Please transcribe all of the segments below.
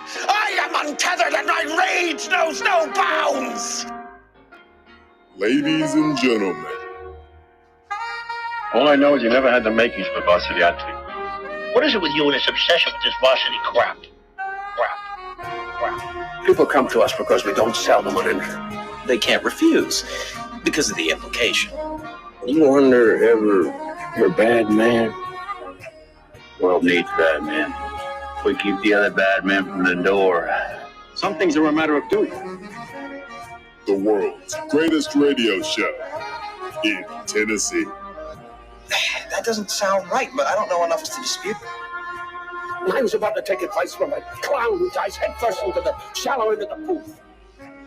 I am untethered and my rage knows no bounds! Ladies and gentlemen. All I know is you never had the makings of a varsity athlete. What is it with you and this obsession with this varsity crap? People come to us because we don't sell them on anything. They can't refuse because of the implication. You wonder ever you're a bad man? World needs bad men. We keep the other bad men from the door. Some things are a matter of duty. The world's greatest radio show in Tennessee. That doesn't sound right, but I don't know enough to dispute it. I was about to take advice from a clown who dives headfirst into the shallow end of the booth.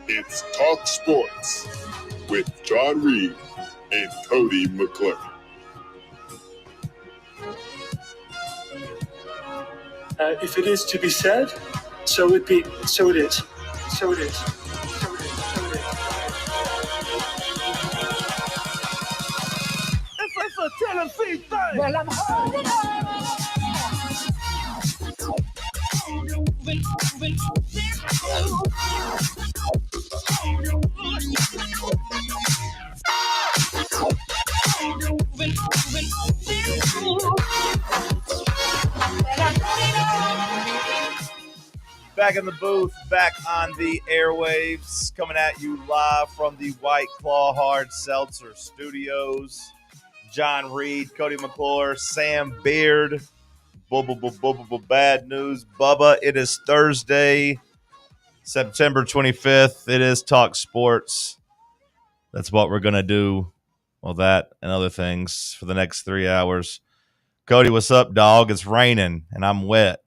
It's Talk Sports with John Reed and Cody McClure. If it is to be said, so it be. So it is. So it is. So it is. So it is. It's a Tennessee thing. Well, I'm holding on. Back in the booth, back on the airwaves, coming at you live from the White Claw Hard Seltzer Studios. John Reed, Cody McClure, Sam Beard. Bad news, Bubba. It is Thursday, September 25th. It is Talk Sports. That's what we're going to do. Well, that and other things for the next 3 hours. Cody, what's up, dog? It's raining, and I'm wet.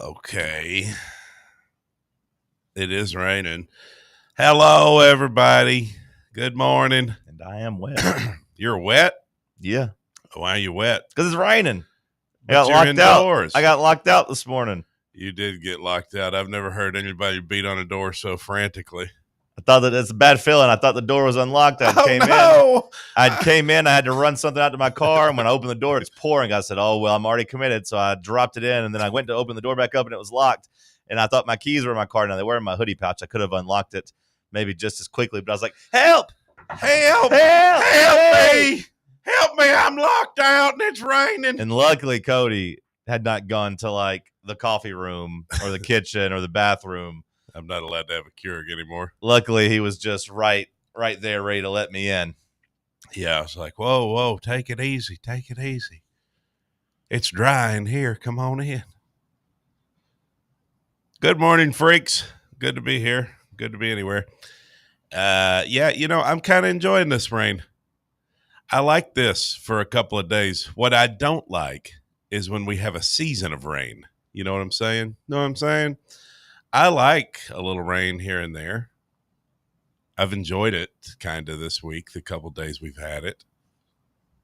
Okay. It is raining. Hello, everybody. Good morning. And I am wet. You're wet? Yeah. Why are you wet? Because it's raining. I But got you're locked indoors. out. I got locked out this morning. You did get locked out. I've never heard anybody beat on a door so frantically. I thought that it's a bad feeling. I thought the door was unlocked. I came in. I had to run something out to my car. And when I opened the door, it's pouring. I said, oh, well, I'm already committed. So I dropped it in. And then I went to open the door back up and it was locked. And I thought my keys were in my car. Now they were in my hoodie pouch. I could have unlocked it maybe just as quickly. But I was like, help! Help! Help! Help me! Help me! I'm locked out and it's raining. And luckily, Cody had not gone to like the coffee room or the kitchen or the bathroom. I'm not allowed to have a Keurig anymore. Luckily, he was just right there, ready to let me in. Yeah, I was like, whoa, take it easy. Take it easy. It's dry in here. Come on in. Good morning, freaks. Good to be here. Good to be anywhere. Yeah, I'm kind of enjoying this rain. I like this for a couple of days. What I don't like is when we have a season of rain. You know what I'm saying? I like a little rain here and there. I've enjoyed it kind of this week, the couple days we've had it.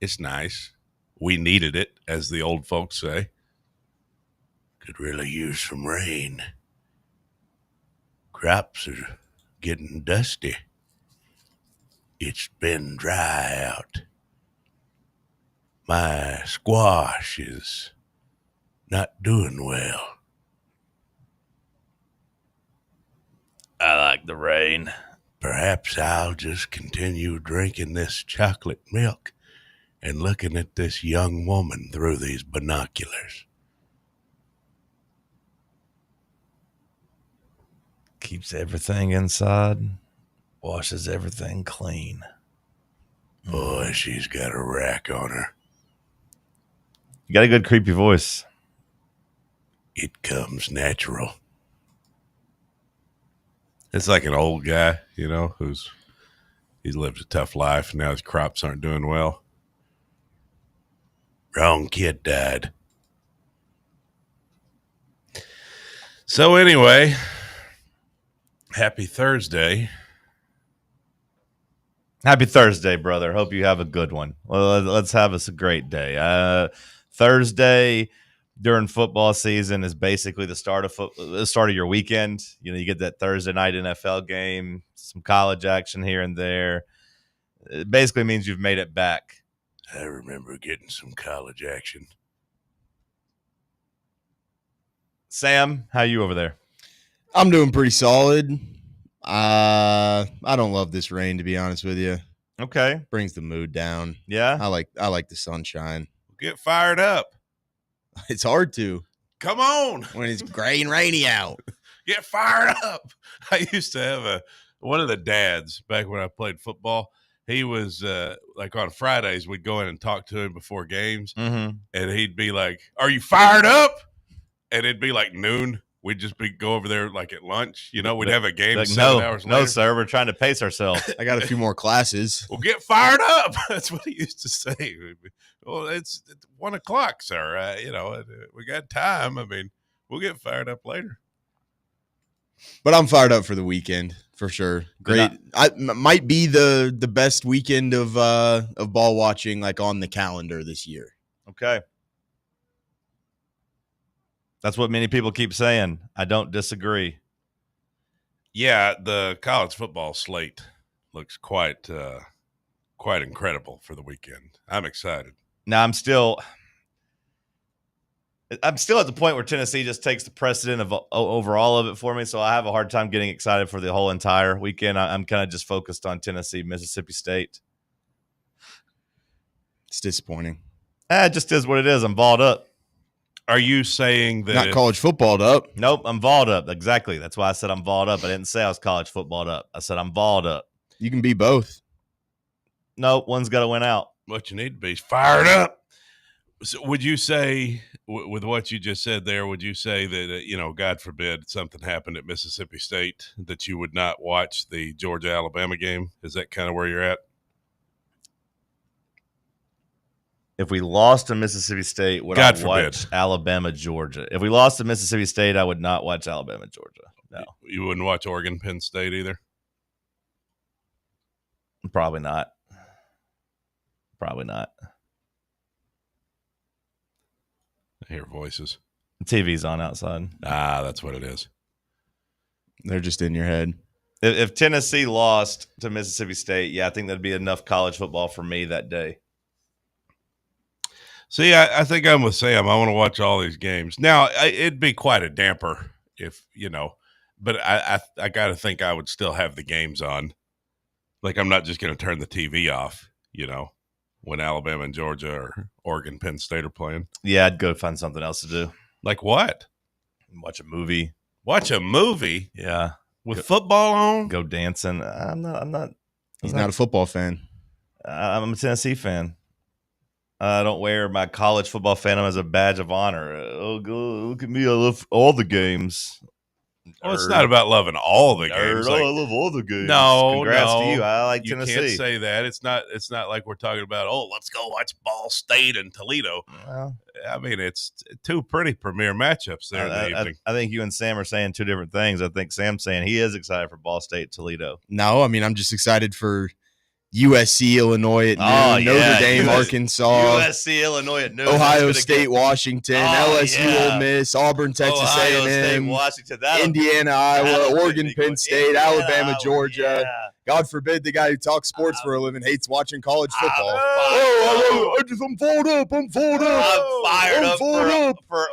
It's nice. We needed it, as the old folks say. Could really use some rain. Crops are getting dusty. It's been dry out. My squash is not doing well. I like the rain. Perhaps I'll just continue drinking this chocolate milk and looking at this young woman through these binoculars. Keeps everything inside, washes everything clean. Boy, she's got a rack on her. You got a good creepy voice. It comes natural. It's like an old guy, he's lived a tough life and now his crops aren't doing well. Wrong kid died. So anyway, happy Thursday. Happy Thursday, brother. Hope you have a good one. Well, let's have us a great day. Thursday during football season is basically the start of your weekend. You get that Thursday night NFL game, some college action here and there. It basically means you've made it back. I remember getting some college action. Sam, how you over there? I'm doing pretty solid. I don't love this rain, to be honest with you. Okay. Brings the mood down. Yeah. I like the sunshine. Get fired up. It's hard to. Come on. When it's gray and rainy out. Get fired up. I used to have one of the dads back when I played football. He was like on Fridays, we'd go in and talk to him before games, and he'd be like, "Are you fired up?" And it'd be like noon. We'd just go over there like at lunch. We'd have a game like, 7 hours later. No, sir. We're trying to pace ourselves. I got a few more classes. Well, get fired up. That's what he used to say. Well, it's 1 o'clock, sir. We got time. I mean, we'll get fired up later. But I'm fired up for the weekend for sure. Great. Might be the best weekend of ball watching like on the calendar this year. Okay. That's what many people keep saying. I don't disagree. Yeah, the college football slate looks quite incredible for the weekend. I'm excited. Now I'm still at the point where Tennessee just takes the precedent of over all of it for me, so I have a hard time getting excited for the whole entire weekend. I'm kind of just focused on Tennessee, Mississippi State. It's disappointing. It just is what it is. I'm balled up. Are you saying that not college footballed up? Nope, I'm balled up. Exactly. That's why I said I'm balled up. I didn't say I was college footballed up. I said I'm balled up. You can be both. Nope, one's got to win out. What you need to be is fired up. So would you say, with what you just said there, would you say that, God forbid something happened at Mississippi State, that you would not watch the Georgia-Alabama game? Is that kind of where you're at? If we lost to Mississippi State, would I watch Alabama, Georgia? If we lost to Mississippi State, I would not watch Alabama, Georgia. No. You wouldn't watch Oregon, Penn State either? Probably not. Probably not. I hear voices. The TV's on outside. That's what it is. They're just in your head. If Tennessee lost to Mississippi State, yeah, I think that'd be enough college football for me that day. See, I think I'm with Sam. I want to watch all these games. Now, it'd be quite a damper if, but I got to think I would still have the games on. Like, I'm not just going to turn the TV off, when Alabama and Georgia or Oregon, Penn State are playing. Yeah, I'd go find something else to do. Like what? Watch a movie. Watch a movie? Yeah. With football on? Go dancing. He's not a football fan. I'm a Tennessee fan. I don't wear my college football fandom as a badge of honor. Oh, look at me. I love all the games. Well, it's not about loving all the games. I love all the games. No, congrats to you. I like Tennessee. You can't say that. It's not like we're talking about, let's go watch Ball State and Toledo. Well, I mean, it's two pretty premier matchups there in the evening. I think you and Sam are saying two different things. I think Sam's saying he is excited for Ball State, Toledo. No, I mean, I'm just excited for USC, Illinois at noon, Notre Dame, Arkansas, USC, Illinois at noon, Ohio State, Washington, LSU, Ole Miss, Auburn, Texas Ohio A&M, State, Washington, Indiana, Iowa, Oregon, Penn State, Alabama, Georgia. Yeah. God forbid the guy who talks sports for a living hates watching college football. I'm fired up. I'm fired up. For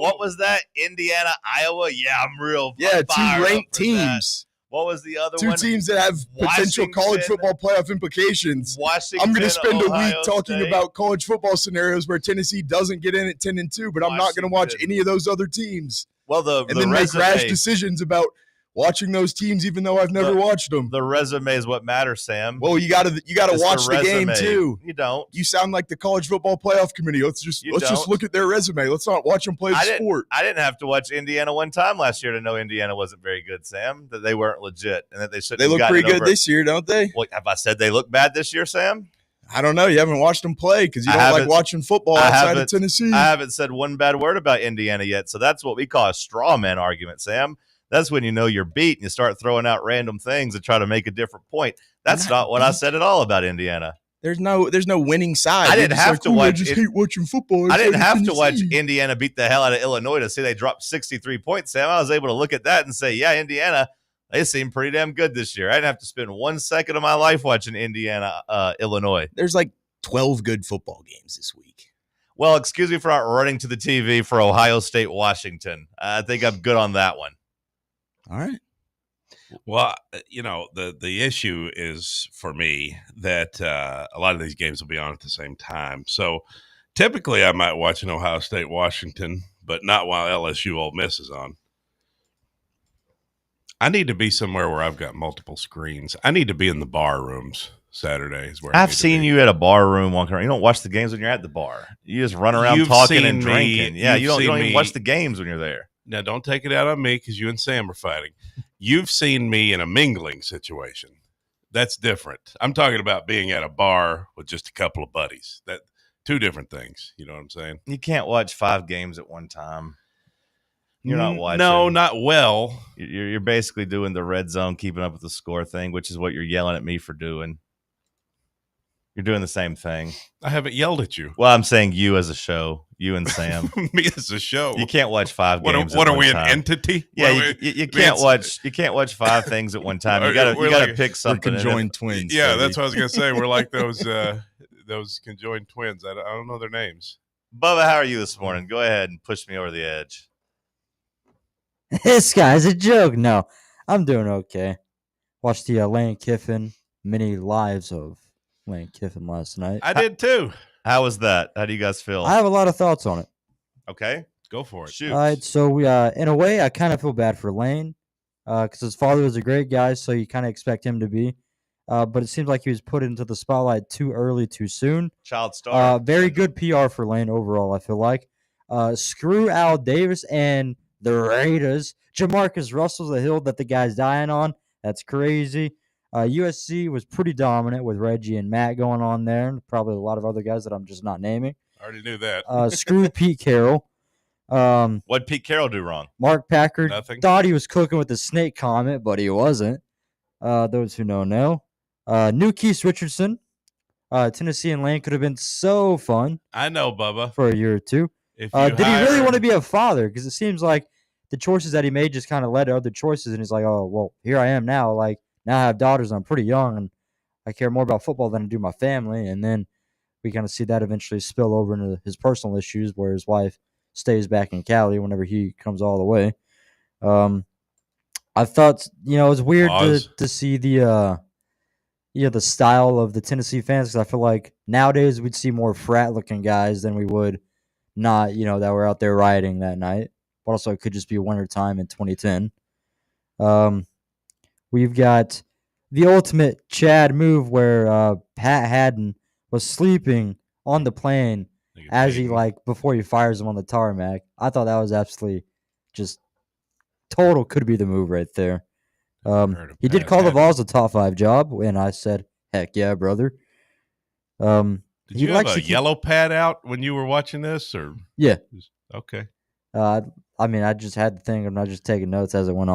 what was that? Indiana, Iowa? Yeah, I'm real. Yeah, two ranked That. teams. What was the other two one? Two teams that have potential college football playoff implications. I'm going to spend a week talking about college football scenarios where Tennessee doesn't get in at 10-2, but I'm not going to watch any of those other teams. Well, then make rash decisions about watching those teams, even though I've never watched them. The resume is what matters, Sam. Well, you got to watch the game too. You don't. You sound like the college football playoff committee. Let's just look at their resume. Let's not watch them play the sport. I didn't have to watch Indiana one time last year to know Indiana wasn't very good, Sam. That they weren't legit and that they shouldn't. They look pretty good this year, don't they? Well, have I said they look bad this year, Sam? I don't know. You haven't watched them play because you don't like watching football outside of Tennessee. I haven't said one bad word about Indiana yet, so that's what we call a straw man argument, Sam. That's when you know you're beat and you start throwing out random things and try to make a different point. That's not what I said at all about Indiana. There's no winning side. I didn't have to watch. I just hate watching football. I didn't have to watch Indiana beat the hell out of Illinois to see they dropped 63 points, Sam. I was able to look at that and say, yeah, Indiana, they seem pretty damn good this year. I didn't have to spend 1 second of my life watching Indiana, Illinois. There's like 12 good football games this week. Well, excuse me for not running to the TV for Ohio State, Washington. I think I'm good on that one. All right. Well, the issue is for me that a lot of these games will be on at the same time. So typically I might watch an Ohio State, Washington, but not while LSU Ole Miss is on. I need to be somewhere where I've got multiple screens. I need to be in the bar rooms. Saturday is where I've seen you at a bar room walking around. You don't watch the games when you're at the bar. You just run around talking and drinking. Yeah, you don't even watch the games when you're there. Now, don't take it out on me because you and Sam are fighting. You've seen me in a mingling situation. That's different. I'm talking about being at a bar with just a couple of buddies. That two different things. You know what I'm saying? You can't watch 5 games at one time. You're not watching. No, not well. You're basically doing the red zone, keeping up with the score thing, which is what you're yelling at me for doing. You're doing the same thing. I haven't yelled at you. Well, I'm saying you as a show, you and Sam. Me as a show. You can't watch 5 games. What at are we, one time. an entity? Yeah, you can't watch. You can't watch 5 things at one time. You gotta pick something. We're conjoined twins. Yeah, that's what I was gonna say. We're like those conjoined twins. I don't know their names. Bubba, how are you this morning? Go ahead and push me over the edge. This guy's a joke. No, I'm doing okay. Watched the Lane Kiffin mini lives of Lane Kiffin last night. I did too. How was that? How do you guys feel? I have a lot of thoughts on it. Okay, go for it. Shoot. All right, so we, in a way, I kind of feel bad for Lane because his father was a great guy, so you kind of expect him to be. But it seems like he was put into the spotlight too early, too soon. Child star. Very good PR for Lane overall, I feel like. Screw Al Davis and the Raiders. Jamarcus Russell's the hill that the guy's dying on. That's crazy. USC was pretty dominant with Reggie and Matt going on there, and probably a lot of other guys that I'm just not naming. I already knew that. Screw Pete Carroll. What'd Pete Carroll do wrong? Mark Packard Nothing. thought he was cooking with the snake comment, but he wasn't. Those who know. New Keith Richardson. Tennessee and Lane could have been so fun. I know, Bubba. For a year or two. Did he really want to be a father? Because it seems like the choices that he made just kind of led to other choices, and he's like, oh, well, here I am now. Like, now I have daughters, and I'm pretty young, and I care more about football than I do my family. And then we kind of see that eventually spill over into his personal issues, where his wife stays back in Cali whenever he comes all the way. I thought, it was weird to see the style of the Tennessee fans, because I feel like nowadays we'd see more frat-looking guys than we would not, that were out there rioting that night. But also, it could just be winter time in 2010. We've got the ultimate Chad move where Pat Haddon was sleeping on the plane as before he fires him on the tarmac. I thought that was absolutely just total could be the move right there. He did call the Vols a top 5 job, and I said, heck yeah, brother. Did you have a yellow pad out when you were watching this? Or yeah. Okay. I just had the thing. I'm not just taking notes as it went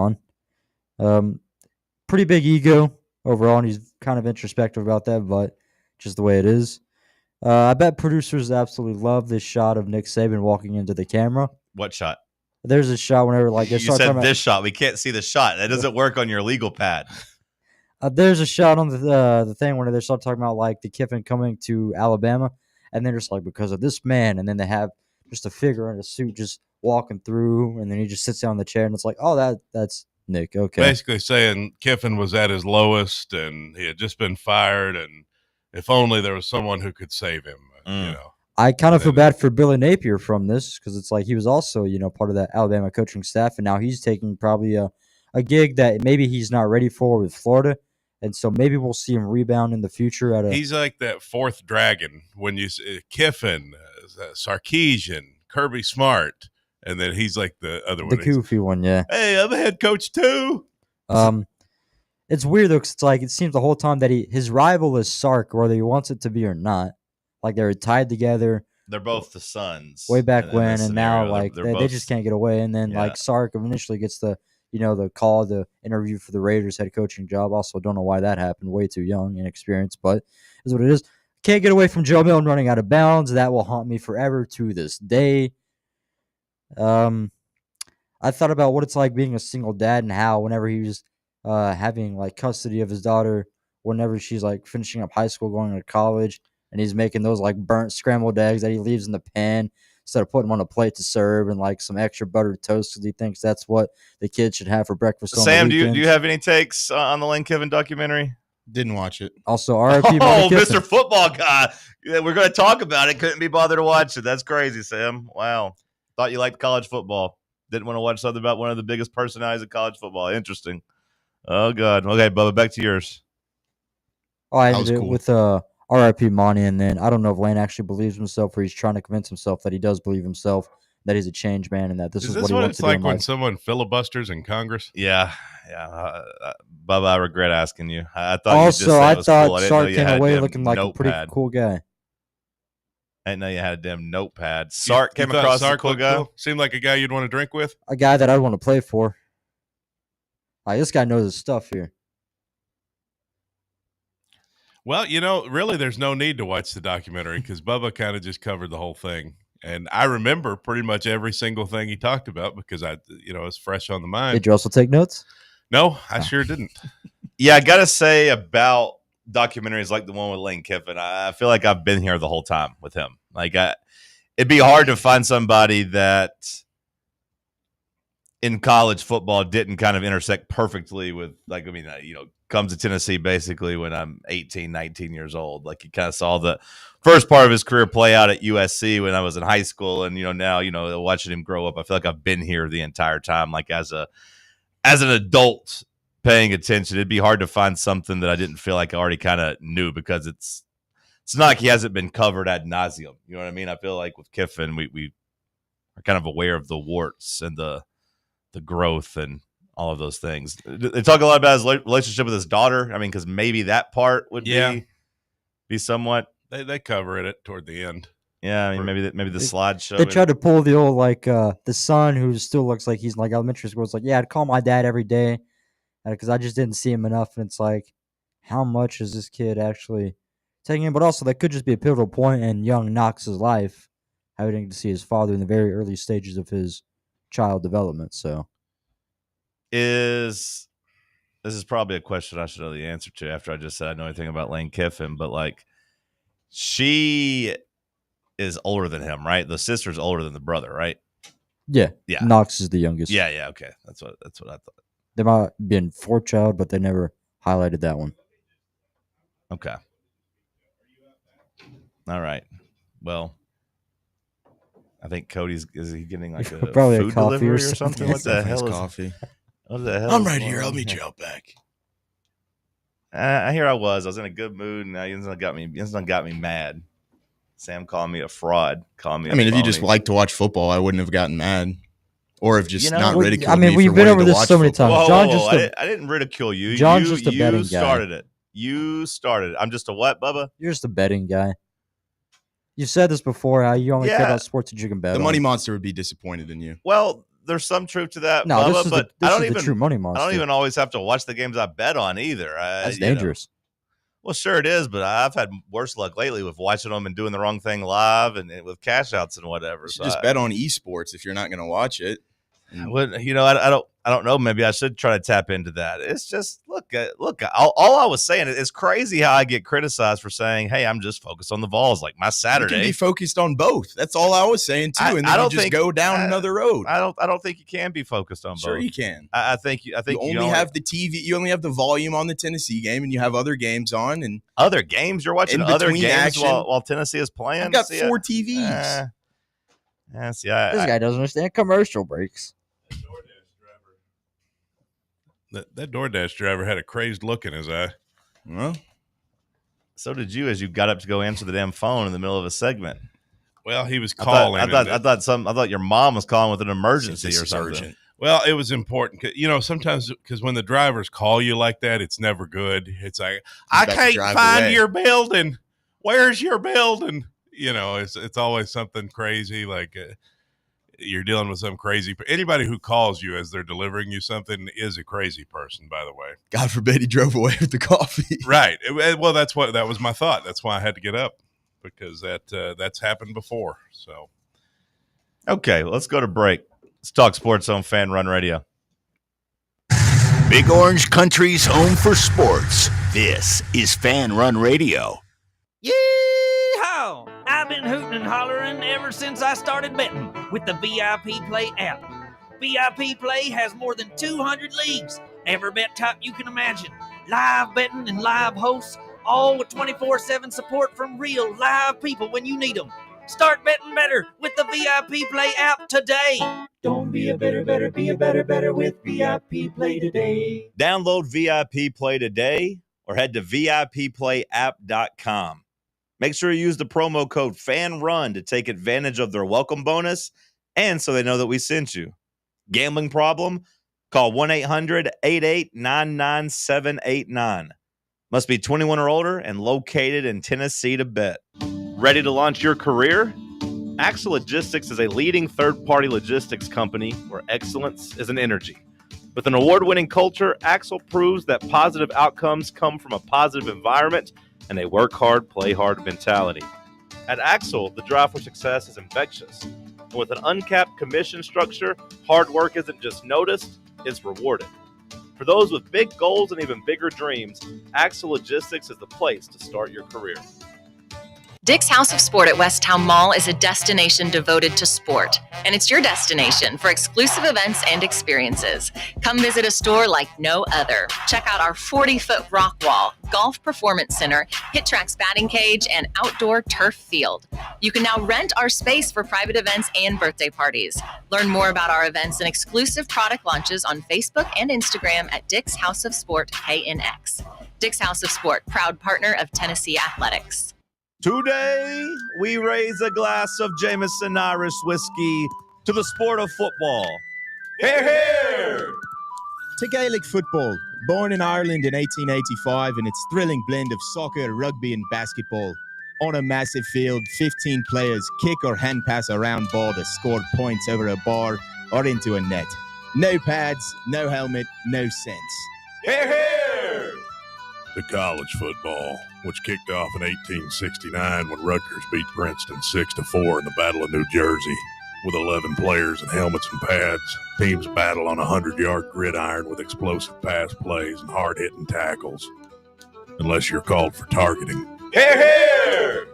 on. Pretty big ego overall, and he's kind of introspective about that, but just the way it is. I bet producers absolutely love this shot of Nick Saban walking into the camera. What shot? There's a shot whenever you said this shot. We can't see the shot. That doesn't work on your legal pad. There's a shot on the thing where they start talking about the Kiffin coming to Alabama, and they're just because of this man, and then they have just a figure in a suit just walking through, and then he just sits down in the chair, and it's like, oh, that's Nick. Okay. Basically saying Kiffin was at his lowest, and he had just been fired, and if only there was someone who could save him. I kind of feel bad for Billy Napier from this, because it's like he was also part of that Alabama coaching staff, and now he's taking probably a gig that maybe he's not ready for with Florida. And so maybe we'll see him rebound in the future. He's like that fourth dragon when you Kiffin, Sarkisian, Kirby Smart, and then he's like the other one. The goofy one, yeah. Hey, I'm a head coach too. It's weird though, because it seems the whole time that his rival is Sark, whether he wants it to be or not. Like they're tied together. They're both the Suns way back when, and now they just can't get away. And then Sark initially gets the call, the interview for the Raiders head coaching job. Also, don't know why that happened. Way too young, inexperienced, but is what it is. Can't get away from Joe Milton running out of bounds. That will haunt me forever to this day. I thought about what it's like being a single dad and how whenever he was having custody of his daughter, whenever she's finishing up high school, going to college, and he's making those like burnt scrambled eggs that he leaves in the pan instead of putting them on a plate to serve and like some extra buttered toast because he thinks that's what the kids should have for breakfast. Sam, do you have any takes on the Lane Kiffin documentary? Didn't watch it. Also, R.I.P. Oh, Mr. Football Guy. Yeah, we're going to talk about it. Couldn't be bothered to watch it. That's crazy, Sam. Wow. Thought you liked college football. Didn't want to watch something about one of the biggest personalities of college football. Interesting. Oh, God. Okay, Bubba, back to yours. Oh, I ended it with R.I.P. Monty, and then I don't know if Lane actually believes himself or he's trying to convince himself that he does believe himself, that he's a change man, and that this is what he wants to do. Is this what it's like when someone filibusters in Congress? Yeah. Bubba, I regret asking you. I thought also, I thought Sark came away looking like a pretty cool guy. I didn't know you had a damn notepad. Sark came across as a cool guy. Cool? Seemed like a guy you'd want to drink with? A guy that I'd want to play for. This guy knows his stuff here. Well, really there's no need to watch the documentary because Bubba kind of just covered the whole thing. And I remember pretty much every single thing he talked about because it's fresh on the mind. Did you also take notes? No, I sure didn't. Yeah, I got to say about documentaries like the one with Lane Kiffin, I feel like I've been here the whole time with him. Like, it'd be hard to find somebody that in college football didn't kind of intersect perfectly with, comes to Tennessee basically when I'm 18, 19 years old. Like, you kind of saw the first part of his career play out at USC when I was in high school. And, now, watching him grow up, I feel like I've been here the entire time, like as an adult paying attention. It'd be hard to find something that I didn't feel like I already kind of knew because it's not like he hasn't been covered ad nauseum. You know what I mean? I feel like with Kiffin, we are kind of aware of the warts and the growth and all of those things. They talk a lot about his relationship with his daughter. I mean, because maybe that part would be somewhat. They cover it toward the end. Yeah, I mean, maybe the slideshow. They tried to pull the old the son who still looks like he's in elementary school. It's like, yeah, I'd call my dad every day because I just didn't see him enough. And it's like, how much is this kid actually taking in? But also, that could just be a pivotal point in young Knox's life, having to see his father in the very early stages of his child development. So, this is probably a question I should know the answer to after I just said I know anything about Lane Kiffin, but she is older than him, right? The sister's older than the brother, right? Yeah. Knox is the youngest. Yeah. Okay, that's what I thought. There might have been fourth child, but they never highlighted that one. Okay. All right. Well, I think Cody's is he getting a probably food a coffee delivery or or something? something? What the hell is coffee? What the hell? I'm right here. I'll meet you out back. I hear I was in a good mood, and now you got me mad. Sam called me a fraud. If you just like to watch football, I wouldn't have gotten mad, or have just not ridiculed. We've been over this so many times. I didn't ridicule you. John's just a betting guy. Started it. You started it. I'm just a what, Bubba? You're just a betting guy. You said this before. How you only care about sports that you can bet. The money monster would be disappointed in you. Well, there's some truth to that, no, Bubba, this is the true money monster. I don't even always have to watch the games I bet on either. That's dangerous. Well, sure it is, but I've had worse luck lately with watching them and doing the wrong thing live and with cash outs and whatever. You should just bet on esports if you're not going to watch it. I don't know. Maybe I should try to tap into that. It's just look. All I was saying, it's crazy how I get criticized for saying, "Hey, I'm just focused on the Vols." Like my Saturday, you can be focused on both. That's all I was saying too. And then you just go down another road. I don't think you can be focused on both. Sure, you can. I think you only have the TV. You only have the volume on the Tennessee game, and you have other games on and other games. You're watching other games while Tennessee is playing. I've got 4 TVs. This guy doesn't understand commercial breaks. That DoorDash driver had a crazed look in his eye. Well, so did you as you got up to go answer the damn phone in the middle of a segment. Well, he was calling. I thought your mom was calling with an emergency or something. Urgent. Well, it was important. Sometimes because when the drivers call you like that, it's never good. It's like, I can't find your building. Where's your building? It's always something crazy like you're dealing with some crazy. Anybody who calls you as they're delivering you something is a crazy person, by the way. God forbid he drove away with the coffee. Right. Well, that was my thought. That's why I had to get up because that's happened before. So, okay, let's go to break. Let's talk sports on Fan Run Radio. Big Orange Country's home for sports. This is Fan Run Radio. Yeah. I've been hooting and hollering ever since I started betting with the VIP Play app. VIP Play has more than 200 leagues, every bet type you can imagine, live betting and live hosts, all with 24/7 support from real live people when you need them. Start betting better with the VIP Play app today. Don't be a better, be a better with VIP Play today. Download VIP Play today or head to VIPPlayApp.com. Make sure you use the promo code FANRUN to take advantage of their welcome bonus and so they know that we sent you. Gambling problem? Call 1-800-8899-9789. Must be 21 or older and located in Tennessee to bet. Ready to launch your career? Axel Logistics is a leading third-party logistics company where excellence is an energy. With an award-winning culture, Axel proves that positive outcomes come from a positive environment and a work hard, play hard mentality. At Axel, the drive for success is infectious. And with an uncapped commission structure, hard work isn't just noticed, it's rewarded. For those with big goals and even bigger dreams, Axel Logistics is the place to start your career. Dick's House of Sport at Westtown Mall is a destination devoted to sport, and it's your destination for exclusive events and experiences. Come visit a store like no other. Check out our 40-foot rock wall, golf performance center, Hit Tracks batting cage, and outdoor turf field. You can now rent our space for private events and birthday parties. Learn more about our events and exclusive product launches on Facebook and Instagram at Dick's House of Sport KNX. Dick's House of Sport, proud partner of Tennessee Athletics. Today, we raise a glass of Jameson Irish whiskey to the sport of football. Hear, hear! To Gaelic football, born in Ireland in 1885 in its thrilling blend of soccer, rugby and basketball. On a massive field, 15 players kick or hand pass a round ball to score points over a bar or into a net. No pads, no helmet, no sense. Hear, hear! To college football, which kicked off in 1869 when Rutgers beat Princeton 6-4 in the Battle of New Jersey. With 11 players and helmets and pads, teams battle on a 100-yard gridiron with explosive pass plays and hard-hitting tackles. Unless you're called for targeting. Hear, hear!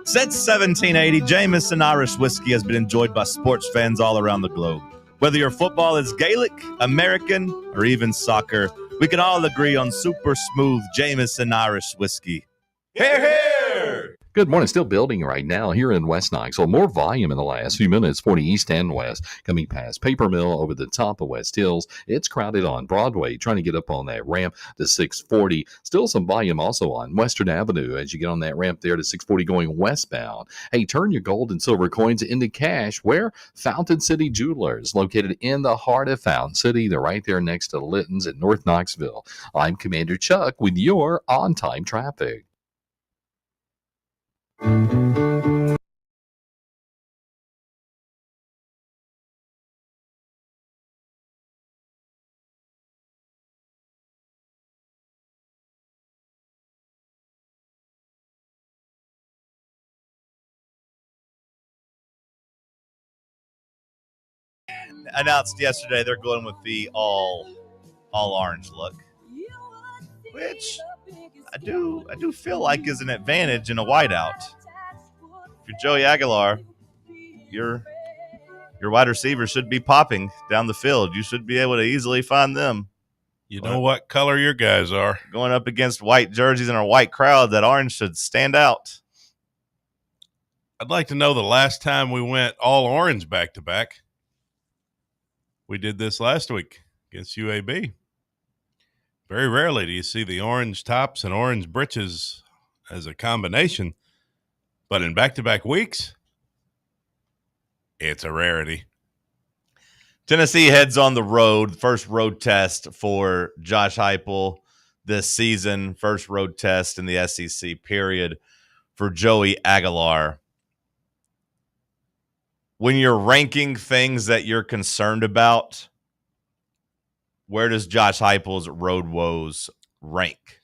Since 1780, Jameson Irish whiskey has been enjoyed by sports fans all around the globe. Whether your football is Gaelic, American, or even soccer, we can all agree on super smooth Jameson Irish whiskey. Hear, hear! Good morning. Still building right now here in West Knoxville. More volume in the last few minutes for the east and west. Coming past Paper Mill over the top of West Hills. It's crowded on Broadway, trying to get up on that ramp to 640. Still some volume also on Western Avenue as you get on that ramp there to 640 going westbound. Hey, turn your gold and silver coins into cash. Where? Fountain City Jewelers, located in the heart of Fountain City. They're right there next to Litton's in North Knoxville. I'm Commander Chuck with your on-time traffic. Announced yesterday they're going with the all orange look, which I do feel like is an advantage in a whiteout. If you're Joey Aguilar, your wide receiver should be popping down the field. You should be able to easily find them. You know what color your guys are. Going up against white jerseys and a white crowd, that orange should stand out. I'd like to know the last time we went all orange back-to-back. We did this last week against UAB. Very rarely do you see the orange tops and orange breeches as a combination, but in back-to-back weeks, it's a rarity. Tennessee heads on the road. First road test for Josh Heupel this season. First road test in the SEC period for Joey Aguilar. When you're ranking things that you're concerned about, where does Josh Heupel's road woes rank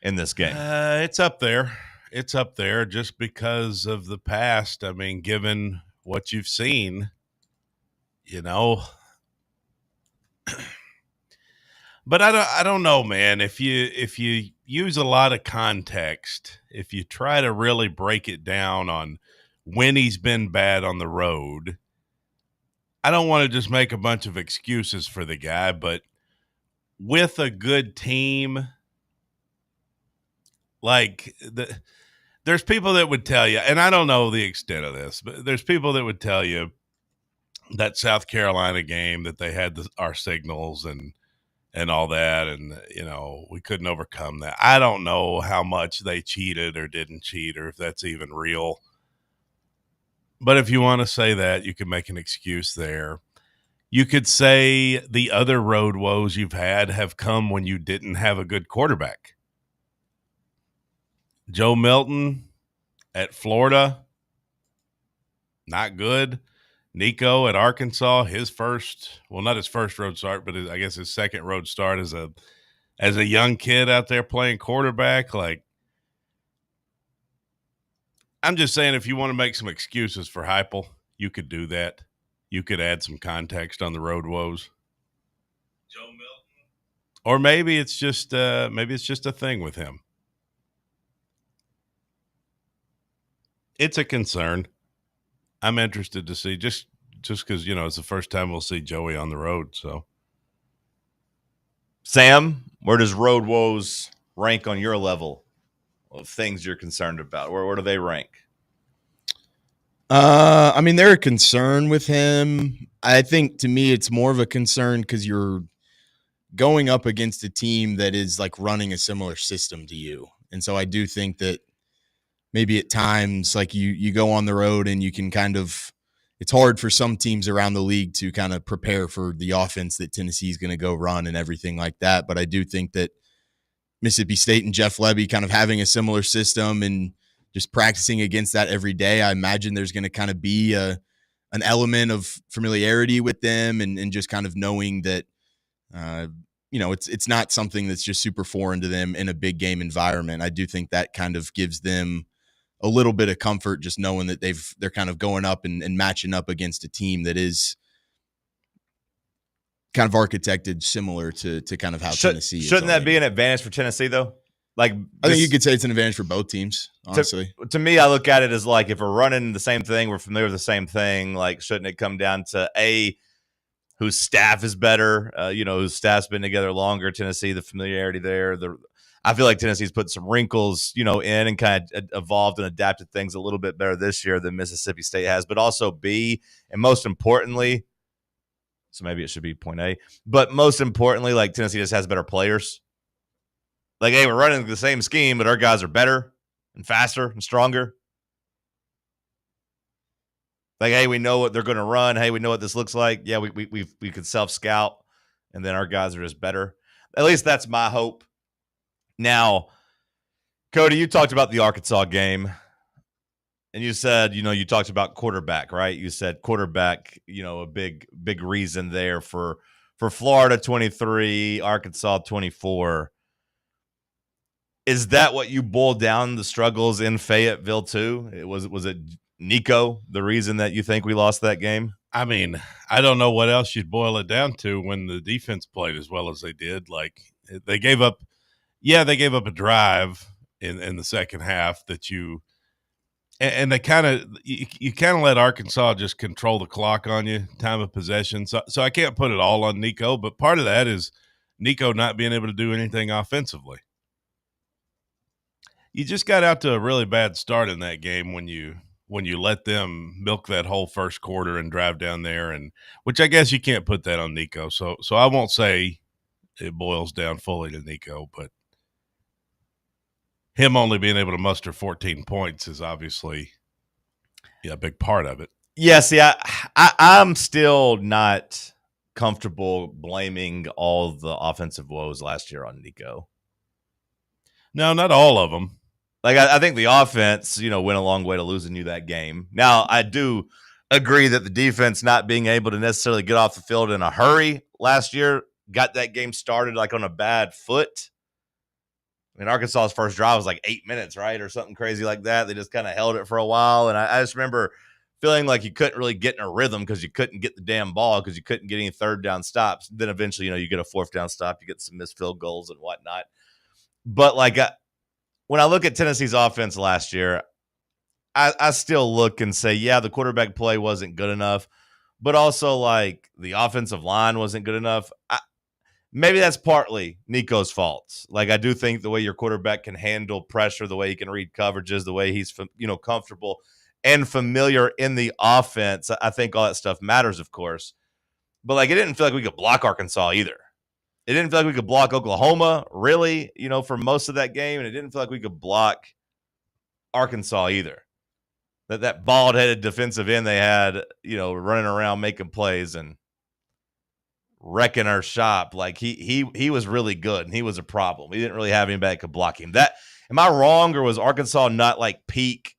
in this game? It's up there. It's up there just because of the past. I mean, given what you've seen, you know. But I don't know, man. If you use a lot of context, if you try to really break it down on when he's been bad on the road, I don't want to just make a bunch of excuses for the guy, but with a good team, like there's people that would tell you, and I don't know the extent of this, but there's people that would tell you that South Carolina game that they had our signals and all that, and we couldn't overcome that. I don't know how much they cheated or didn't cheat, or if that's even real. But if you want to say that, you can make an excuse there. You could say the other road woes you've had have come when you didn't have a good quarterback. Joe Milton at Florida, not good. Nico at Arkansas, not his first road start, but I guess his second road start as a young kid out there playing quarterback. Like, I'm just saying, if you want to make some excuses for Heupel, you could do that. You could add some context on the road woes. Joe Milton. Or maybe it's just a thing with him. It's a concern. I'm interested to see, just because, it's the first time we'll see Joey on the road. So, Sam, where does road woes rank on your level of things you're concerned about? Where do they rank? I mean, they're a concern with him. I think, to me, it's more of a concern because you're going up against a team that is like running a similar system to you. And so I do think that maybe at times, like you go on the road and you can it's hard for some teams around the league to kind of prepare for the offense that Tennessee is going to go run and everything like that. But I do think that Mississippi State and Jeff Lebby kind of having a similar system and just practicing against that every day, I imagine there's going to kind of be an element of familiarity with them and just kind of knowing that, it's not something that's just super foreign to them in a big game environment. I do think that kind of gives them a little bit of comfort just knowing that they're kind of going up and matching up against a team that is kind of architected similar to kind of how Tennessee is. Shouldn't that be an advantage for Tennessee, though? Like, I think you could say it's an advantage for both teams, honestly. To me, I look at it as like, if we're running the same thing, we're familiar with the same thing, like, shouldn't it come down to whose staff is better, whose staff's been together longer? Tennessee, the familiarity there. I feel like Tennessee's put some wrinkles, in and kind of evolved and adapted things a little bit better this year than Mississippi State has. But also B, and most importantly, so maybe it should be point A, but most importantly, like, Tennessee just has better players. Like, hey, we're running the same scheme, but our guys are better and faster and stronger. Like, hey, we know what they're going to run. Hey, we know what this looks like. Yeah, we could self-scout, and then our guys are just better. At least that's my hope. Now, Cody, you talked about the Arkansas game, and you said, you talked about quarterback, right? You said quarterback, a big reason there for Florida 23, Arkansas 24. Is that what you boiled down the struggles in Fayetteville to? Was it Nico the reason that you think we lost that game? I mean, I don't know what else you'd boil it down to when the defense played as well as they did. Like, they gave up a drive in the second half that and they kind of let Arkansas just control the clock on you, time of possession. So I can't put it all on Nico, but part of that is Nico not being able to do anything offensively. You just got out to a really bad start in that game when you let them milk that whole first quarter and drive down there, and which I guess you can't put that on Nico. So I won't say it boils down fully to Nico, but him only being able to muster 14 points is obviously a big part of it. Yeah, see, I'm still not comfortable blaming all the offensive woes last year on Nico. No, not all of them. Like, I think the offense, went a long way to losing you that game. Now, I do agree that the defense not being able to necessarily get off the field in a hurry last year got that game started like on a bad foot. I mean, Arkansas's first drive was like 8 minutes, right? Or something crazy like that. They just kind of held it for a while. And I just remember feeling like you couldn't really get in a rhythm because you couldn't get the damn ball because you couldn't get any third down stops. Then eventually, you get a fourth down stop. You get some missed field goals and whatnot. But like when I look at Tennessee's offense last year, I still look and say, yeah, the quarterback play wasn't good enough, but also like the offensive line wasn't good enough. Maybe that's partly Nico's fault. Like I do think the way your quarterback can handle pressure, the way he can read coverages, the way he's comfortable and familiar in the offense, I think all that stuff matters, of course. But like it didn't feel like we could block Arkansas either. It didn't feel like we could block Oklahoma, really, for most of that game, and it didn't feel like we could block Arkansas either. That bald-headed defensive end they had, running around making plays and wrecking our shop. Like he was really good, and he was a problem. We didn't really have anybody that could block him. Am I wrong, or was Arkansas not like peak,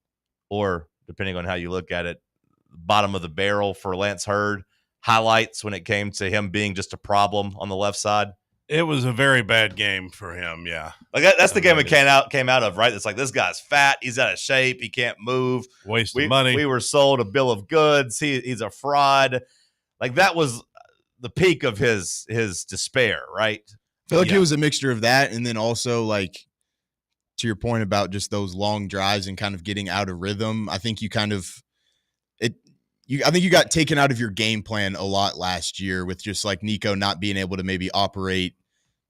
or depending on how you look at it, bottom of the barrel for Lance Hurd highlights when it came to him being just a problem on the left side? It was a very bad game for him, yeah. Like that's the game it came out of, right? It's like this guy's fat, he's out of shape, he can't move. Wasting money. We were sold a bill of goods. He's a fraud. Like that was the peak of his despair, right? I feel like it was a mixture of that, and then also like to your point about just those long drives and kind of getting out of rhythm. I think you got taken out of your game plan a lot last year with just like Nico not being able to maybe operate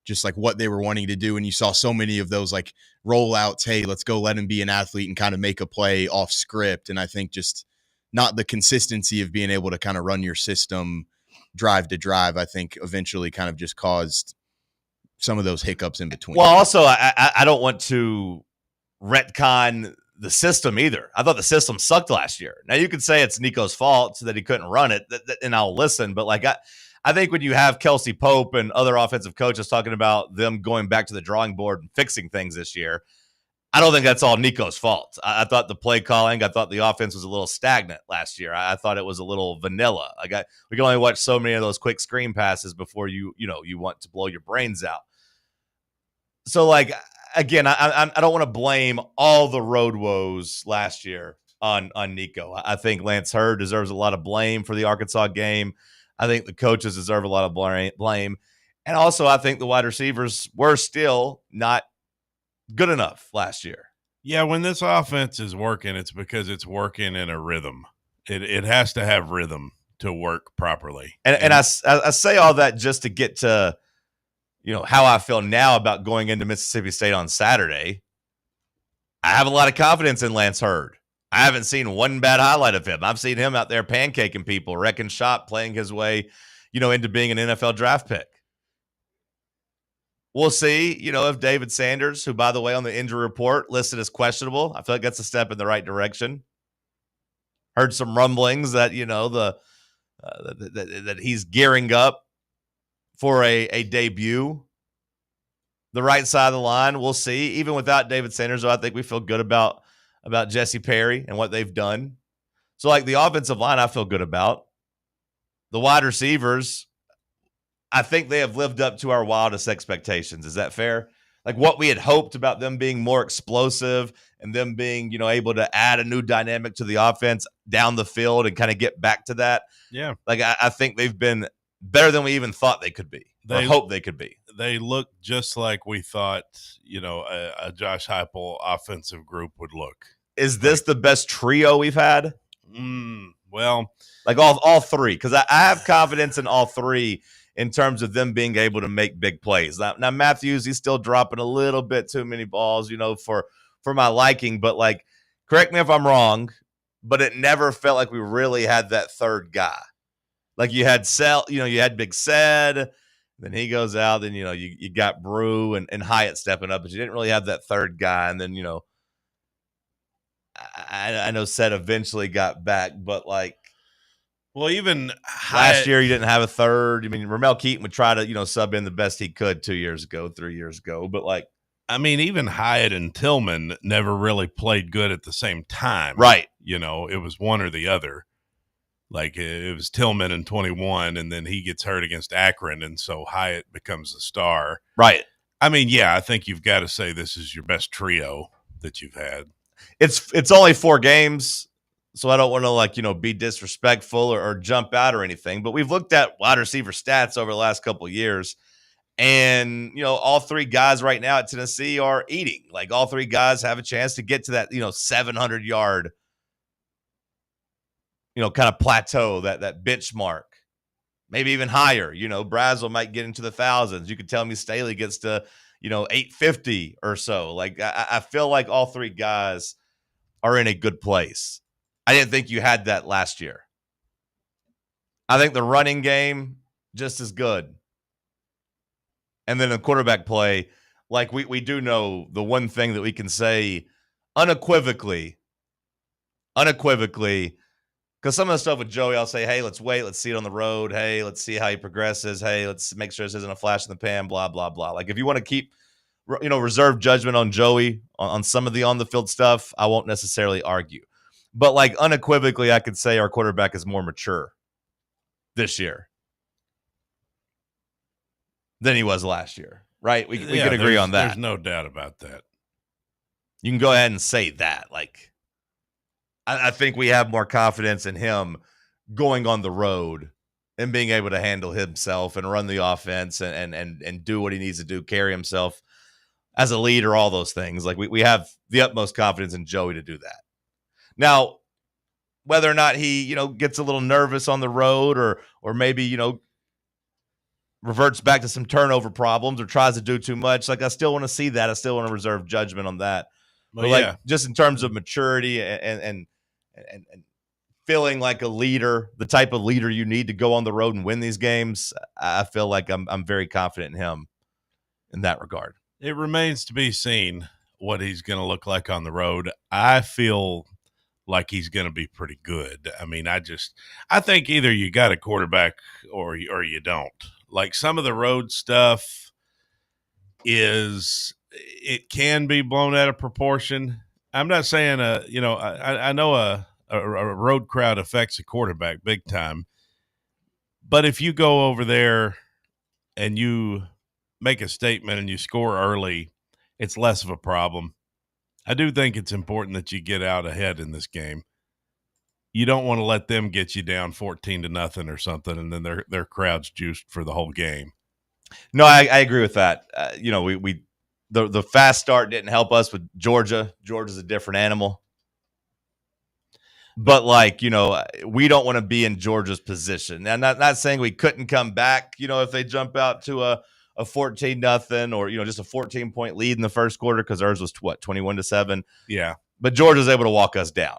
just like what they were wanting to do. And you saw so many of those like rollouts. Hey, let's go let him be an athlete and kind of make a play off script. And I think just not the consistency of being able to kind of run your system drive to drive, I think eventually kind of just caused some of those hiccups in between. Well, also, I don't want to retcon the system either. I thought the system sucked last year. Now you could say it's Nico's fault so that he couldn't run it, and I'll listen. But like I think when you have Kelsey Pope and other offensive coaches talking about them going back to the drawing board and fixing things this year, I don't think that's all Nico's fault. I thought the play calling, I thought the offense was a little stagnant last year. I thought it was a little vanilla. We can only watch so many of those quick screen passes before you want to blow your brains out. So like again, I don't want to blame all the road woes last year on Nico. I think Lance Hurd deserves a lot of blame for the Arkansas game. I think the coaches deserve a lot of blame. And also I think the wide receivers were still not good enough last year. Yeah, when this offense is working, it's because it's working in a rhythm. It has to have rhythm to work properly. And I say all that just to get to how I feel now about going into Mississippi State on Saturday. I have a lot of confidence in Lance Hurd. I haven't seen one bad highlight of him. I've seen him out there pancaking people, wrecking shop, playing his way, into being an NFL draft pick. We'll see, if David Sanders, who, by the way, on the injury report listed as questionable, I feel like that's a step in the right direction. Heard some rumblings that, that he's gearing up for a debut. The right side of the line, we'll see. Even without David Sanders, though, I think we feel good about Jesse Perry and what they've done. So, like, the offensive line, I feel good about. The wide receivers, I think they have lived up to our wildest expectations. Is that fair? Like what we had hoped about them being more explosive and them being, able to add a new dynamic to the offense down the field and kind of get back to that. Yeah. Like I think they've been better than we even thought they could be. Or hope they could be. They look just like we thought, a Josh Heupel offensive group would look. Is this the best trio we've had? Well, like all three, because I have confidence in all three in terms of them being able to make big plays. Now Matthews, he's still dropping a little bit too many balls, for my liking. But like, correct me if I'm wrong, but it never felt like we really had that third guy. Like you had you had Big Sed, then he goes out, then you got Brew and Hyatt stepping up, but you didn't really have that third guy. And then I know Sed eventually got back, but like. Well, even last year, you didn't have a third. I mean, Ramel Keaton would try to, sub in the best he could 3 years ago. But like, I mean, even Hyatt and Tillman never really played good at the same time. Right. It was one or the other. Like it was Tillman in 21, and then he gets hurt against Akron, and so Hyatt becomes the star. Right. I mean, yeah, I think you've got to say this is your best trio that you've had. It's only 4 games. So I don't want to be disrespectful or jump out or anything, but we've looked at wide receiver stats over the last couple of years, And, all three guys right now at Tennessee are eating. Like, all three guys have a chance to get to that, 700-yard, kind of plateau, that benchmark. Maybe even higher. Brazel might get into the thousands. You could tell me Staley gets to, 850 or so. Like, I feel like all three guys are in a good place. I didn't think you had that last year. I think the running game, just as good. And then the quarterback play, like we do know the one thing that we can say unequivocally, because some of the stuff with Joey, I'll say, hey, let's wait. Let's see it on the road. Hey, let's see how he progresses. Hey, let's make sure this isn't a flash in the pan, blah, blah, blah. Like, if you want to keep, reserve judgment on Joey on some of the on-the-field stuff, I won't necessarily argue. But, like, unequivocally, I could say our quarterback is more mature this year than he was last year, right? We can agree on that. There's no doubt about that. You can go ahead and say that. Like, I think we have more confidence in him going on the road and being able to handle himself and run the offense and do what he needs to do, carry himself as a leader, all those things. Like, we have the utmost confidence in Joey to do that. Now, whether or not he, gets a little nervous on the road or maybe, reverts back to some turnover problems or tries to do too much. Like, I still want to see that. I still want to reserve judgment on that. Well, but just in terms of maturity and feeling like a leader, the type of leader you need to go on the road and win these games, I feel like I'm very confident in him in that regard. It remains to be seen what he's going to look like on the road. I feel like he's going to be pretty good. I mean, I think either you got a quarterback or you don't. Like, some of the road stuff it can be blown out of proportion. I'm not saying I know a road crowd affects a quarterback big time, but if you go over there and you make a statement and you score early, it's less of a problem. I do think it's important that you get out ahead in this game. You don't want to let them get you down 14-0 or something, and then their crowd's juiced for the whole game. No, I agree with that. The fast start didn't help us with Georgia. Georgia's a different animal. But, like, we don't want to be in Georgia's position. And not saying we couldn't come back, if they jump out to a 14-0 or, just a 14-point lead in the first quarter, because ours was, 21-7. Yeah. But Georgia's able to walk us down.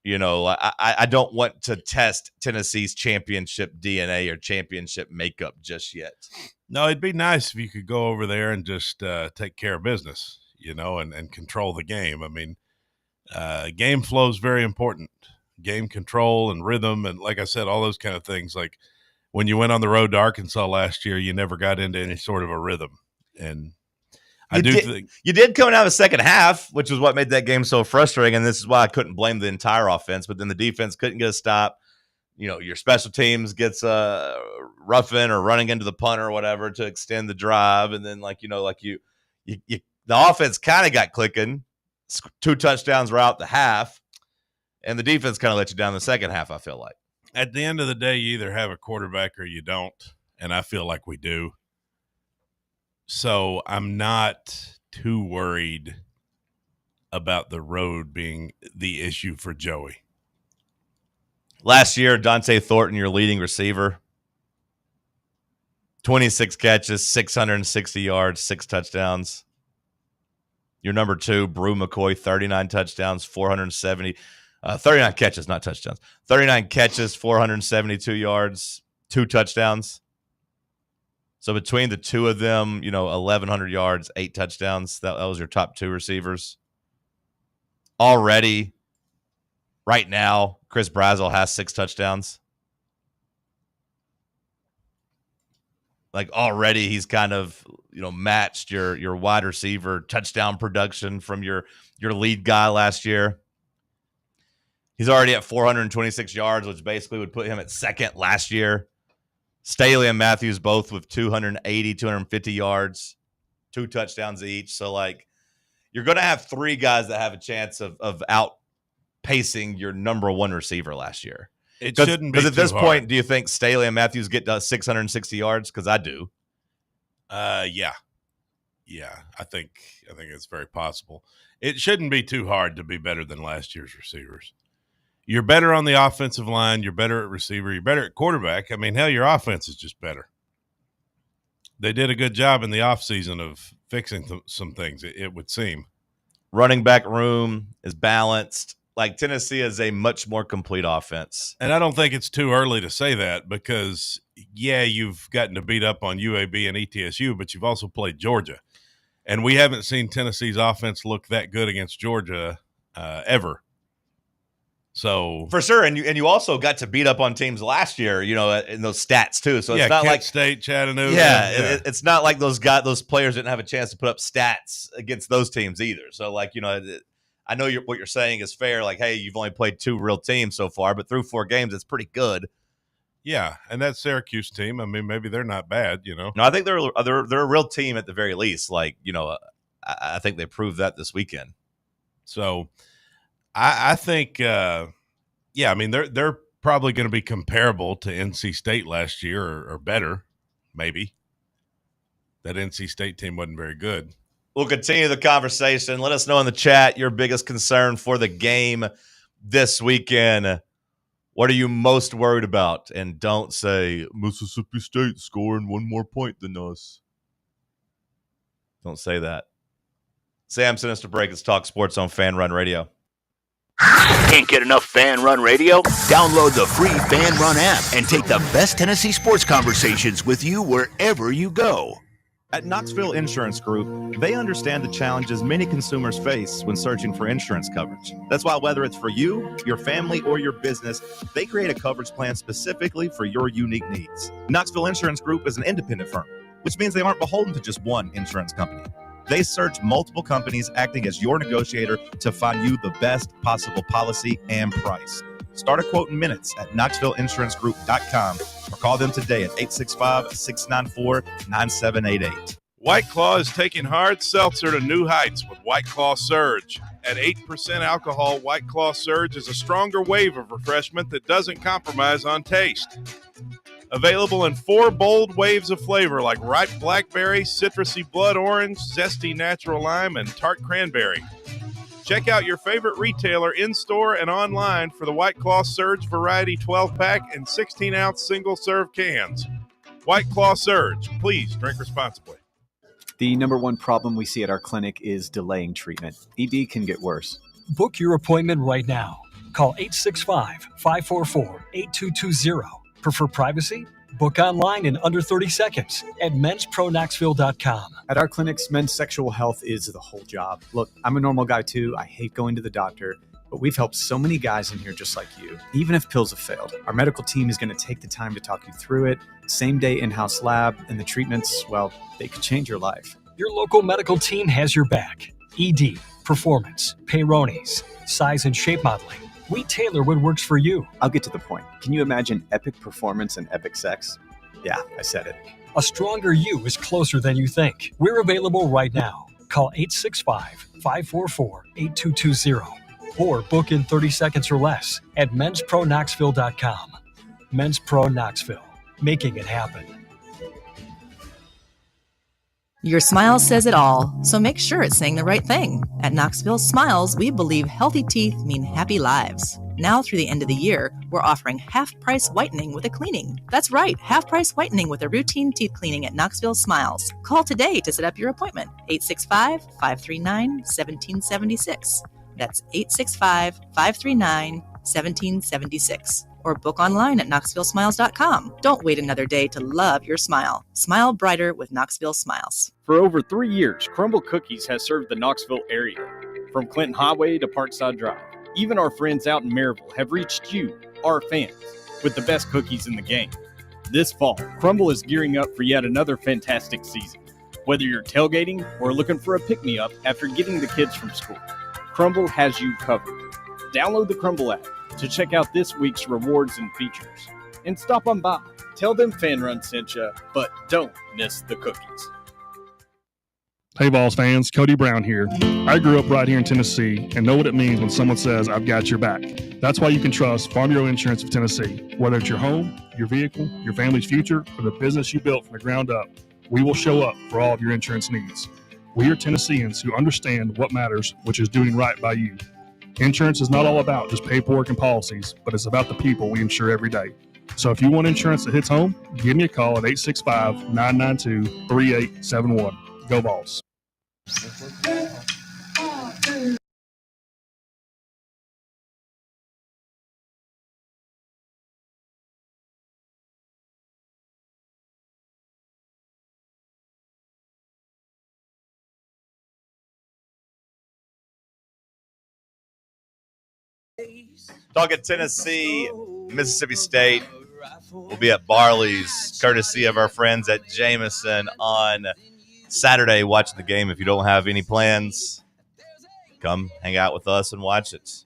I don't want to test Tennessee's championship DNA or championship makeup just yet. No, it'd be nice if you could go over there and just take care of business, and control the game. I mean, game flow is very important. Game control and rhythm and, like I said, all those kind of things. Like, when you went on the road to Arkansas last year, you never got into any sort of a rhythm. And I think you did coming out of the second half, which was what made that game so frustrating. And this is why I couldn't blame the entire offense. But then the defense couldn't get a stop. Your special teams gets roughing or running into the punter or whatever to extend the drive. And then, the offense kind of got clicking. 2 touchdowns were out the half. And the defense kind of let you down the second half, I feel like. At the end of the day, you either have a quarterback or you don't. And I feel like we do. So I'm not too worried about the road being the issue for Joey. Last year, Dante Thornton, your leading receiver, 26 catches, 660 yards, 6 touchdowns. Your number 2, Brew McCoy, 39 touchdowns, 39 catches, not touchdowns. 39 catches, 472 yards, 2 touchdowns. So between the two of them, 1,100 yards, 8 touchdowns. That was your top 2 receivers. Already, right now, Chris Brazel has 6 touchdowns. Like, already he's kind of, matched your wide receiver touchdown production from your lead guy last year. He's already at 426 yards, which basically would put him at second last year. Staley and Matthews both with 280, 250 yards, 2 touchdowns each. So, like, you're going to have 3 guys that have a chance of outpacing your number 1 receiver last year. It shouldn't be. Because at this hard. point, do you think Staley and Matthews get 660 yards? Because I do. Yeah, I think it's very possible. It shouldn't be too hard to be better than last year's receivers. You're better on the offensive line. You're better at receiver. You're better at quarterback. I mean, hell, your offense is just better. They did a good job in the offseason of fixing some things, it would seem. Running back room is balanced. Like, Tennessee is a much more complete offense. And I don't think it's too early to say that because, yeah, you've gotten to beat up on UAB and ETSU, but you've also played Georgia. And we haven't seen Tennessee's offense look that good against Georgia ever. So for sure, and you also got to beat up on teams last year, in those stats too. So it's not Kent like State, Chattanooga. Yeah, it's not like those players didn't have a chance to put up stats against those teams either. So I know what you're saying is fair. Like, hey, you've only played 2 real teams so far, but through 4 games, it's pretty good. Yeah, and that Syracuse team, I mean, maybe they're not bad, No, I think they're a real team at the very least. Like, I think they proved that this weekend. So I think, I mean, they're probably going to be comparable to NC State last year or better, maybe. That NC State team wasn't very good. We'll continue the conversation. Let us know in the chat your biggest concern for the game this weekend. What are you most worried about? And don't say Mississippi State scoring 1 more point than us. Don't say that. Sam, send us to break. Let's talk sports on Fan Run Radio. Can't get enough Fan Run Radio? Download the free Fan Run app and take the best Tennessee sports conversations with you wherever you go. At Knoxville Insurance Group, they understand the challenges many consumers face when searching for insurance coverage. That's why whether it's for you, your family, or your business, they create a coverage plan specifically for your unique needs. Knoxville Insurance Group is an independent firm, which means they aren't beholden to just one insurance company. They search multiple companies acting as your negotiator to find you the best possible policy and price. Start a quote in minutes at KnoxvilleInsuranceGroup.com or call them today at 865-694-9788. White Claw is taking hard seltzer to new heights with White Claw Surge. At 8% alcohol, White Claw Surge is a stronger wave of refreshment that doesn't compromise on taste. Available in 4 bold waves of flavor like ripe blackberry, citrusy blood orange, zesty natural lime, and tart cranberry. Check out your favorite retailer in-store and online for the White Claw Surge Variety 12-pack and 16-ounce single-serve cans. White Claw Surge. Please drink responsibly. The number one problem we see at our clinic is delaying treatment. ED can get worse. Book your appointment right now. Call 865-544-8220. Prefer privacy? Book online in under 30 seconds at menspronaknoxville.com. At our clinics, men's sexual health is the whole job. Look, I'm a normal guy too. I hate going to the doctor, but we've helped so many guys in here just like you. Even if pills have failed, our medical team is going to take the time to talk you through it. Same day in-house lab, and the treatments, well, they could change your life. Your local medical team has your back. ED, performance, Peyronie's, size and shape modeling. We tailor what works for you. I'll get to the point. Can you imagine epic performance and epic sex? Yeah, I said it. A stronger you is closer than you think. We're available right now. Call 865-544-8220 or book in 30 seconds or less at menspronaknoxville.com. Men's Pro Knoxville, making it happen. Your smile says it all, so make sure it's saying the right thing. At Knoxville Smiles, we believe healthy teeth mean happy lives. Now through the end of the year, we're offering half-price whitening with a cleaning. That's right, half-price whitening with a routine teeth cleaning at Knoxville Smiles. Call today to set up your appointment. 865-539-1776. That's 865-539-1776. Or book online at KnoxvilleSmiles.com. Don't wait another day to love your smile. Smile brighter with Knoxville Smiles. For over 3 years, Crumble Cookies has served the Knoxville area. From Clinton Highway to Parkside Drive. Even our friends out in Maryville have reached you, our fans, with the best cookies in the game. This fall, Crumble is gearing up for yet another fantastic season. Whether you're tailgating or looking for a pick-me-up after getting the kids from school, Crumble has you covered. Download the Crumble app to check out this week's rewards and features. And stop on by. Tell them Fan Run sent you, but don't miss the cookies. Hey, Vols fans, Cody Brown here. I grew up right here in Tennessee and know what it means when someone says, I've got your back. That's why you can trust Farm Bureau Insurance of Tennessee. Whether it's your home, your vehicle, your family's future, or the business you built from the ground up, We will show up for all of your insurance needs. We are Tennesseans who understand what matters, which is doing right by you. Insurance is not all about just paperwork and policies, but it's about the people we insure every day. So if you want insurance that hits home, give me a call at 865-992-3871. Go Vols. Talking Tennessee, Mississippi State. We'll be at Barley's, courtesy of our friends at Jameson on Saturday watching the game. If you don't have any plans, come hang out with us and watch it.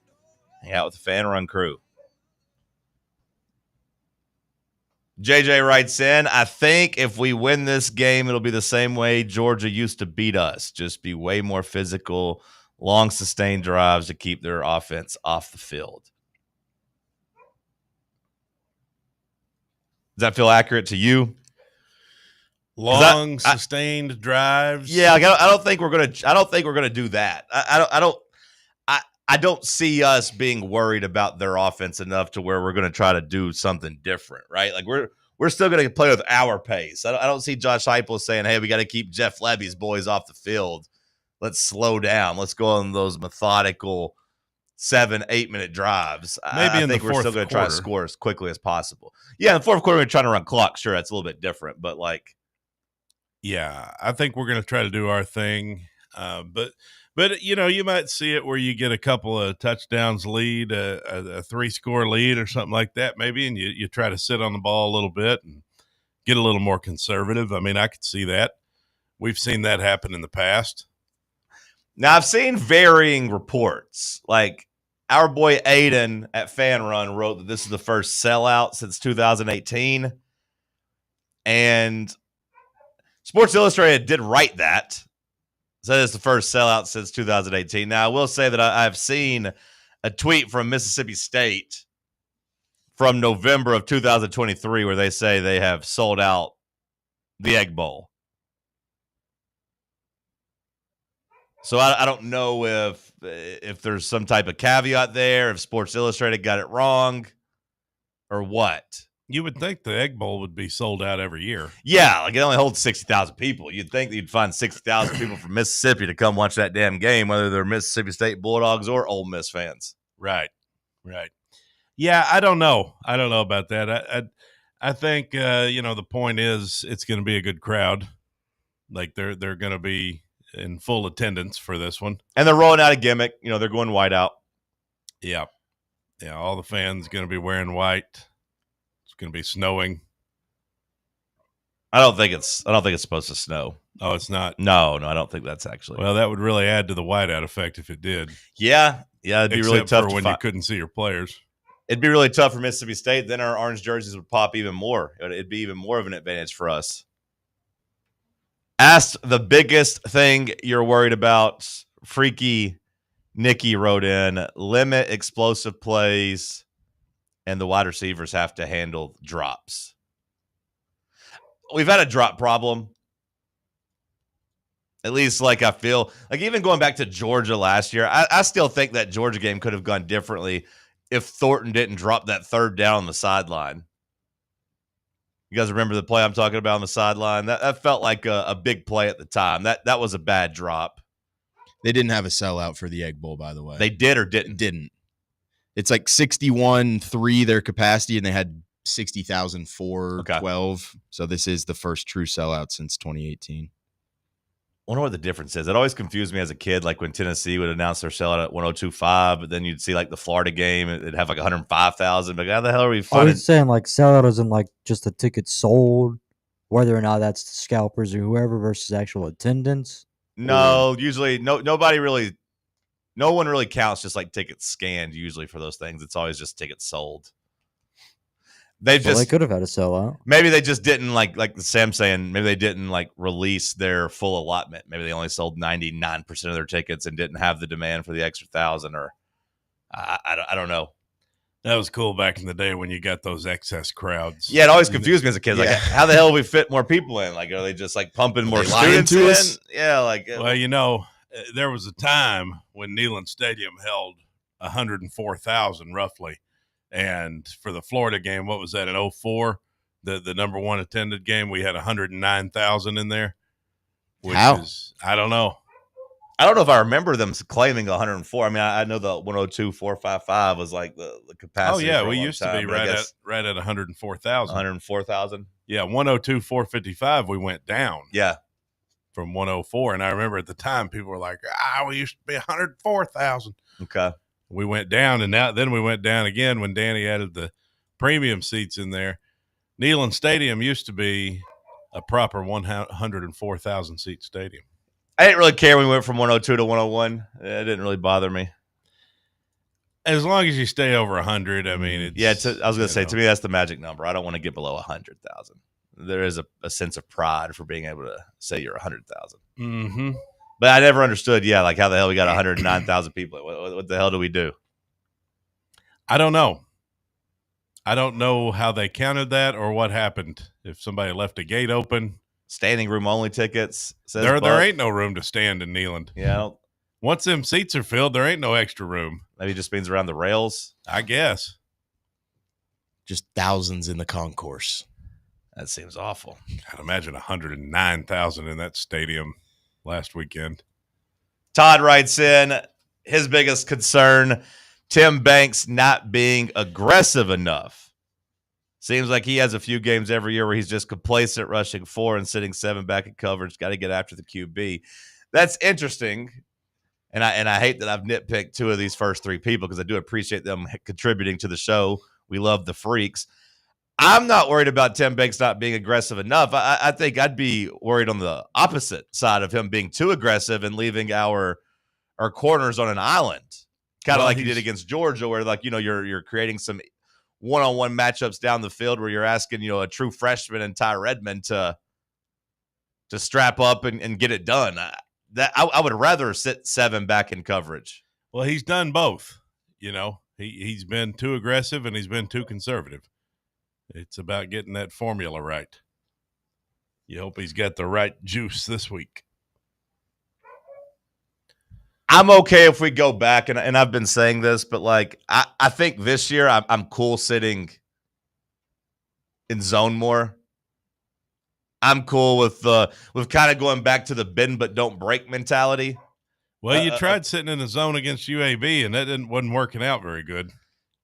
Hang out with the Fan Run crew. JJ writes in, I think if we win this game, it'll be the same way Georgia used to beat us. Just be way more physical, long sustained drives to keep their offense off the field. Does that feel accurate to you? Long sustained drives. Yeah, like I don't think we're gonna do that. I don't see us being worried about their offense enough to where we're gonna try to do something different, right? Like we're still gonna play with our pace. I don't see Josh Heupel saying, "Hey, we got to keep Jeff Levy's boys off the field. Let's slow down. Let's go on those methodical 7-8 minute drives." Maybe I think we're still going to try to score as quickly as possible. Yeah, in the fourth quarter, we're trying to run clock. Sure, that's a little bit different, but yeah, I think we're going to try to do our thing. But you might see it where you get a couple of touchdowns lead, a 3-score lead or something like that, maybe, and you try to sit on the ball a little bit and get a little more conservative. I mean, I could see that. We've seen that happen in the past. Now, I've seen varying reports. Like, our boy Aiden at Fan Run wrote that this is the first sellout since 2018. And Sports Illustrated did write that. Said it's the first sellout since 2018. Now, I will say that I've seen a tweet from Mississippi State from November of 2023 where they say they have sold out the Egg Bowl. So I don't know if there's some type of caveat there, if Sports Illustrated got it wrong or what. You would think the Egg Bowl would be sold out every year. Yeah, like it only holds 60,000 people. You'd think that you'd find 60,000 people from Mississippi to come watch that damn game, whether they're Mississippi State Bulldogs or Ole Miss fans. Right. Yeah, I don't know. I don't know about that. I think the point is it's going to be a good crowd. Like they're going to be in full attendance for this one. And they're rolling out a gimmick. They're going white out. Yeah, all the fans going to be wearing white. It's going to be snowing. I don't think it's supposed to snow. Oh, it's not? No, I don't think that's actually. Well, that would really add to the whiteout effect if it did. Yeah, it'd be really tough for when you couldn't see your players. It'd be really tough for Mississippi State. Then our orange jerseys would pop even more. It'd be even more of an advantage for us. Asked the biggest thing you're worried about. Freaky Nikki wrote in, limit explosive plays, and the wide receivers have to handle drops. We've had a drop problem. At least, I feel like even going back to Georgia last year, I still think that Georgia game could have gone differently if Thornton didn't drop that third down on the sideline. You guys remember the play I'm talking about on the sideline? That felt like a big play at the time. That was a bad drop. They didn't have a sellout for the Egg Bowl, by the way. They did or didn't? Didn't. It's like 61,300 their capacity, and they had 60,412. So this is the first true sellout since 2018. I wonder what the difference is. It always confused me as a kid, like when Tennessee would announce their sellout at 102.5, but then you'd see the Florida game, it'd have 105,000. But how the hell are we finding? I was saying sellout isn't just the ticket sold, whether or not that's scalpers or whoever versus actual attendance. No, usually no one really counts just tickets scanned usually for those things. It's always just tickets sold. They could have had a sellout. Maybe they just didn't like Sam saying. Maybe they didn't release their full allotment. Maybe they only sold 99% of their tickets and didn't have the demand for the extra 1,000. Or I don't know. That was cool back in the day when you got those excess crowds. Yeah, it always confused me as a kid. Yeah. Like, how the hell we fit more people in? Like, are they just like pumping more students to in? us? Yeah, like Well, there was a time when Neyland Stadium held 104,000 roughly. And for the Florida game, what was that, in 2004? The number one attended game, we had 109,000 in there. Which is, I don't know. I don't know if I remember them claiming 104. I mean, I know the 102,455 was like the capacity. Oh, yeah, for a we long used time, to be but I right guess at 104,000. 104,000. Yeah, 102,455, we went down. Yeah. From 104. And I remember at the time, people were like, we used to be 104,000. Okay. We went down, and then we went down again when Danny added the premium seats in there. Neyland Stadium used to be a proper 104,000 seat stadium. I didn't really care when we went from 102 to 101. It didn't really bother me. As long as you stay over 100, I mean, it's... Yeah, I was going to say, to me, that's the magic number. I don't want to get below 100,000. There is a sense of pride for being able to say you're 100,000. Mm-hmm. But I never understood, like how the hell we got 109,000 people. What the hell do we do? I don't know. I don't know how they counted that or what happened. If somebody left a gate open. Standing room only tickets. There ain't no room to stand in Neyland. Yeah. Once them seats are filled, there ain't no extra room. Maybe it just means around the rails. I guess. Just thousands in the concourse. That seems awful. I'd imagine 109,000 in that stadium last weekend. Todd writes in his biggest concern, Tim Banks not being aggressive enough. Seems like he has a few games every year where he's just complacent, rushing 4 and sitting 7 back in coverage. Got to get after the QB. That's interesting. And I hate that I've nitpicked 2 of these first 3 people because I do appreciate them contributing to the show. We love the freaks. I'm not worried about Tim Banks not being aggressive enough. I think I'd be worried on the opposite side of him being too aggressive and leaving our corners on an island, kind of like he did against Georgia, where you're creating some one-on-one matchups down the field where you're asking a true freshman and Ty Redmond to strap up and get it done. I would rather sit 7 back in coverage. Well, he's done both. He's been too aggressive and he's been too conservative. It's about getting that formula right. You hope he's got the right juice this week. I'm okay if we go back, and I've been saying this, but I think this year I'm cool sitting in zone more. I'm cool with kind of going back to the bend but don't break mentality. Well, you tried sitting in the zone against UAB, and that wasn't working out very good.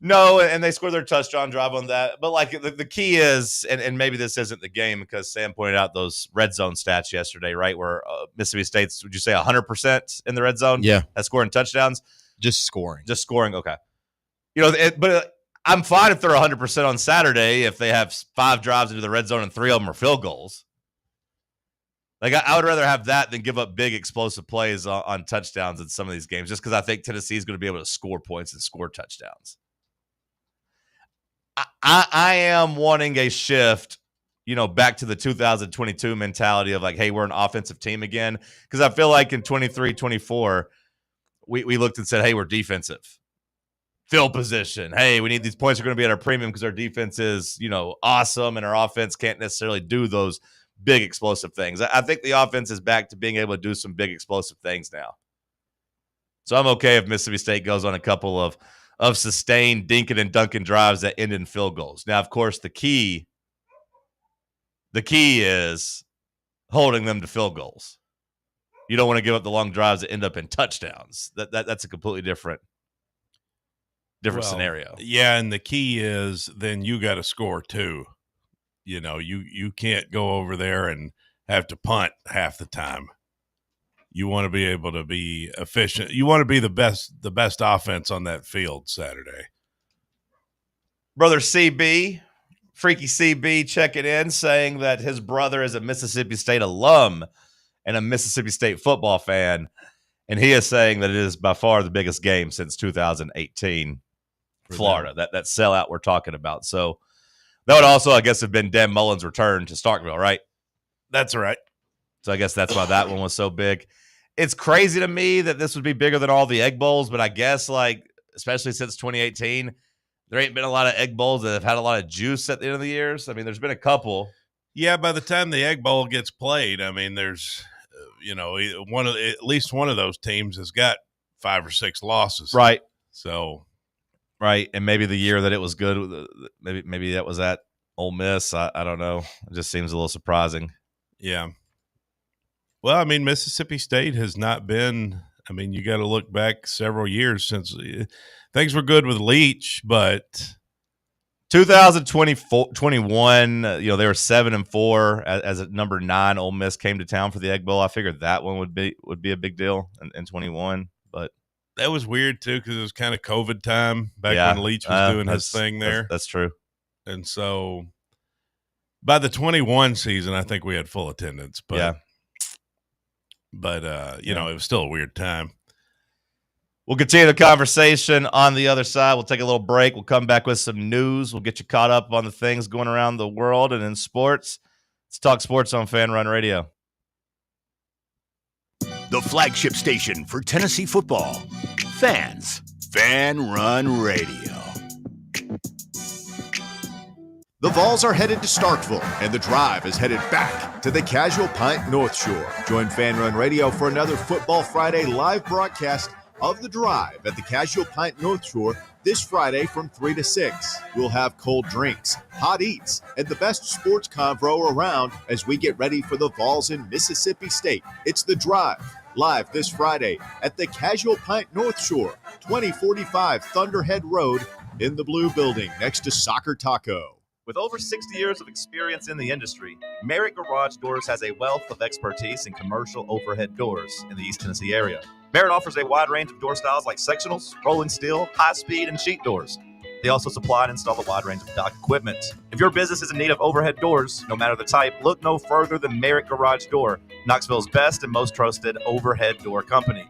No, and they scored their touchdown drive on that. But the key is, and maybe this isn't the game because Sam pointed out those red zone stats yesterday, right? Where Mississippi State's, would you say 100% in the red zone? Yeah. At scoring touchdowns? Just scoring. Okay. But I'm fine if they're 100% on Saturday if they have 5 drives into the red zone and 3 of them are field goals. I would rather have that than give up big explosive plays on touchdowns in some of these games, just because I think Tennessee is going to be able to score points and score touchdowns. I am wanting a shift, back to the 2022 mentality of hey, we're an offensive team again. Because I feel like in 23-24, we looked and said, hey, we're defensive. Field position. Hey, we need these points are going to be at our premium because our defense is, awesome, and our offense can't necessarily do those big explosive things. I think the offense is back to being able to do some big explosive things now. So I'm okay if Mississippi State goes on a couple of sustained dinking and dunking drives that end in field goals. Now, of course, the key is holding them to field goals. You don't want to give up the long drives that end up in touchdowns. That's a completely different scenario. Yeah, and the key is then you got to score too. You can't go over there and have to punt half the time. You want to be able to be efficient. You want to be the best offense on that field Saturday. Brother CB, Freaky CB, checking in, saying that his brother is a Mississippi State alum and a Mississippi State football fan, and he is saying that it is by far the biggest game since 2018, Florida. That sellout we're talking about. So that would also, I guess, have been Dan Mullen's return to Starkville, right? That's right. So I guess that's why that one was so big. It's crazy to me that this would be bigger than all the Egg Bowls, but I guess, especially since 2018, there ain't been a lot of Egg Bowls that have had a lot of juice at the end of the years. I mean, there's been a couple. Yeah, by the time the Egg Bowl gets played, I mean, there's, at least one of those teams has got 5 or 6 losses. Right. So. Right, and maybe the year that it was good, maybe that was at Ole Miss. I don't know. It just seems a little surprising. Yeah. Well, I mean, Mississippi State has not been – I mean, you got to look back several years since things were good with Leach, but – 2021, they were 7-4 as a number 9. Ole Miss came to town for the Egg Bowl. I figured that one would be a big deal in 21, but – that was weird, too, because it was kind of COVID time back when Leach was doing his thing there. That's true. And so by the 21 season, I think we had full attendance. But, it was still a weird time. We'll continue the conversation on the other side. We'll take a little break. We'll come back with some news. We'll get you caught up on the things going around the world and in sports. Let's talk sports on Fan Run Radio. The flagship station for Tennessee football. Fans. Fan Run Radio. The Vols are headed to Starkville, and the Drive is headed back to the Casual Pint North Shore. Join Fan Run Radio for another Football Friday live broadcast of the Drive at the Casual Pint North Shore this Friday from 3 to 6. We'll have cold drinks, hot eats, and the best sports convo around as we get ready for the Vols in Mississippi State. It's the Drive, live this Friday at the Casual Pint North Shore, 2045 Thunderhead Road in the Blue Building next to Soccer Taco. With over 60 years of experience in the industry, Merritt Garage Doors has a wealth of expertise in commercial overhead doors in the East Tennessee area. Merritt offers a wide range of door styles like sectionals, rolling steel, high-speed, and sheet doors. They also supply and install a wide range of dock equipment. If your business is in need of overhead doors, no matter the type, look no further than Merritt Garage Door, Knoxville's best and most trusted overhead door company.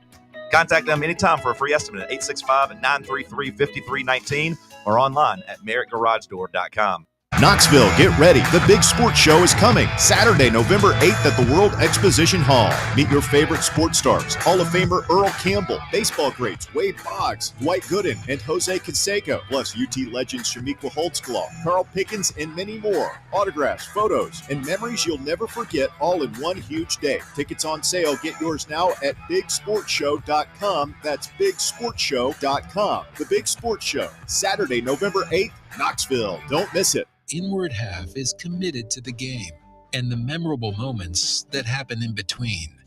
Contact them anytime for a free estimate at 865-933-5319 or online at merrittgaragedoor.com. Knoxville, get ready. The big sports show is coming Saturday, November 8th at the World Exposition Hall. Meet your favorite sports stars, Hall of Famer Earl Campbell, baseball greats Wade Boggs, Dwight Gooden, and Jose Canseco, plus UT legends Shamiqua Holtzclaw, Carl Pickens, and many more. Autographs, photos, and memories you'll never forget all in one huge day. Tickets on sale. Get yours now at bigsportshow.com. That's bigsportshow.com. The Big Sports Show, Saturday, November 8th, Knoxville. Don't miss it. Inward Half is committed to the game and the memorable moments that happen in between.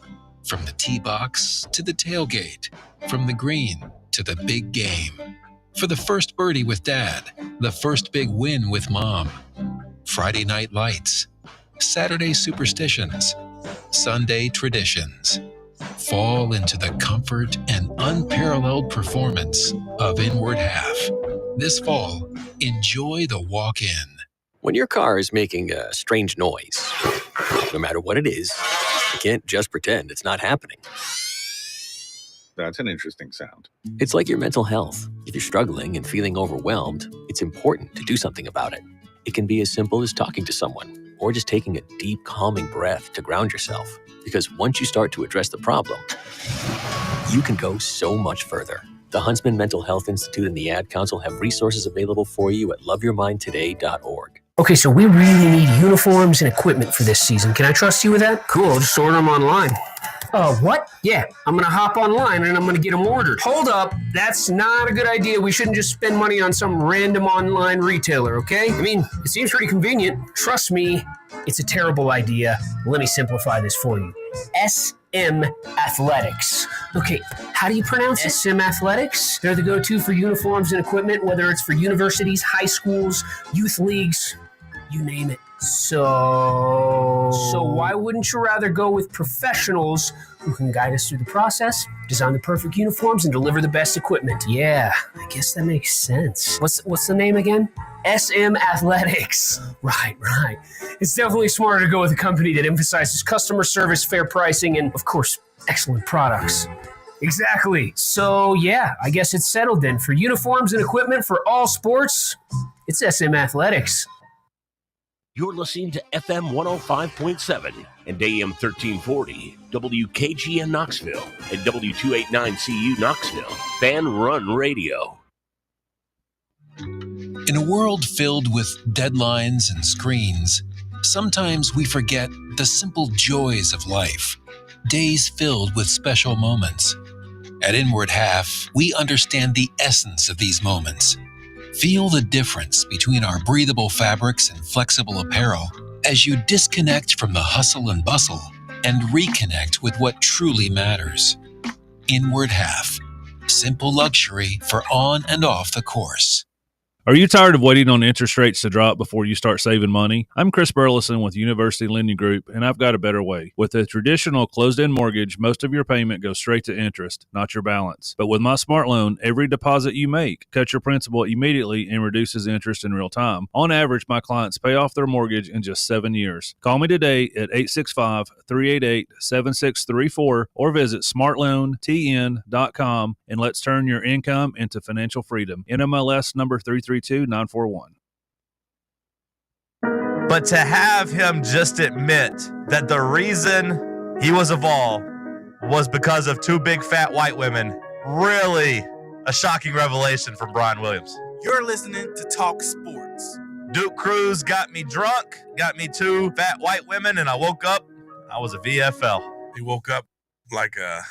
From the tee box to the tailgate, from the green to the big game. For the first birdie with Dad, the first big win with Mom. Friday night lights, Saturday superstitions, Sunday traditions. Fall into the comfort and unparalleled performance of Inward Half. This fall, enjoy the walk-in. When your car is making a strange noise, no matter what it is, you can't just pretend it's not happening. That's an interesting sound. It's like your mental health. If you're struggling and feeling overwhelmed, it's important to do something about it. It can be as simple as talking to someone or just taking a deep, calming breath to ground yourself. Because once you start to address the problem, you can go so much further. The Huntsman Mental Health Institute and the Ad Council have resources available for you at loveyourmindtoday.org. Okay, so we really need uniforms and equipment for this season. Can I trust you with that? Cool, I'll just order them online. What? Yeah, I'm going to hop online and I'm going to get them ordered. Hold up. That's not a good idea. We shouldn't just spend money on some random online retailer, okay? I mean, it seems pretty convenient. Trust me, it's a terrible idea. Let me simplify this for you. SM Athletics. Okay, how do you pronounce it? SM Athletics? They're the go-to for uniforms and equipment, whether it's for universities, high schools, youth leagues, you name it. So why wouldn't you rather go with professionals who can guide us through the process, design the perfect uniforms, and deliver the best equipment? Yeah, I guess that makes sense. What's the name again? SM Athletics. Right. It's definitely smarter to go with a company that emphasizes customer service, fair pricing, and, of course, excellent products. Exactly. So, yeah, I guess it's settled then. For uniforms and equipment for all sports, it's SM Athletics. You're listening to FM 105.7 and AM 1340, WKGN Knoxville, and W289CU Knoxville, Fan Run Radio. In a world filled with deadlines and screens, sometimes we forget the simple joys of life, days filled with special moments. At Inward Half, we understand the essence of these moments. Feel the difference between our breathable fabrics and flexible apparel as you disconnect from the hustle and bustle and reconnect with what truly matters. Inward Half. Simple luxury for on and off the course. Are you tired of waiting on interest rates to drop before you start saving money? I'm Chris Burleson with University Lending Group, and I've got a better way. With a traditional closed-end mortgage, most of your payment goes straight to interest, not your balance. But with my Smart Loan, every deposit you make cuts your principal immediately and reduces interest in real time. On average, my clients pay off their mortgage in just 7 years. Call me today at 865-388-7634 or visit smartloantn.com and let's turn your income into financial freedom. NMLS number 332-941. But to have him just admit that the reason he was a Vol was because of two big fat white women, really a shocking revelation from Brian Williams. You're listening to Talk Sports. Duke Cruz got me drunk, got me two fat white women, and I woke up, I was a VFL. He woke up like a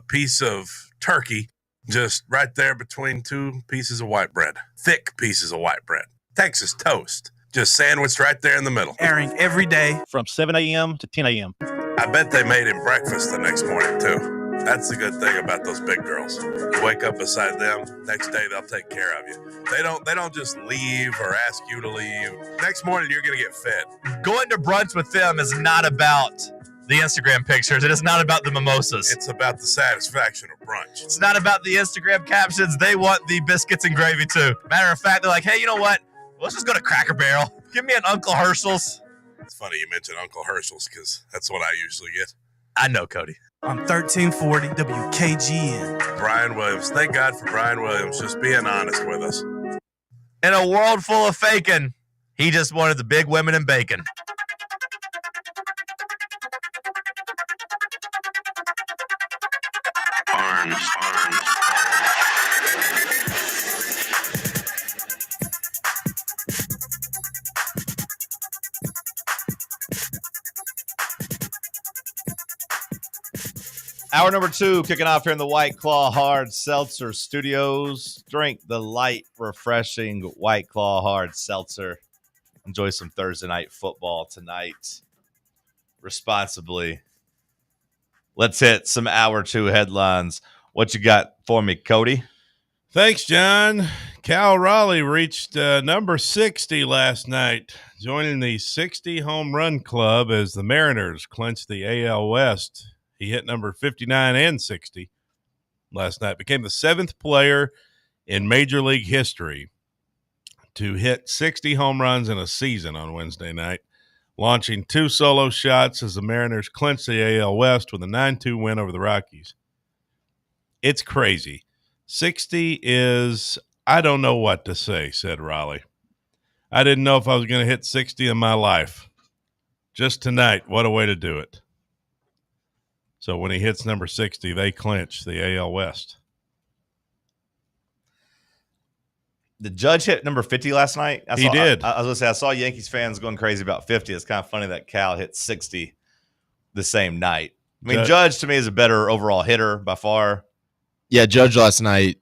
piece of turkey, just right there between two pieces of white bread. Thick pieces of white bread. Texas toast. Just sandwiched right there in the middle. Airing every day from 7 a.m. to 10 a.m. I bet they made him breakfast the next morning, too. That's the good thing about those big girls. You wake up beside them, next day they'll take care of you. They don't just leave or ask you to leave. Next morning, you're going to get fed. Going to brunch with them is not about the Instagram pictures. It is not about the mimosas. It's about the satisfaction of brunch. It's not about the Instagram captions. They want the biscuits and gravy too. Matter of fact, they're like, hey, you know what? Let's just go to Cracker Barrel. Give me an Uncle Herschel's. It's funny you mentioned Uncle Herschel's because that's what I usually get. I know, Cody. On 1340 WKGN. Brian Williams. Thank God for Brian Williams just being honest with us. In a world full of faking, he just wanted the big women and bacon. Hour number 2 kicking off here in the White Claw Hard Seltzer Studios. Drink the light, refreshing White Claw Hard Seltzer. Enjoy some Thursday night football tonight responsibly. Let's hit some hour 2 headlines. What you got for me, Cody? Thanks, John. Cal Raleigh reached number 60 last night, joining the 60 home run club as the Mariners clinched the AL West. He hit number 59 and 60 last night. Became the 7th player in Major League history to hit 60 home runs in a season on Wednesday night, launching 2 solo shots as the Mariners clinched the AL West with a 9-2 win over the Rockies. It's crazy. 60 is, I don't know what to say, said Raleigh. I didn't know if I was going to hit 60 in my life. Just tonight, what a way to do it. So when he hits number 60, they clinch the AL West. The Judge hit number 50 last night. He did. I was going to say, I saw Yankees fans going crazy about 50. It's kind of funny that Cal hit 60 the same night. I mean, Judge to me is a better overall hitter by far. Yeah, Judge last night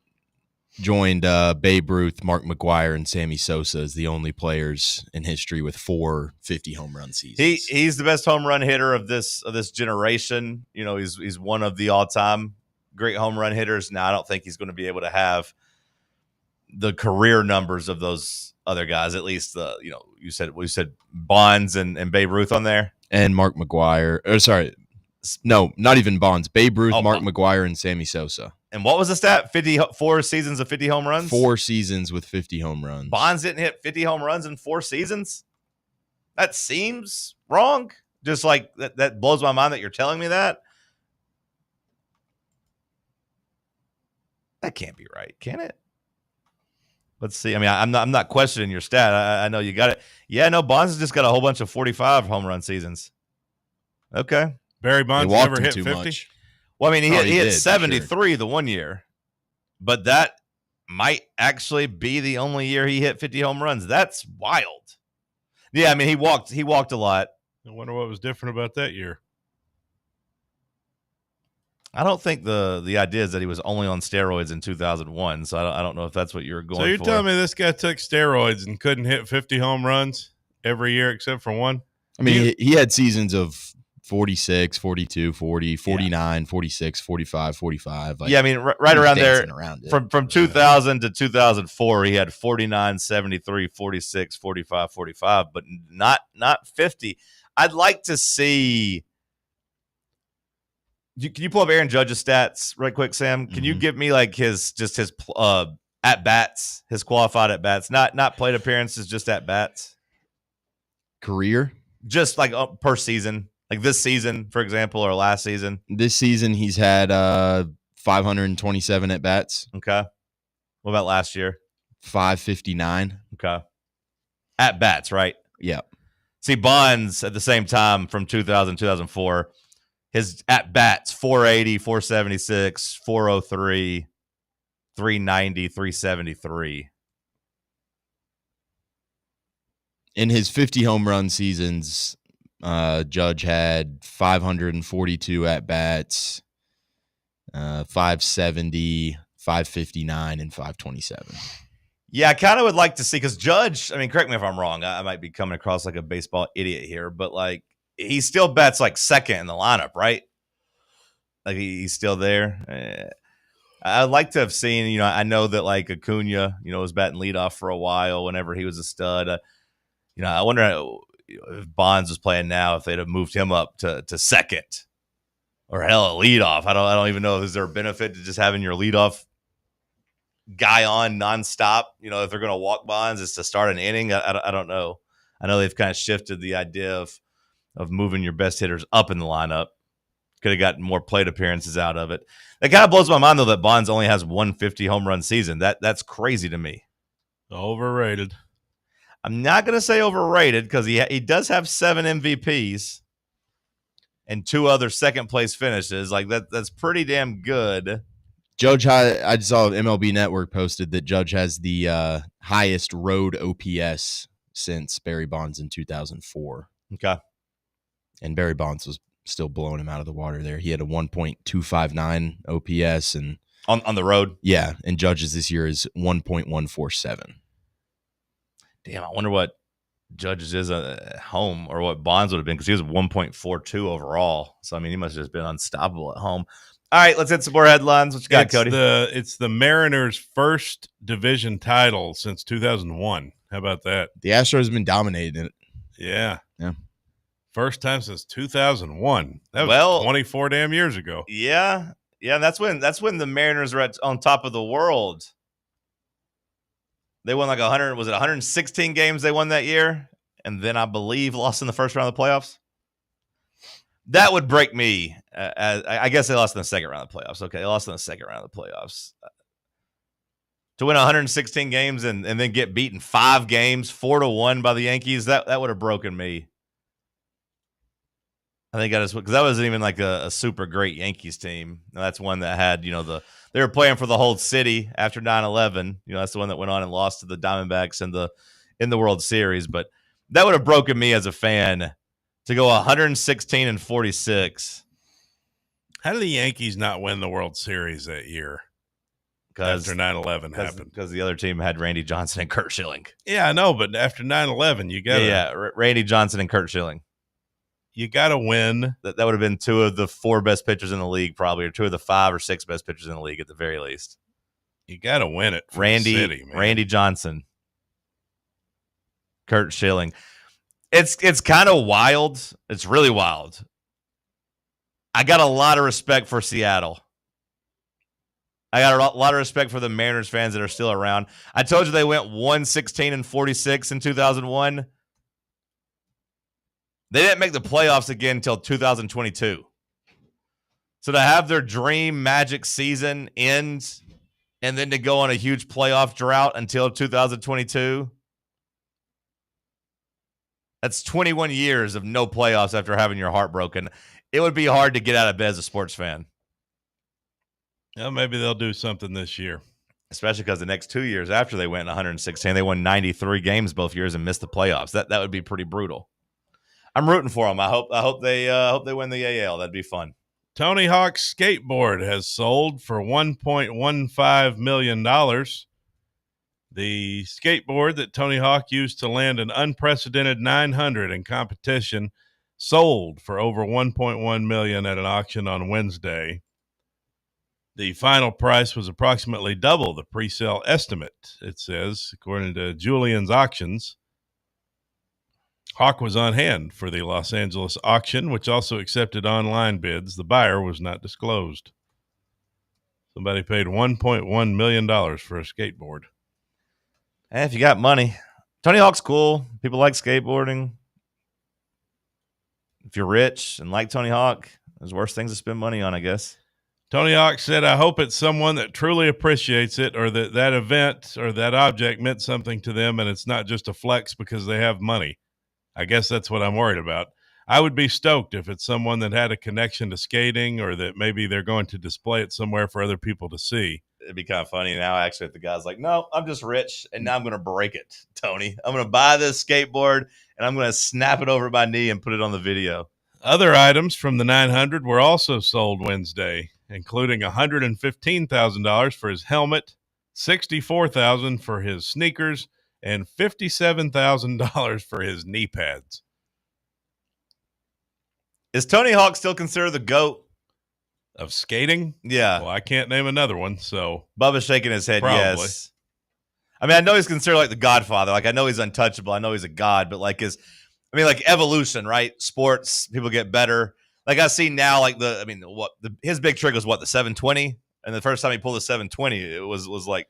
joined Babe Ruth, Mark McGwire, and Sammy Sosa as the only players in history with 4 50 home run seasons. He's the best home run hitter of this generation. You know, he's one of the all-time great home run hitters. Now, I don't think he's going to be able to have the career numbers of those other guys. At least you said Bonds and Babe Ruth on there, and Mark McGwire. Or sorry, no, not even Bonds. Babe Ruth, Mark McGwire, and Sammy Sosa. And what was the stat? 4 seasons of 50 home runs? 4 seasons with 50 home runs. Bonds didn't hit 50 home runs in 4 seasons? That seems wrong. Just like that blows my mind that you're telling me that. That can't be right, can it? Let's see. I mean, I'm not questioning your stat. I know you got it. Yeah, no, Bonds has just got a whole bunch of 45 home run seasons. Okay. Barry Bonds never hit 50? Well, I mean, he hit 73 the one year, but that might actually be the only year he hit 50 home runs. That's wild. Yeah, I mean, he walked a lot. I wonder what was different about that year. I don't think the idea is that he was only on steroids in 2001, so I don't know if that's what you were going for. So you're telling me this guy took steroids and couldn't hit 50 home runs every year except for one? I mean, he had seasons of 46, 42, 40, 49, 46, 45, 45. Like, yeah, I mean, right around there. From 2000 to 2004, he had 49, 73, 46, 45, 45, but not 50. I'd like to see. Can you pull up Aaron Judge's stats right quick, Sam? Can you give me like his at bats, his qualified at bats, not plate appearances, just at bats, career, just like per season, like this season, for example, or last season. This season, he's had 527 at bats. Okay. What about last year? 559. Okay. At bats, right? Yeah. See, Bonds at the same time from 2000, 2004. His at-bats, 480, 476, 403, 390, 373. In his 50 home run seasons, Judge had 542 at-bats, 570, 559, and 527. Yeah, I kind of would like to see, because Judge, I mean, correct me if I'm wrong, I might be coming across like a baseball idiot here, but like, he still bats like second in the lineup, right? Like he's still there. I'd like to have seen, I know that like Acuna, was batting leadoff for a while whenever he was a stud. I wonder if Bonds was playing now, if they'd have moved him up to second or hell, leadoff. I don't even know if there's a benefit to just having your leadoff guy on nonstop. If they're going to walk Bonds is to start an inning. I don't know. I know they've kind of shifted the idea of moving your best hitters up in the lineup. Could have gotten more plate appearances out of it. That kind of blows my mind, though, that Bonds only has 150 home run season. That's crazy to me. Overrated. I'm not going to say overrated because he does have 7 MVPs and 2 other second place finishes. Like that's pretty damn good. Judge, I saw MLB Network posted that Judge has the highest road OPS since Barry Bonds in 2004. Okay. And Barry Bonds was still blowing him out of the water there. He had a 1.259 OPS and on the road. Yeah, and Judge's this year is 1.147. Damn, I wonder what Judge's is at home or what Bonds would have been, because he was 1.42 overall. So I mean, he must have just been unstoppable at home. All right, let's hit some more headlines. What you got, Cody? It's the Mariners' first division title since 2001. How about that? The Astros have been dominating it. Yeah. Yeah. First time since 2001. That was 24 damn years ago. Yeah. Yeah, that's when the Mariners were on top of the world. They won like 116 games they won that year? And then I believe lost in the first round of the playoffs. That would break me. I guess they lost in the second round of the playoffs. Okay, they lost in the second round of the playoffs. To win 116 games and then get beaten 5 games, 4-1 by the Yankees, that would have broken me. I think because that wasn't even like a super great Yankees team. That's one that had, they were playing for the whole city after 9/11. That's the one that went on and lost to the Diamondbacks in the World Series. But that would have broken me as a fan to go 116-46. How did the Yankees not win the World Series that year? After 9/11 happened. Because the other team had Randy Johnson and Kurt Schilling. Yeah, I know, but after 9/11, you got Randy Johnson and Kurt Schilling. You got to win. That would have been 2 of the 4 best pitchers in the league, probably, or 2 of the 5 or 6 best pitchers in the league at the very least. You got to win it. Randy Johnson, Kurt Schilling. It's kind of wild. It's really wild. I got a lot of respect for Seattle. I got a lot of respect for the Mariners fans that are still around. I told you they went 116-46 in 2001. They didn't make the playoffs again until 2022. So to have their dream magic season end and then to go on a huge playoff drought until 2022, that's 21 years of no playoffs after having your heart broken. It would be hard to get out of bed as a sports fan. Well, maybe they'll do something this year. especially because the next 2 years after they went 116, they won 93 games both years and missed the playoffs. That would be pretty brutal. I'm rooting for them. I hope they win the AL. That'd be fun. Tony Hawk's skateboard has sold for $1.15 million. The skateboard that Tony Hawk used to land an unprecedented 900 in competition sold for over $1.1 million at an auction on Wednesday. The final price was approximately double the pre-sale estimate, it says, according to Julian's Auctions. Hawk was on hand for the Los Angeles auction, which also accepted online bids. The buyer was not disclosed. Somebody paid $1.1 million for a skateboard. Hey, if you got money, Tony Hawk's cool. People like skateboarding. If you're rich and like Tony Hawk, there's worse things to spend money on, I guess. Tony Hawk said, I hope it's someone that truly appreciates it, or that event or that object meant something to them, and it's not just a flex because they have money. I guess that's what I'm worried about. I would be stoked if it's someone that had a connection to skating, or that maybe they're going to display it somewhere for other people to see. It'd be kind of funny now, actually, if the guy's like, no, I'm just rich, and now I'm going to break it, Tony. I'm going to buy this skateboard, and I'm going to snap it over my knee and put it on the video. Other items from the 900 were also sold Wednesday, including $115,000 for his helmet, $64,000 for his sneakers, and $57,000 for his knee pads. Is Tony Hawk still considered the GOAT of skating? Yeah. Well, I can't name another one, so Bubba's shaking his head. Probably. Yes. I mean, I know he's considered like the Godfather. Like, I know he's untouchable. I know he's a god, but like like evolution, right? Sports, people get better. Like I see now, like his big trick was the 720, and the first time he pulled the 720, it was like,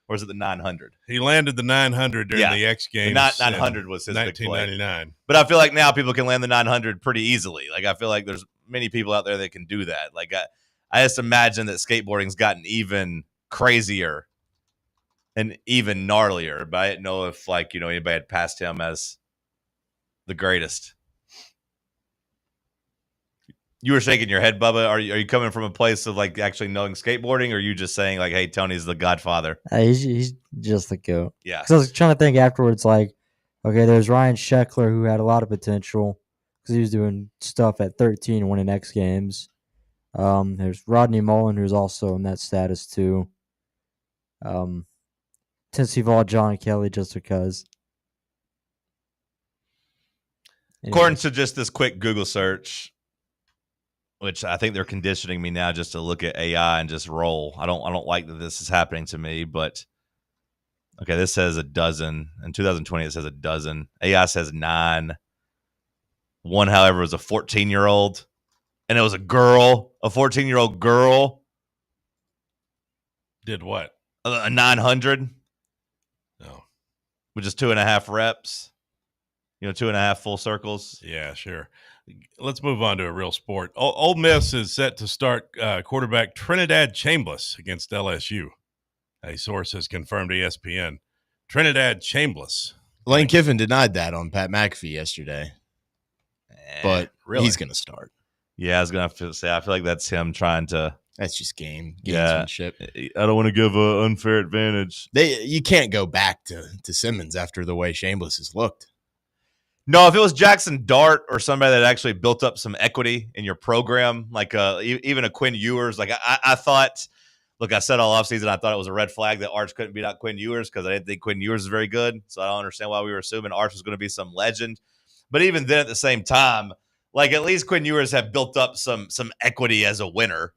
or is it the 900? He landed the 900 during the X Games. The 900 was his 1999. big play. But I feel like now people can land the 900 pretty easily. Like I feel like there's many people out there that can do that. Like I just imagine that skateboarding's gotten even crazier and even gnarlier. But I didn't know if anybody had passed him as the greatest. You were shaking your head, Bubba. Are you coming from a place of like actually knowing skateboarding, or are you just saying like, hey, Tony's the Godfather? He's just the GOAT. Yeah. I was trying to think afterwards, like, okay, there's Ryan Sheckler, who had a lot of potential because he was doing stuff at 13 winning X Games. There's Rodney Mullen, who's also in that status too. Tennessee Vol John Kelly, just because. According to just this quick Google search, which I think they're conditioning me now just to look at AI and just roll. I don't like that this is happening to me, but okay, this says a dozen. In 2020, it says a dozen. AI says 9. One, however, was a 14-year-old, and it was a girl, a 14-year-old girl. Did what? A 900. No. Which is 2.5 reps. 2.5 full circles. Yeah, sure. Let's move on to a real sport. Ole Miss is set to start quarterback Trinidad Chambliss against LSU. A source has confirmed to ESPN. Trinidad Chambliss. Lane Kiffin denied that on Pat McAfee yesterday. But really? He's going to start. Yeah, I was going to have to say, I feel like that's him trying to. That's just gamesmanship. I don't want to give an unfair advantage. You can't go back to Simmons after the way Chambliss has looked. No, if it was Jackson Dart or somebody that actually built up some equity in your program, like even a Quinn Ewers, like I thought, look, I said all offseason I thought it was a red flag that Arch couldn't beat out Quinn Ewers because I didn't think Quinn Ewers was very good. So I don't understand why we were assuming Arch was going to be some legend. But even then, at the same time, like at least Quinn Ewers had built up some equity as a winner,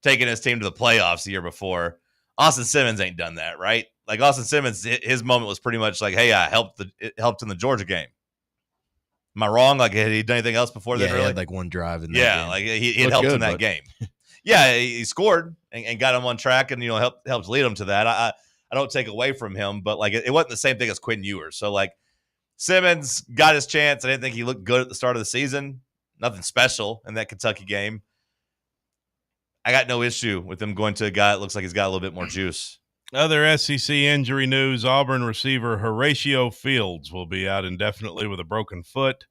taking his team to the playoffs the year before. Austin Simmons ain't done that, right? Like Austin Simmons, his moment was pretty much like, hey, it helped in the Georgia game. Am I wrong? Like, had he done anything else before then? Yeah, really? he had like one drive in that game. Like he helped in that game. Yeah, he scored and got him on track and, helped lead him to that. I don't take away from him, but like it wasn't the same thing as Quinn Ewers. So like Simmons got his chance. I didn't think he looked good at the start of the season. Nothing special in that Kentucky game. I got no issue with him going to a guy that looks like he's got a little bit more juice. Other SEC injury news, Auburn receiver Horatio Fields will be out indefinitely with a broken foot.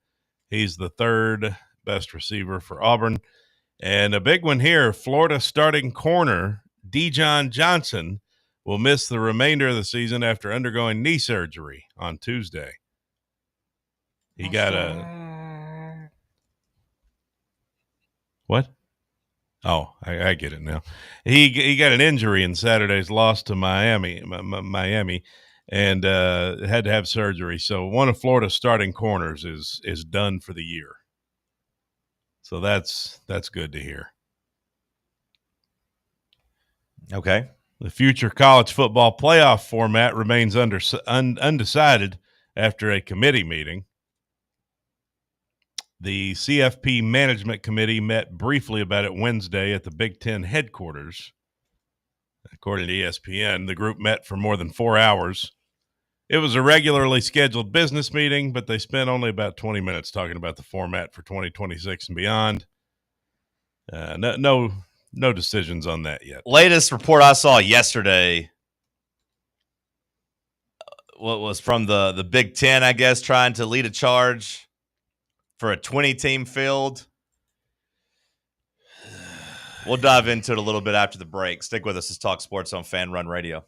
He's the third best receiver for Auburn. And a big one here, Florida starting corner Dejon Johnson will miss the remainder of the season after undergoing knee surgery on Tuesday. He got a what? Oh, I get it now. He got an injury in Saturday's loss to Miami, and had to have surgery. So one of Florida's starting corners is done for the year. So that's good to hear. Okay. The future college football playoff format remains undecided after a committee meeting. The CFP Management Committee met briefly about it Wednesday at the Big Ten headquarters. According to ESPN, the group met for more than 4 hours. It was a regularly scheduled business meeting, but they spent only about 20 minutes talking about the format for 2026 and beyond. No decisions on that yet. Latest report I saw yesterday was from the Big Ten, I guess, trying to lead a charge for a 20-team field. We'll dive into it a little bit after the break. Stick with us. It's Talk Sports on Fan Run Radio.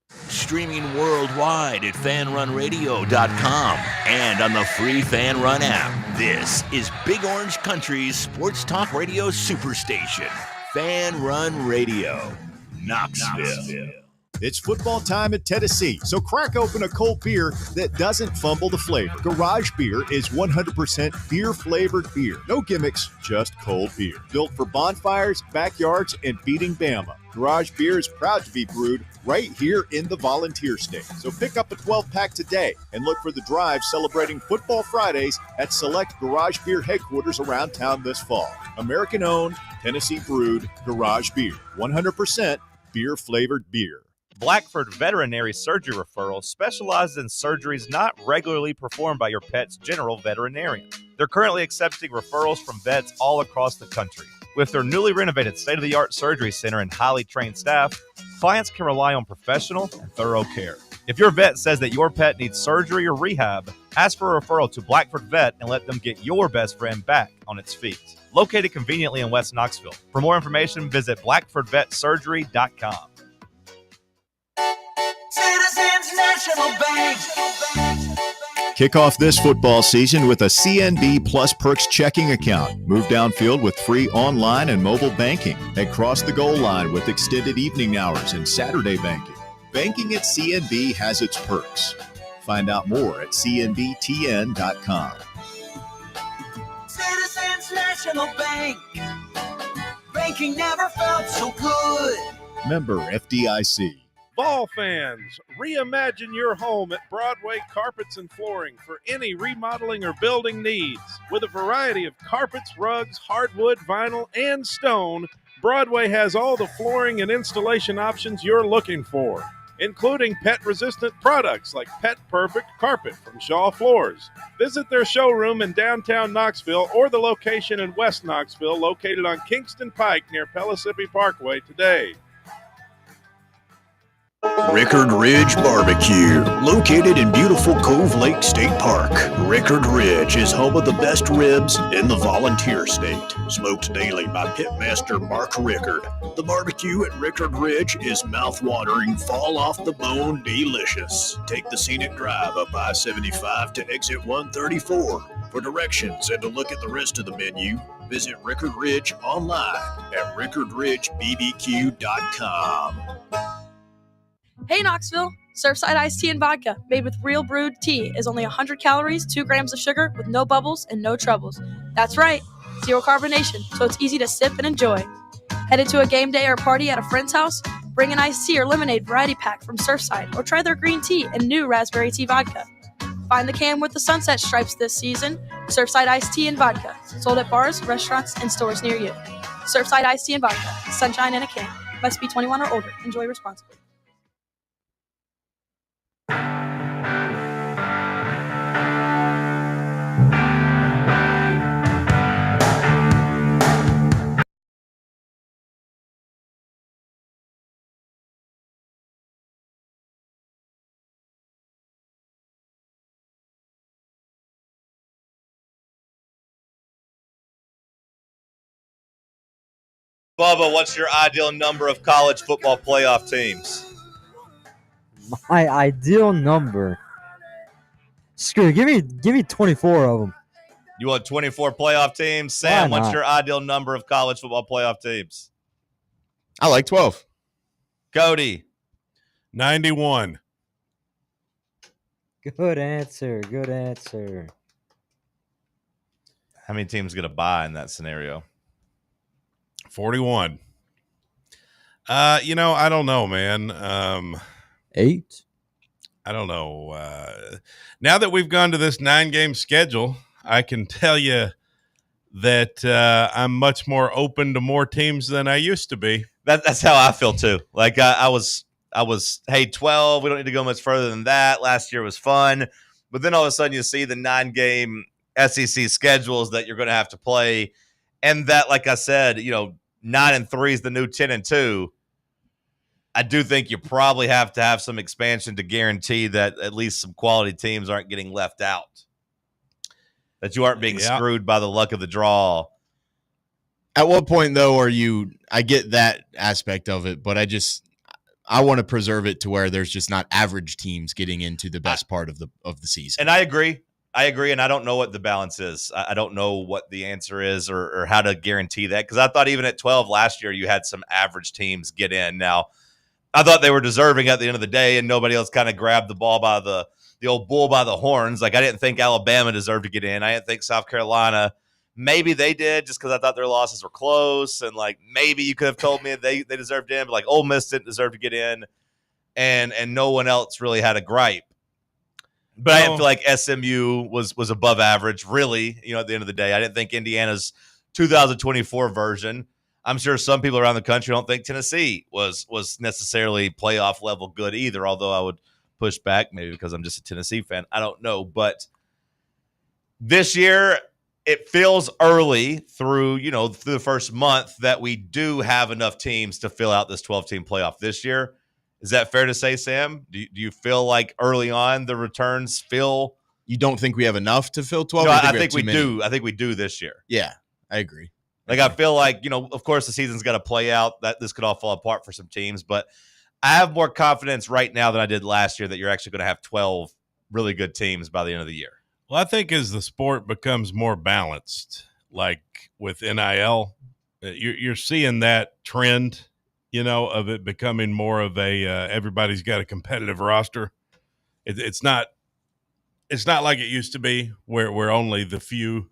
Streaming worldwide at fanrunradio.com and on the free Fan Run app. This is Big Orange Country's Sports Talk Radio Superstation. Fan Run Radio, Knoxville. It's football time in Tennessee, so crack open a cold beer that doesn't fumble the flavor. Garage Beer is 100% beer-flavored beer. No gimmicks, just cold beer. Built for bonfires, backyards, and beating Bama. Garage Beer is proud to be brewed right here in the Volunteer State. So pick up a 12-pack today and look for the drive celebrating Football Fridays at select Garage Beer headquarters around town this fall. American-owned, Tennessee-brewed Garage Beer. 100% beer-flavored beer. Blackford Veterinary Surgery Referral specializes in surgeries not regularly performed by your pet's general veterinarian. They're currently accepting referrals from vets all across the country. With their newly renovated state-of-the-art surgery center and highly trained staff, clients can rely on professional and thorough care. If your vet says that your pet needs surgery or rehab, ask for a referral to Blackford Vet and let them get your best friend back on its feet. Located conveniently in West Knoxville. For more information, visit blackfordvetsurgery.com. Citizens National Bank. Kick off this football season with a CNB Plus Perks checking account. Move downfield with free online and mobile banking. And cross the goal line with extended evening hours and Saturday banking. Banking at CNB has its perks. Find out more at cnbtn.com. Citizens National Bank. Banking never felt so good. Member FDIC. Vol fans, reimagine your home at Broadway Carpets and Flooring for any remodeling or building needs. With a variety of carpets, rugs, hardwood, vinyl, and stone, Broadway has all the flooring and installation options you're looking for, including pet-resistant products like Pet Perfect Carpet from Shaw Floors. Visit their showroom in downtown Knoxville or the location in West Knoxville located on Kingston Pike near Pellissippi Parkway today. Rickard Ridge Barbecue, located in beautiful Cove Lake State Park. Rickard Ridge is home of the best ribs in the Volunteer State. Smoked daily by pitmaster Mark Rickard. The barbecue at Rickard Ridge is mouth-watering, fall-off-the-bone delicious. Take the scenic drive up I-75 to exit 134. For directions and to look at the rest of the menu, visit Rickard Ridge online at rickardridgebbq.com. Hey Knoxville! Surfside iced tea and vodka, made with real brewed tea, is only 100 calories, 2 grams of sugar, with no bubbles and no troubles. That's right, zero carbonation, so it's easy to sip and enjoy. Headed to a game day or party at a friend's house? Bring an iced tea or lemonade variety pack from Surfside, or try their green tea and new raspberry tea vodka. Find the can with the sunset stripes this season. Surfside iced tea and vodka, sold at bars, restaurants, and stores near you. Surfside iced tea and vodka, sunshine in a can. Must be 21 or older. Enjoy responsibly. Bubba, what's your ideal number of college football playoff teams? My ideal number. Screw. Give me 24 of them. You want 24 playoff teams? Sam, what's your ideal number of college football playoff teams? I like 12. Cody. 91. Good answer. Good answer. How many teams get a bye in that scenario? 41. I don't know, man. 8. I don't know. Now that we've gone to this 9-game schedule, I can tell you that I'm much more open to more teams than I used to be. That's how I feel too. Like I was, hey, 12. We don't need to go much further than that. Last year was fun, but then all of a sudden you see the 9-game SEC schedules that you're going to have to play, and that, like I said, 9-3 is the new 10-2. I do think you probably have to have some expansion to guarantee that at least some quality teams aren't getting left out, that you aren't being screwed by the luck of the draw. At what point, though, I get that aspect of it, but I want to preserve it to where there's just not average teams getting into the best part of the season. And I agree, and I don't know what the balance is. I don't know what the answer is or how to guarantee that, because I thought even at 12 last year you had some average teams get in. Now, I thought they were deserving at the end of the day, and nobody else kind of grabbed the ball by the old bull by the horns. Like, I didn't think Alabama deserved to get in. I didn't think South Carolina. Maybe they did, just because I thought their losses were close, and like maybe you could have told me they deserved in, but like Ole Miss didn't deserve to get in, and no one else really had a gripe. But I didn't feel like SMU was above average, really. At the end of the day, I didn't think Indiana's 2024 version. I'm sure some people around the country don't think Tennessee was necessarily playoff level good either, although I would push back, maybe because I'm just a Tennessee fan. I don't know. But this year, it feels early through the first month that we do have enough teams to fill out this 12-team playoff this year. Is that fair to say, Sam? Do you feel like early on the returns feel? You don't think we have enough to fill 12? No, I think we do. I think we do this year. Yeah, I agree. Like, I feel like, of course the season's got to play out, that this could all fall apart for some teams, but I have more confidence right now than I did last year that you're actually going to have 12 really good teams by the end of the year. Well, I think as the sport becomes more balanced, like with NIL, you're seeing that trend, of it becoming more of a everybody's got a competitive roster. It's not like it used to be where only the few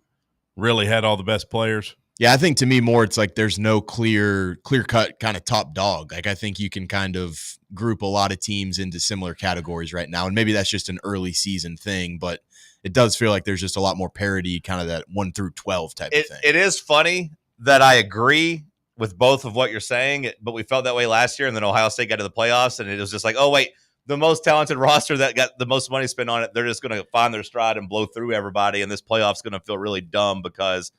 really had all the best players. Yeah, I think to me more it's like there's no clear cut kind of top dog. Like, I think you can kind of group a lot of teams into similar categories right now, and maybe that's just an early season thing, but it does feel like there's just a lot more parity, kind of that 1 through 12 type of thing. It is funny that I agree with both of what you're saying, but we felt that way last year, and then Ohio State got to the playoffs, and it was just like, oh, wait, the most talented roster that got the most money spent on it, they're just going to find their stride and blow through everybody, and this playoff's going to feel really dumb because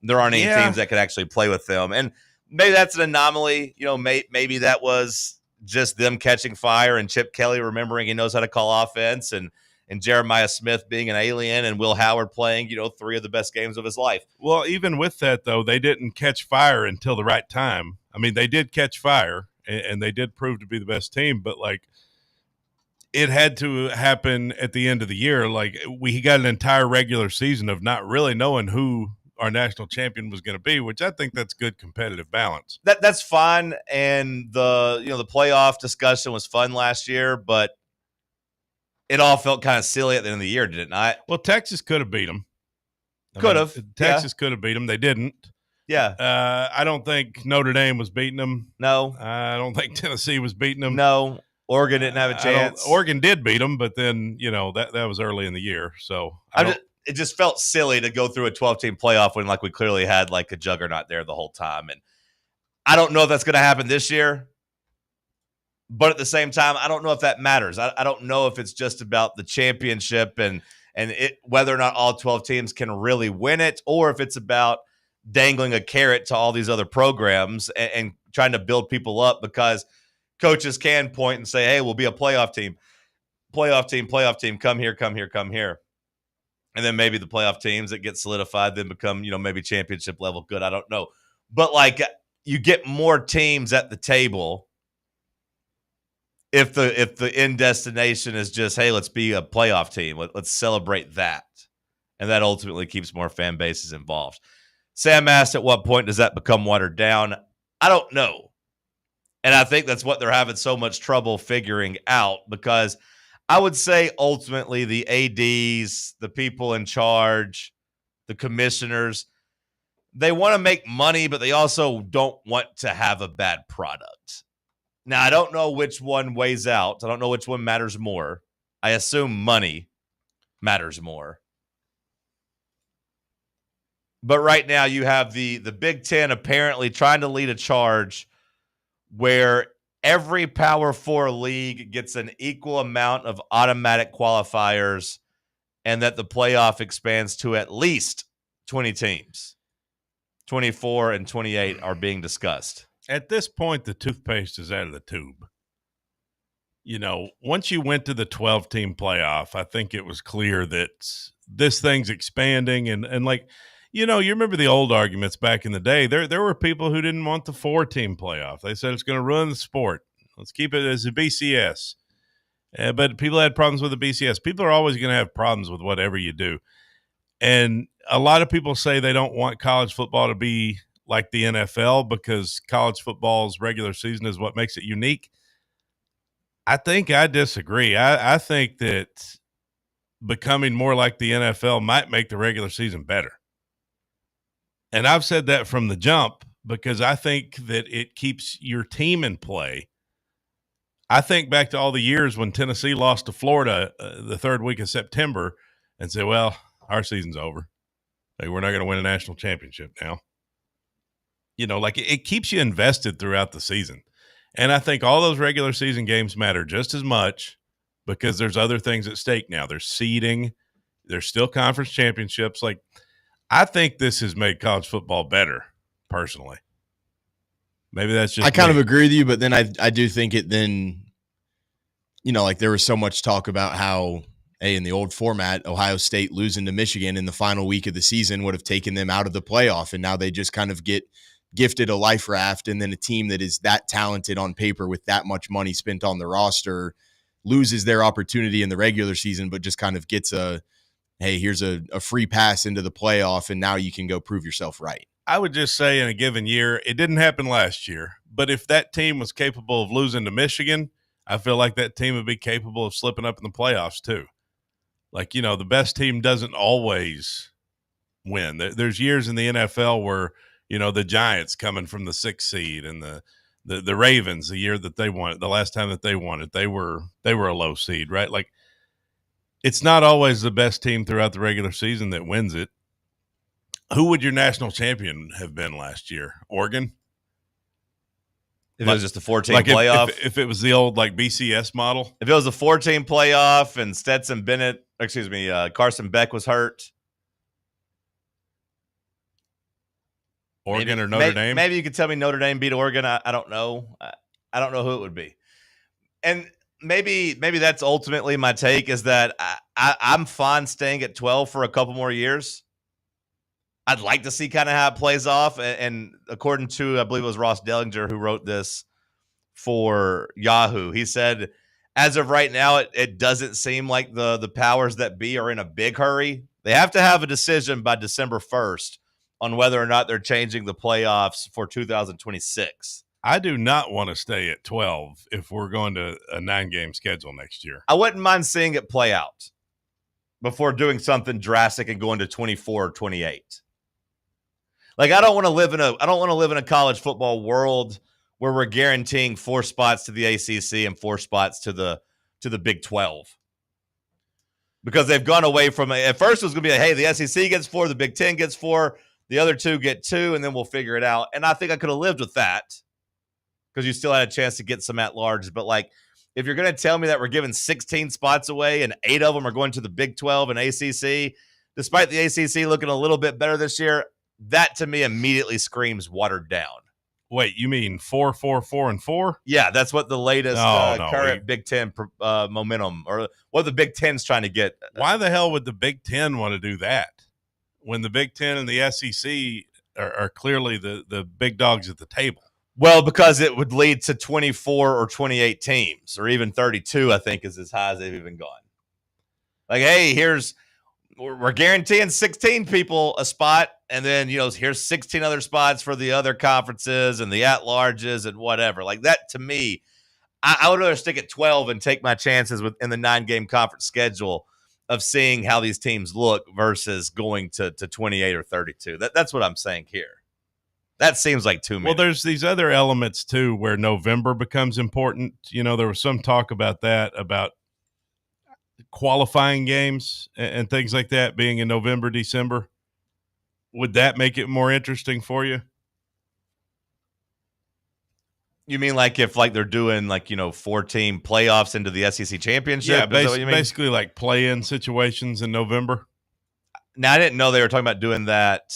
there aren't any teams that could actually play with them. And maybe that's an anomaly. Maybe that was just them catching fire and Chip Kelly remembering he knows how to call offense, and Jeremiah Smith being an alien, and Will Howard playing, 3 of the best games of his life. Well, even with that, though, they didn't catch fire until the right time. I mean, they did catch fire, and they did prove to be the best team, but, like, it had to happen at the end of the year. Like, we got an entire regular season of not really knowing who our national champion was going to be, which I think that's good competitive balance. That's fine, and the playoff discussion was fun last year, but it all felt kind of silly at the end of the year, did it not? Well, Texas could have beat them. Could have. Texas could have beat them. They didn't. Yeah. I don't think Notre Dame was beating them. No. I don't think Tennessee was beating them. No. Oregon didn't have a chance. Oregon did beat them, but then, that was early in the year. So it just felt silly to go through a 12-team playoff when, like, we clearly had, like, a juggernaut there the whole time. And I don't know if that's going to happen this year. But at the same time, I don't know if that matters. I don't know if it's just about the championship and whether or not all 12 teams can really win it, or if it's about dangling a carrot to all these other programs and trying to build people up, because coaches can point and say, hey, we'll be a playoff team, come here. And then maybe the playoff teams that get solidified then become, maybe championship level good. I don't know. But, like, you get more teams at the table if the end destination is just, hey, let's be a playoff team. Let's celebrate that. And that ultimately keeps more fan bases involved. Sam asked, at what point does that become watered down? I don't know. And I think that's what they're having so much trouble figuring out, because I would say ultimately the ADs, the people in charge, the commissioners, they want to make money, but they also don't want to have a bad product. Now, I don't know which one weighs out. I don't know which one matters more. I assume money matters more. But right now you have the Big Ten apparently trying to lead a charge where every Power 4 league gets an equal amount of automatic qualifiers, and that the playoff expands to at least 20 teams. 24 and 28 are being discussed. At this point, the toothpaste is out of the tube. You know, once you went to the 12-team playoff, I think it was clear that this thing's expanding. And like, you know, you remember the old arguments back in the day. There were people who didn't want the 4-team playoff. They said it's going to ruin the sport. Let's keep it as a BCS. But people had problems with the BCS. People are always going to have problems with whatever you do. And a lot of people say they don't want college football to be like the NFL because college football's regular season is what makes it unique. I think I disagree. I think that becoming more like the NFL might make the regular season better. And I've said that from the jump because I think that it keeps your team in play. I think back to all the years when Tennessee lost to Florida the third week of September and said, well, our season's over. Like, we're not going to win a national championship now. You know, like it keeps you invested throughout the season. And I think all those regular season games matter just as much because there's other things at stake now. There's seeding. There's still conference championships. Like, I think this has made college football better, personally. Maybe that's just I kind of agree with you, but then I do think it then, you know, like there was so much talk about how, hey, in the old format, Ohio State losing to Michigan in the final week of the season would have taken them out of the playoff, and now they just kind of get gifted a life raft, and then a team that is that talented on paper with that much money spent on the roster loses their opportunity in the regular season, but just kind of gets a, hey, here's a free pass into the playoff, and now you can go prove yourself right. I would just say in a given year, it didn't happen last year, but if that team was capable of losing to Michigan, I feel like that team would be capable of slipping up in the playoffs too. Like, you know, the best team doesn't always win. There's years in the NFL where, you know, the Giants coming from the 6th seed and the Ravens, the year that they won it, the last time that they won it, they were a low seed, right? Like, it's not always the best team throughout the regular season that wins it. Who would your national champion have been last year? Oregon? If it was just a 4-team playoff? If it was the old, like, BCS model? If it was a 4-team playoff and Carson Beck was hurt. Oregon or Notre Dame? Maybe you could tell me Notre Dame beat Oregon. I don't know. I don't know who it would be. And maybe that's ultimately my take, is that I'm fine staying at 12 for a couple more years. I'd like to see kind of how it plays off. And according to, I believe it was Ross Dellinger who wrote this for Yahoo, he said, as of right now, it doesn't seem like the powers that be are in a big hurry. They have to have a decision by December 1st on whether or not they're changing the playoffs for 2026. I do not want to stay at 12 if we're going to a 9-game schedule next year. I wouldn't mind seeing it play out before doing something drastic and going to 24 or 28. Like, I don't want to live in a college football world where we're guaranteeing 4 spots to the ACC and 4 spots to the Big 12. Because they've gone away from it. At first it was going to be like, hey, the SEC gets 4, the Big 10 gets 4, the other 2 get 2, and then we'll figure it out. And I think I could have lived with that because you still had a chance to get some at-larges. But, like, if you're going to tell me that we're giving 16 spots away and 8 of them are going to the Big 12 and ACC, despite the ACC looking a little bit better this year, that to me immediately screams watered down. Wait, you mean 4, 4, 4, and 4? Yeah, that's what the latest current Big Ten momentum, or what the Big Ten's trying to get. Why the hell would the Big Ten want to do that when the Big Ten and the SEC are clearly the big dogs at the table. Well, because it would lead to 24 or 28 teams, or even 32, I think is as high as they've even gone. Like, hey, we're guaranteeing 16 people a spot, and then, here's 16 other spots for the other conferences and the at-larges and whatever. Like that, to me, I would rather stick at 12 and take my chances in the 9-game conference schedule of seeing how these teams look versus going to 28 or 32. That's what I'm saying here. That seems like too many. Well, there's these other elements, too, where November becomes important. There was some talk about that, about qualifying games and things like that being in November, December. Would that make it more interesting for you? You mean like if they're doing 4-team playoffs into the SEC championship? Yeah, Is that what you mean? basically like play-in situations in November. Now, I didn't know they were talking about doing that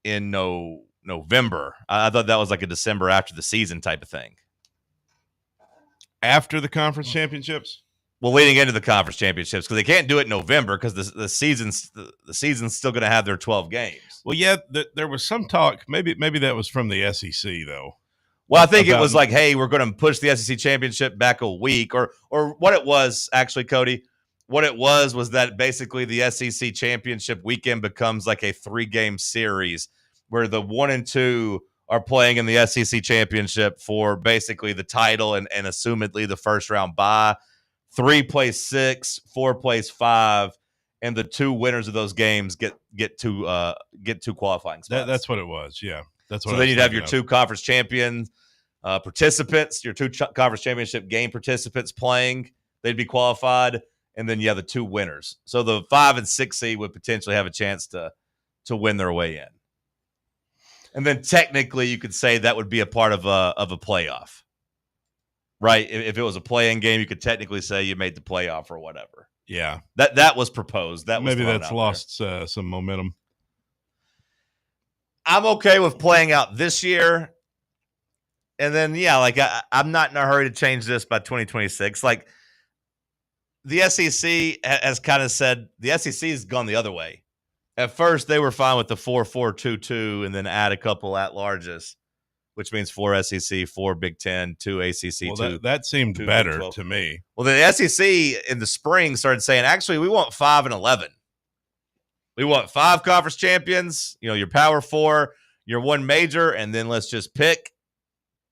in November. I thought that was like a December after the season type of thing. After the conference championships? Well, leading into the conference championships, because they can't do it in November because the season's still going to have their 12 games. Well, yeah, there was some talk. Maybe that was from the SEC though. Well, I think it was like, hey, we're going to push the SEC championship back a week, or what it was actually, Cody. What it was that basically the SEC championship weekend becomes like a 3-game series where the 1 and 2 are playing in the SEC championship for basically the title and assumedly the first round bye. 3 plays 6, 4 plays 5, and the 2 winners of those games get two qualifying spots. That's what it was. Yeah, that's what. So then you'd have your 2 conference champion participants, your 2 conference championship game participants playing. They'd be qualified, and then you have the 2 winners. So the 5 and 6 seed would potentially have a chance to win their way in. And then technically, you could say that would be a part of a playoff. Right, if it was a play-in game, you could technically say you made the playoff or whatever. Yeah, that was proposed. That was maybe that's lost some momentum. I'm okay with playing out this year, and then I'm not in a hurry to change this by 2026. Like the SEC has kind of said, the SEC has gone the other way. At first, they were fine with the 4-4-2-2, and then add a couple at-larges, which means 4 SEC, 4 Big Ten, 2 ACC, 2. That seemed better to me. Well, the SEC in the spring started saying, actually, we want 5 and 11. We want 5 conference champions, your Power 4, your 1 major, and then let's just pick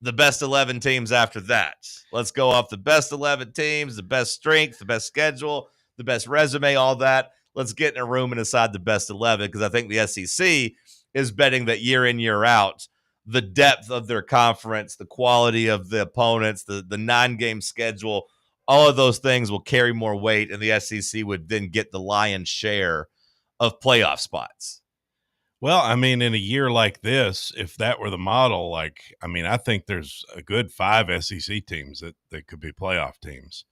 the best 11 teams after that. Let's go off the best 11 teams, the best strength, the best schedule, the best resume, all that. Let's get in a room and decide the best 11, because I think the SEC is betting that year in, year out, the depth of their conference, the quality of the opponents, the 9-game schedule, all of those things will carry more weight, and the SEC would then get the lion's share of playoff spots. Well, I mean, in a year like this, if that were the model, I think there's a good 5 SEC teams that could be playoff teams.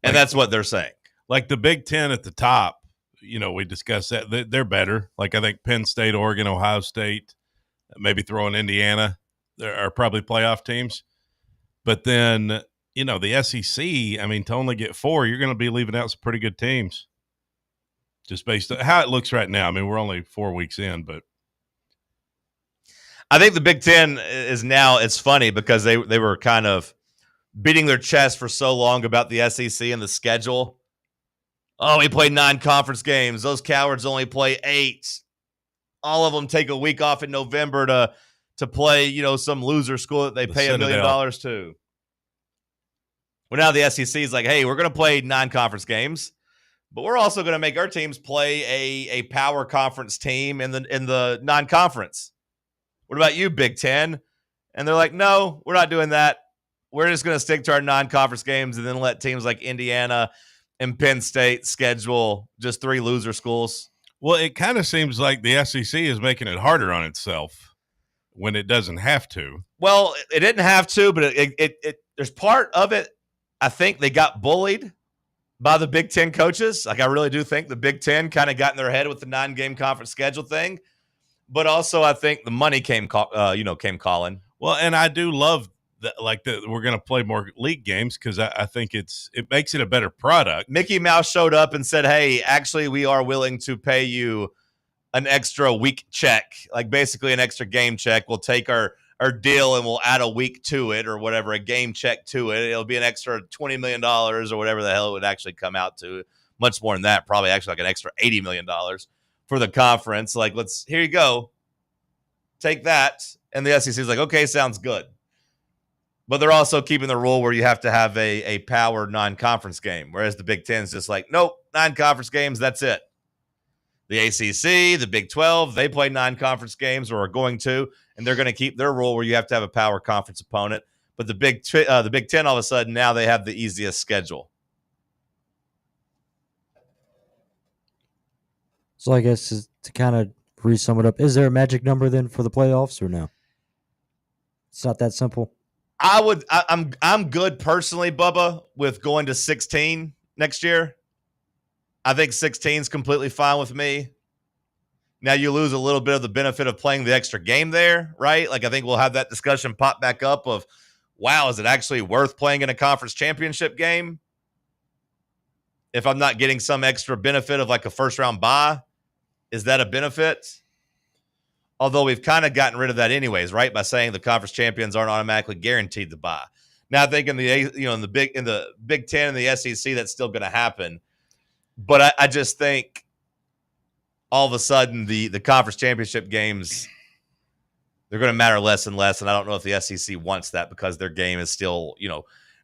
And that's what they're saying. Like the Big Ten at the top, we discussed that. They're better. Like I think Penn State, Oregon, Ohio State, maybe throw in Indiana, there are probably playoff teams. But then, the SEC, to only get 4, you're going to be leaving out some pretty good teams. Just based on how it looks right now. We're only 4 weeks in, but I think the Big Ten is now, it's funny because they were kind of beating their chest for so long about the SEC and the schedule. Oh, we played 9 conference games. Those cowards only play 8. All of them take a week off in November to play, some loser school that they pay $1 million to. Well, now the SEC is like, hey, we're going to play 9 conference games, but we're also going to make our teams play a power conference team in the non-conference. What about you, Big Ten? And they're like, no, we're not doing that. We're just going to stick to our non-conference games and then let teams like Indiana and Penn State schedule just 3 loser schools. Well, it kind of seems like the SEC is making it harder on itself when it doesn't have to. Well, it didn't have to, but it there's part of it. I think they got bullied by the Big Ten coaches. Like, I really do think the Big Ten kind of got in their head with the 9-game conference schedule thing. But also, I think the money came calling. Well, and I do love that, we're going to play more league games because I think it makes it a better product. Mickey Mouse showed up and said, hey, actually, we are willing to pay you an extra week check, like basically an extra game check. We'll take our deal and we'll add a week to it or whatever, a game check to it. It'll be an extra $20 million or whatever the hell it would actually come out to. Much more than that, probably actually like an extra $80 million for the conference. Like, here you go. Take that. And the SEC is like, okay, sounds good. But they're also keeping the rule where you have to have a power non-conference game, whereas the Big Ten is just like, nope, non-conference games, that's it. The ACC, the Big 12, they play non-conference games or are going to, and they're going to keep their rule where you have to have a power conference opponent. But the Big Ten, all of a sudden, now they have the easiest schedule. So I guess to kind of re-sum it up, is there a magic number then for the playoffs or no? It's not that simple. I'm good personally, Bubba, with going to 16 next year. I think 16 is completely fine with me. Now you lose a little bit of the benefit of playing the extra game there, right? Like I think we'll have that discussion pop back up of, wow, is it actually worth playing in a conference championship game if I'm not getting some extra benefit of like a first round bye? Is that a benefit? Although we've kind of gotten rid of that anyways, right? By saying the conference champions aren't automatically guaranteed to bye. Now I think in the Big Ten and the SEC, that's still going to happen. But I just think all of a sudden the conference championship games, they're going to matter less and less. And I don't know if the SEC wants that because their game is still,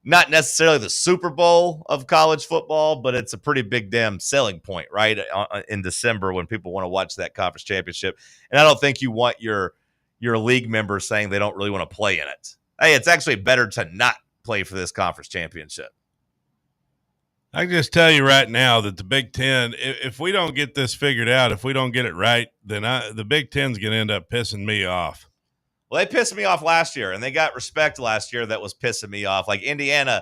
not necessarily the Super Bowl of college football, but it's a pretty big damn selling point, right? In December when people want to watch that conference championship. And I don't think you want your league members saying they don't really want to play in it. Hey, it's actually better to not play for this conference championship. I can just tell you right now that the Big Ten, if we don't get this figured out, if we don't get it right, then the Big Ten's going to end up pissing me off. Well, they pissed me off last year, and they got respect last year that was pissing me off. Like Indiana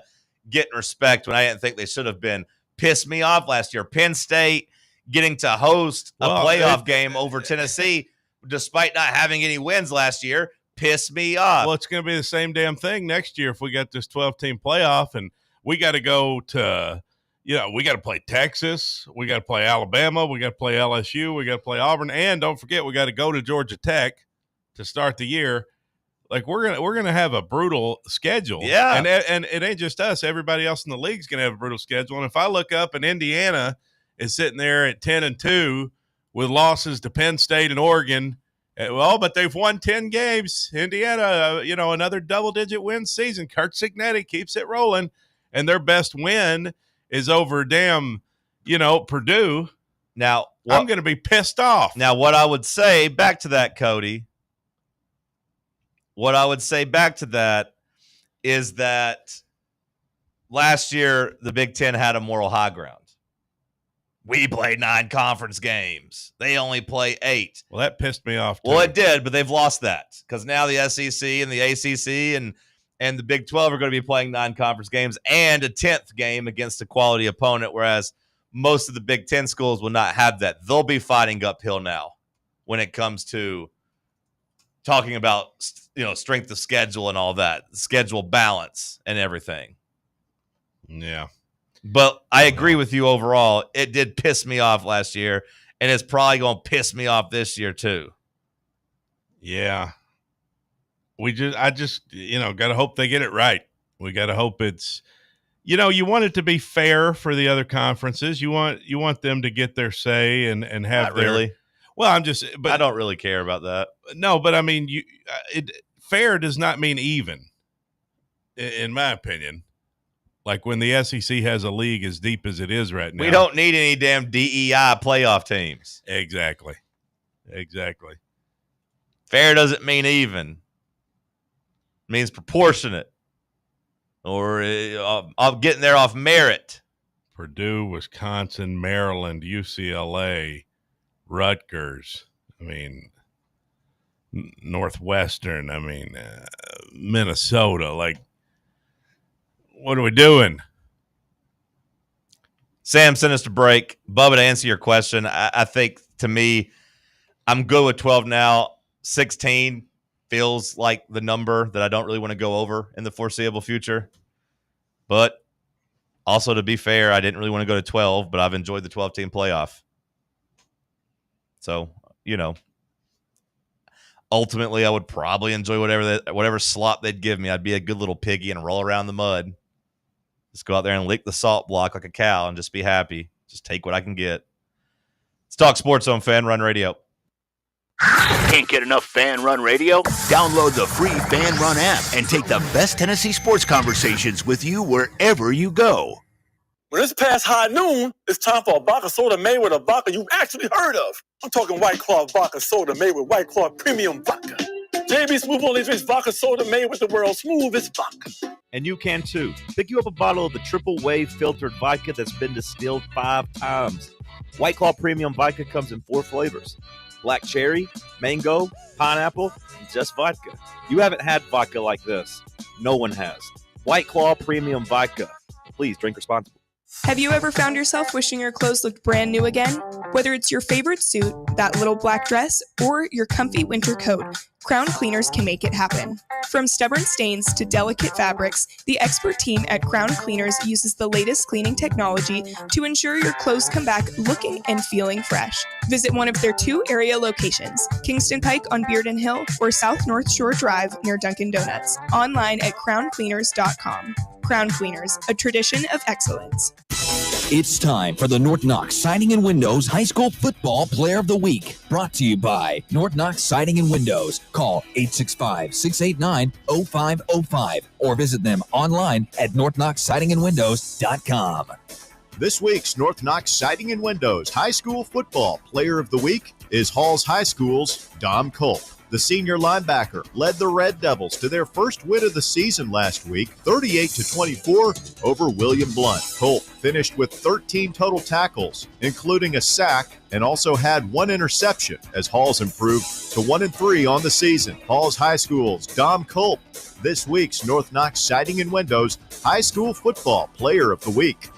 getting respect when I didn't think they should have been. Pissed me off last year. Penn State getting to host a playoff game over Tennessee despite not having any wins last year pissed me off. Well, it's going to be the same damn thing next year if we got this 12-team playoff, and we got to go to we got to play Texas. We got to play Alabama. We got to play LSU. We got to play Auburn. And don't forget, we got to go to Georgia Tech to start the year. Like we're gonna have a brutal schedule. Yeah. And it ain't just us. Everybody else in the league's going to have a brutal schedule. And if I look up and Indiana is sitting there at 10-2 with losses to Penn State and Oregon, but they've won 10 games. Indiana, another double-digit win season. Kurt Cignetti keeps it rolling. And their best win is over Purdue. Now, I'm going to be pissed off. Now, what I would say back to that, Cody, is that last year the Big Ten had a moral high ground. We play 9 conference games. They only play 8. Well, that pissed me off too. Well, it did, but they've lost that because now the SEC and the ACC and the Big 12 are going to be playing 9 conference games and a 10th game against a quality opponent, whereas most of the Big 10 schools will not have that. They'll be fighting uphill now when it comes to talking about strength of schedule and all that, schedule balance and everything. Yeah. But I agree with you overall. It did piss me off last year, and it's probably going to piss me off this year too. Yeah. I just got to hope they get it right. We got to hope it's, you want it to be fair for the other conferences. You want them to get their say and have Not really. Well, but I don't really care about that. No, but I mean, fair does not mean even, in my opinion. Like when the SEC has a league as deep as it is right now. We don't need any damn DEI playoff teams. Exactly. Fair doesn't mean even. It means proportionate. Or I'm getting there off merit. Purdue, Wisconsin, Maryland, UCLA, Rutgers, Northwestern, Minnesota. Like, what are we doing? Sam sent us to break. Bubba, to answer your question, I think, to me, I'm good with 12 now. 16 feels like the number that I don't really want to go over in the foreseeable future. But also, to be fair, I didn't really want to go to 12, but I've enjoyed the 12-team playoff. So, ultimately I would probably enjoy whatever slop they'd give me. I'd be a good little piggy and roll around the mud. Just go out there and lick the salt block like a cow and just be happy. Just take what I can get. Let's talk sports on Fan Run Radio. Can't get enough Fan Run Radio? Download the free Fan Run app and take the best Tennessee sports conversations with you wherever you go. When it's past high noon, it's time for a vodka soda made with a vodka you've actually heard of. I'm talking White Claw vodka soda made with White Claw premium vodka. JB Smooth only drinks vodka soda made with the world's smoothest vodka. And you can too. Pick you up a bottle of the triple wave filtered vodka that's been distilled 5 times. White Claw premium vodka comes in 4 flavors: black cherry, mango, pineapple, and just vodka. You haven't had vodka like this. No one has. White Claw premium vodka. Please drink responsibly. Have you ever found yourself wishing your clothes looked brand new again? Whether it's your favorite suit, that little black dress, or your comfy winter coat, Crown Cleaners can make it happen. From stubborn stains to delicate fabrics, the expert team at Crown Cleaners uses the latest cleaning technology to ensure your clothes come back looking and feeling fresh. Visit one of their 2 area locations, Kingston Pike on Bearden Hill or South North Shore Drive near Dunkin' Donuts. Online at crowncleaners.com. Crown Cleaners, a tradition of excellence. It's time for the North Knox Siding and Windows High School Football Player of the Week. Brought to you by North Knox Siding and Windows. Call 865-689-0505 or visit them online at northknoxsidingandwindows.com. This week's North Knox Siding and Windows High School Football Player of the Week is Halls High School's Dom Culp. The senior linebacker led the Red Devils to their first win of the season last week, 38-24 over William Blunt. Culp finished with 13 total tackles, including a sack, and also had 1 interception as Halls improved to 1-3 on the season. Halls High School's Dom Culp, this week's North Knox Siding and Windows High School Football Player of the Week.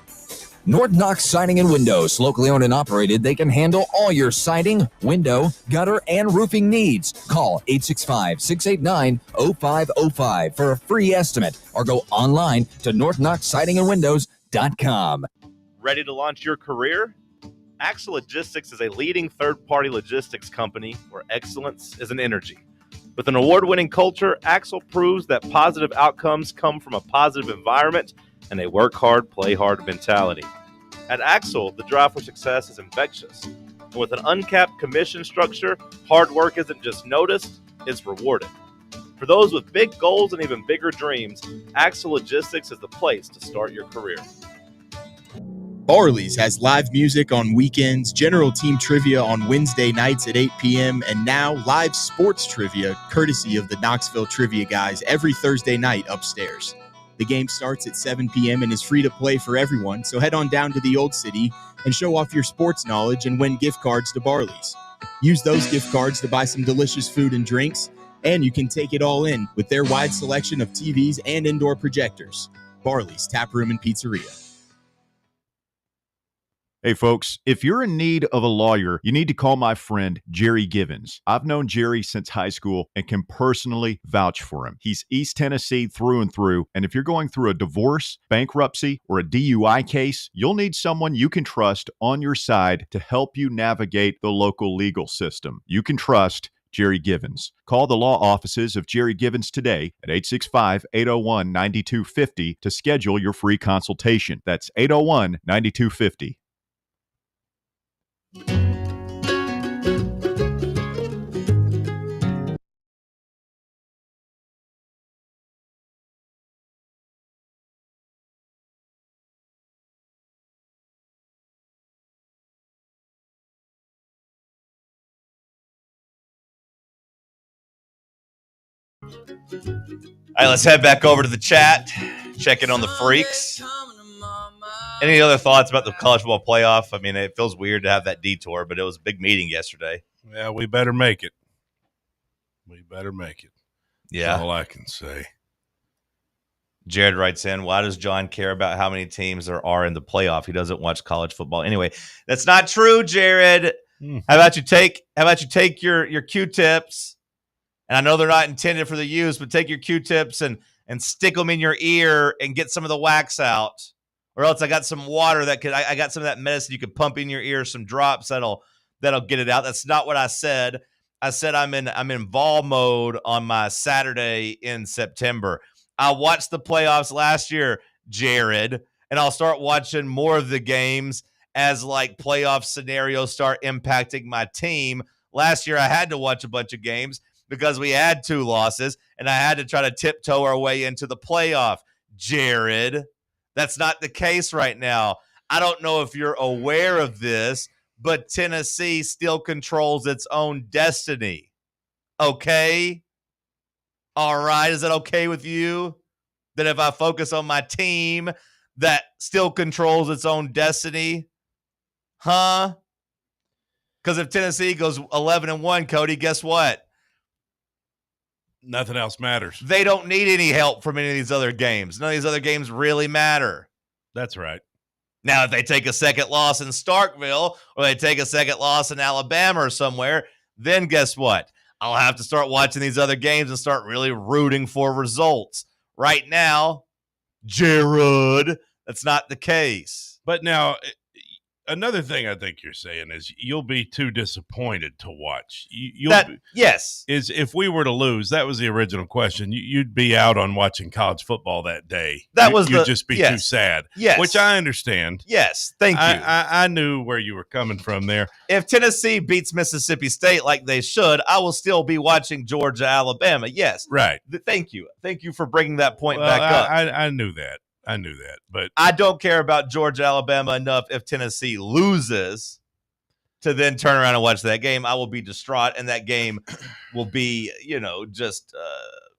North Knox Siding and Windows, locally owned and operated. They can handle all your siding, window, gutter, and roofing needs. Call 865-689-0505 for a free estimate or go online to northknoxsidingandwindows.com. Ready to launch your career? Axle Logistics is a leading third-party logistics company where excellence is an energy. With an award-winning culture, Axle proves that positive outcomes come from a positive environment and a work hard, play hard mentality. At Axle, the drive for success is infectious. And with an uncapped commission structure, hard work isn't just noticed, it's rewarded. For those with big goals and even bigger dreams, Axle Logistics is the place to start your career. Barley's has live music on weekends, general team trivia on Wednesday nights at 8 p.m., and now live sports trivia courtesy of the Knoxville Trivia Guys every Thursday night upstairs. The game starts at 7 p.m. and is free to play for everyone, so head on down to the Old City and show off your sports knowledge and win gift cards to Barley's. Use those gift cards to buy some delicious food and drinks, and you can take it all in with their wide selection of TVs and indoor projectors. Barley's Tap Room and Pizzeria. Hey folks, if you're in need of a lawyer, you need to call my friend Jerry Givens. I've known Jerry since high school and can personally vouch for him. He's East Tennessee through and through, and if you're going through a divorce, bankruptcy, or a DUI case, you'll need someone you can trust on your side to help you navigate the local legal system. You can trust Jerry Givens. Call the law offices of Jerry Givens today at 865-801-9250 to schedule your free consultation. That's 801-9250. All right, let's head back over to the chat, check in on the freaks. Any other thoughts about the college football playoff? I mean, it feels weird to have that detour, but it was a big meeting yesterday. Yeah, we better make it. We better make it. Yeah. That's all I can say. Jared writes in, why does John care about how many teams there are in the playoff? He doesn't watch college football. Anyway, that's not true, Jared. How about you take your Q-tips, and I know they're not intended for the use, but take your Q-tips and stick them in your ear and get some of the wax out. Or else I got some water I got some of that medicine you could pump in your ear, some drops that'll that'll get it out. That's not what I said. I said I'm in Vol mode on my Saturday in September. I watched the playoffs last year, Jared, and I'll start watching more of the games as like playoff scenarios start impacting my team. Last year, I had to watch a bunch of games because we had 2 losses, and I had to try to tiptoe our way into the playoff. Jared, that's not the case right now. I don't know if you're aware of this, but Tennessee still controls its own destiny. Okay? All right. Is that okay with you? That if I focus on my team that still controls its own destiny? Huh? Because if Tennessee goes 11-1, Cody, guess what? Nothing else matters. They don't need any help from any of these other games. None of these other games really matter. That's right. Now, if they take a second loss in Starkville or they take a second loss in Alabama or somewhere, then guess what? I'll have to start watching these other games and start really rooting for results. Right now, Jared, that's not the case. But now, another thing I think you're saying is you'll be too disappointed to watch. Yes. Is if we were to lose, that was the original question. You'd be out on watching college football that day. You'd just be too sad. Yes. Which I understand. Yes. Thank you. I knew where you were coming from there. If Tennessee beats Mississippi State like they should, I will still be watching Georgia, Alabama. Yes. Right. Thank you. Thank you for bringing that point back up. I knew that. But I don't care about Georgia, Alabama enough if Tennessee loses to then turn around and watch that game. I will be distraught, and that game will be, just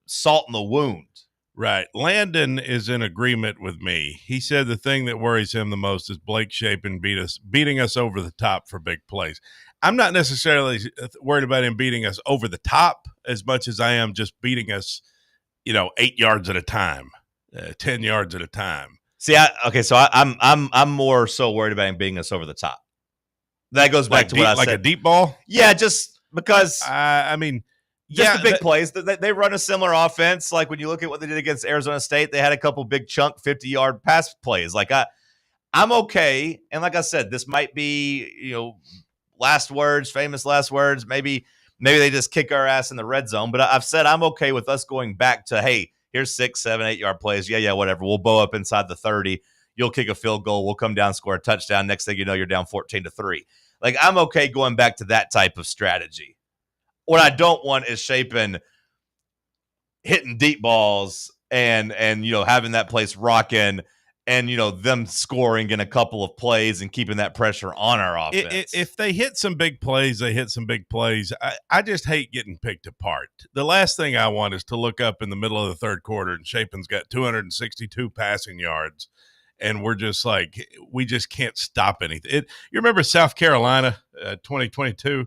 salt in the wound. Right. Landon is in agreement with me. He said the thing that worries him the most is Blake Shapen beating us over the top for big plays. I'm not necessarily worried about him beating us over the top as much as I am just beating us, 8 yards at a time. 10 yards at a time. See, I'm more so worried about him beating us over the top. That goes back to what I said. Like a deep ball? Yeah, just because. The big plays. They run a similar offense. Like when you look at what they did against Arizona State, they had a couple big chunk 50-yard pass plays. Like I'm okay. And like I said, this might be, famous last words. Maybe they just kick our ass in the red zone. But I've said I'm okay with us going back to, hey, here's 6, 7, 8 yard plays. Yeah, whatever. We'll bow up inside the 30. You'll kick a field goal. We'll come down, score a touchdown. Next thing you know, you're down 14-3. Like, I'm okay going back to that type of strategy. What I don't want is Shapen hitting deep balls and having that place rocking and, them scoring in a couple of plays and keeping that pressure on our offense. If they hit some big plays, they hit some big plays. I just hate getting picked apart. The last thing I want is to look up in the middle of the third quarter and Shapen's got 262 passing yards, and we're just like, we just can't stop anything. You remember South Carolina 2022?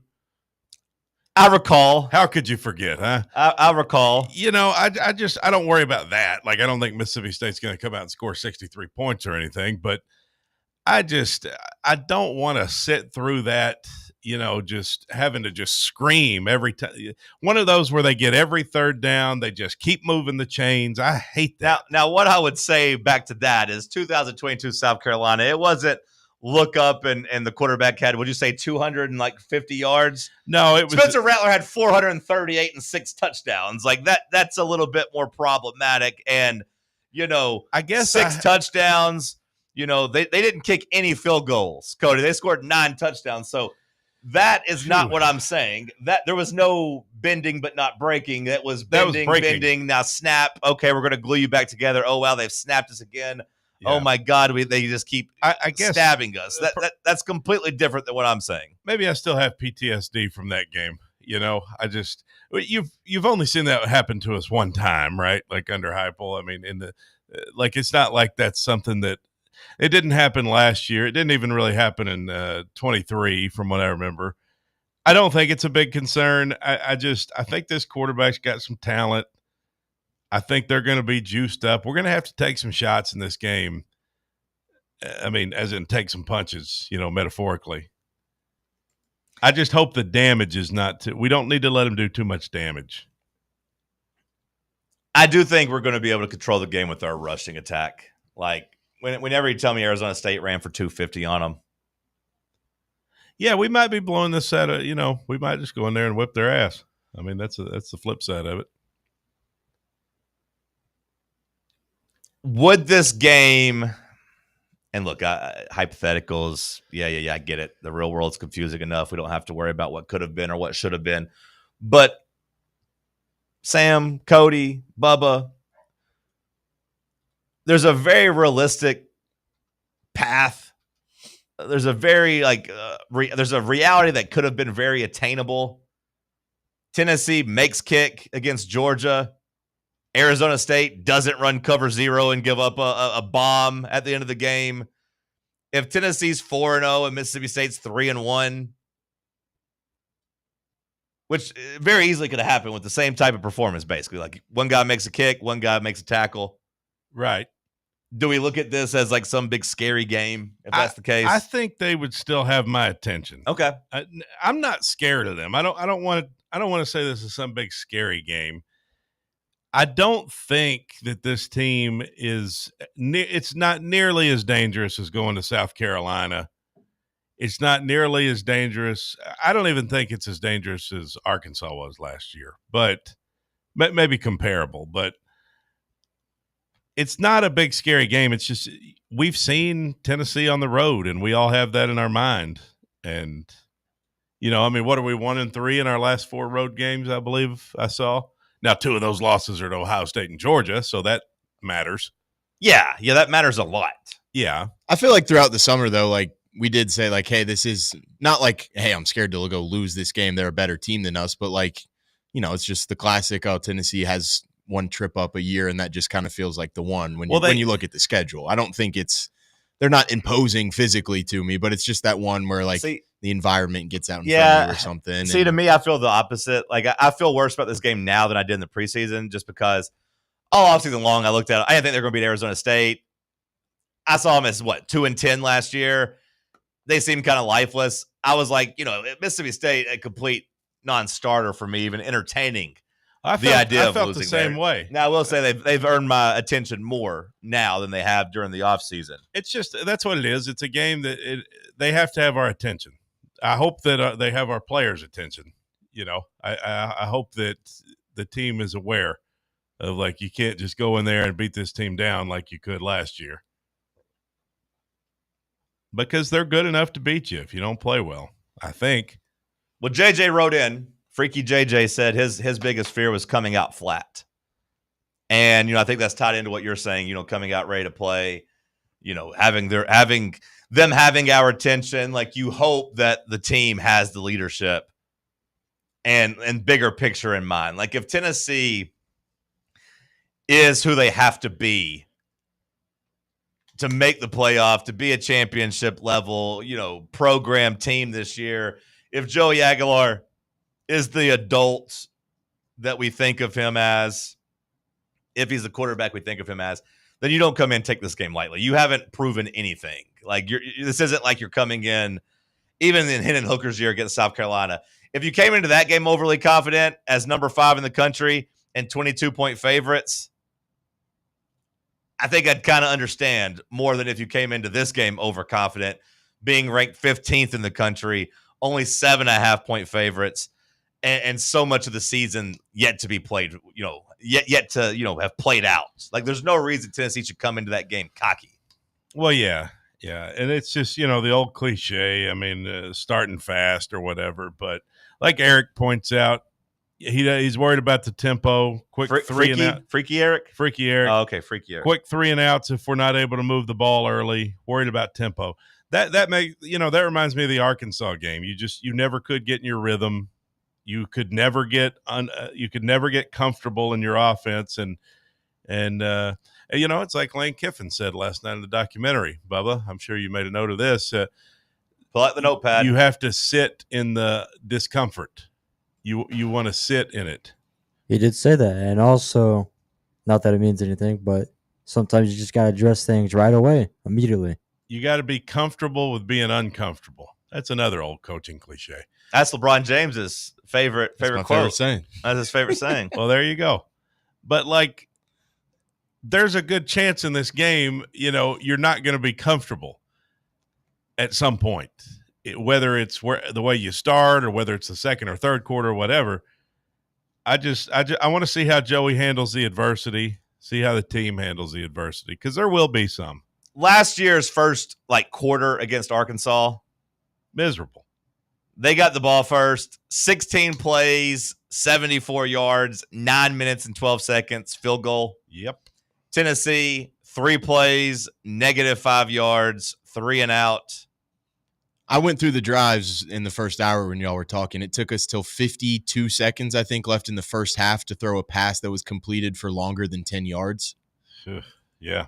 I recall. How could you forget, huh? I recall. I don't worry about that. Like, I don't think Mississippi State's going to come out and score 63 points or anything, but I don't want to sit through that, just having to just scream every time. One of those where they get every third down, they just keep moving the chains. I hate that. Now what I would say back to that is 2022 South Carolina, it wasn't look up and the quarterback had, would you say 250 yards? No, it was Spencer Rattler had 438 and 6 touchdowns. Like that's a little bit more problematic. And, I guess 6 touchdowns, they didn't kick any field goals, Cody. They scored 9 touchdowns. So that is not what I'm saying. That there was no bending but not breaking. That was bending. Now snap. Okay, we're going to glue you back together. Oh, wow, they've snapped us again. Yeah. Oh my God! They just keep I guess, stabbing us. That's completely different than what I'm saying. Maybe I still have PTSD from that game. You've only seen that happen to us one time, right? Like under Heupel. I mean, it's not like that's something that it didn't happen last year. It didn't even really happen in 23, from what I remember. I don't think it's a big concern. I think this quarterback's got some talent. I think they're going to be juiced up. We're going to have to take some shots in this game. I mean, as in take some punches, metaphorically. I just hope the damage is not we don't need to let them do too much damage. I do think we're going to be able to control the game with our rushing attack. Like, whenever you tell me Arizona State ran for 250 on them. Yeah, we might be blowing this out of, we might just go in there and whip their ass. I mean, that's the flip side of it. Would this game, and look, hypotheticals, yeah, I get it. The real world's confusing enough. We don't have to worry about what could have been or what should have been. But Sam, Cody, Bubba, there's a very realistic path. There's a very there's a reality that could have been very attainable. Tennessee makes kick against Georgia. Arizona State doesn't run cover 0 and give up a bomb at the end of the game. If Tennessee's 4-0 and Mississippi State's 3-1, which very easily could have happened with the same type of performance, basically. Like one guy makes a kick, one guy makes a tackle. Right. Do we look at this as like some big scary game if that's the case? I think they would still have my attention. Okay. I'm not scared of them. I don't want to say this is some big scary game. I don't think that this team it's not nearly as dangerous as going to South Carolina. It's not nearly as dangerous. I don't even think it's as dangerous as Arkansas was last year, but maybe comparable. But it's not a big, scary game. It's just we've seen Tennessee on the road, and we all have that in our mind. And, what are we, 1-3 in our last 4 road games, I believe I saw? Now, 2 of those losses are to Ohio State and Georgia, so that matters. Yeah, that matters a lot. Yeah. I feel like throughout the summer, though, like we did say, like, hey, this is not like, hey, I'm scared to go lose this game. They're a better team than us. But, like, it's just the classic, Tennessee has one trip up a year, and that just kind of feels like the one when you look at the schedule. I don't think they're not imposing physically to me, but it's just that one where, like, the environment gets out in front of you or something. To me, I feel the opposite. Like, I feel worse about this game now than I did in the preseason just because all offseason long I looked at it. I didn't think they were going to beat Arizona State. I saw them as, 2-10 last year. They seemed kind of lifeless. I was like, Mississippi State, a complete non-starter for me, even entertaining the idea of losing the same way. Now, I will say they've earned my attention more now than they have during the offseason. It's just that's what it is. It's a game that they have to have our attention. I hope that they have our players' attention. I hope that the team is aware of, like, you can't just go in there and beat this team down like you could last year. Because they're good enough to beat you if you don't play well, I think. Well, JJ wrote in. Freaky JJ said his biggest fear was coming out flat. And, I think that's tied into what you're saying, coming out ready to play, having them having our attention. Like, you hope that the team has the leadership and bigger picture in mind. Like, if Tennessee is who they have to be to make the playoff, to be a championship level, program team this year, if Joey Aguilar is the adult that we think of him as, if he's the quarterback we think of him as, then you don't come in and take this game lightly. You haven't proven anything. Like, this isn't like you're coming in, even in Hendon Hooker's year against South Carolina. If you came into that game overly confident as number 5 in the country and 22-point favorites, I think I'd kind of understand more than if you came into this game overconfident, being ranked 15th in the country, only 7.5-point favorites, and so much of the season yet to be played, yet to, have played out. Like, there's no reason Tennessee should come into that game cocky. Well, yeah. And it's just, the old cliche, starting fast or whatever. But like Eric points out, he's worried about the tempo, quick three and out. Freaky Eric? Freaky Eric. Oh, okay, Freaky Eric. Quick 3 and outs if we're not able to move the ball early, worried about tempo. That reminds me of the Arkansas game. You never could get in your rhythm. You could never get comfortable in your offense, and it's like Lane Kiffin said last night in the documentary. Bubba, I'm sure you made a note of this. Pull out the notepad. You have to sit in the discomfort. You want to sit in it. He did say that, and also, not that it means anything, but sometimes you just got to address things right away, immediately. You got to be comfortable with being uncomfortable. That's another old coaching cliche. That's LeBron James's favorite quote. Favorite saying. That's his favorite saying. Well, there you go. But, like, there's a good chance in this game, you're not going to be comfortable at some point. whether it's the way you start or whether it's the second or third quarter or whatever. I want to see how Joey handles the adversity, see how the team handles the adversity, because there will be some. Last year's first quarter against Arkansas, miserable. They got the ball first, 16 plays, 74 yards, 9 minutes and 12 seconds, field goal. Yep. Tennessee, 3 plays, -5 yards, 3 and out. I went through the drives in the first hour when y'all were talking. It took us till 52 seconds, I think, left in the first half to throw a pass that was completed for longer than 10 yards. Yeah.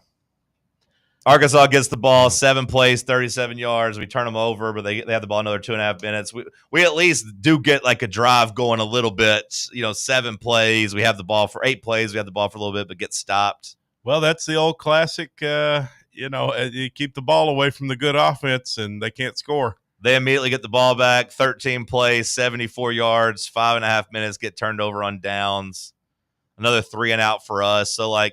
Arkansas gets the ball, 7 plays, 37 yards. We turn them over, but they have the ball another 2.5 minutes. We at least do get a drive going a little bit. 7 plays. We have the ball for 8 plays. We have the ball for a little bit, but get stopped. Well, that's the old classic, you keep the ball away from the good offense and they can't score. They immediately get the ball back, 13 plays, 74 yards, 5.5 minutes, get turned over on downs. Another 3 and out for us. So, by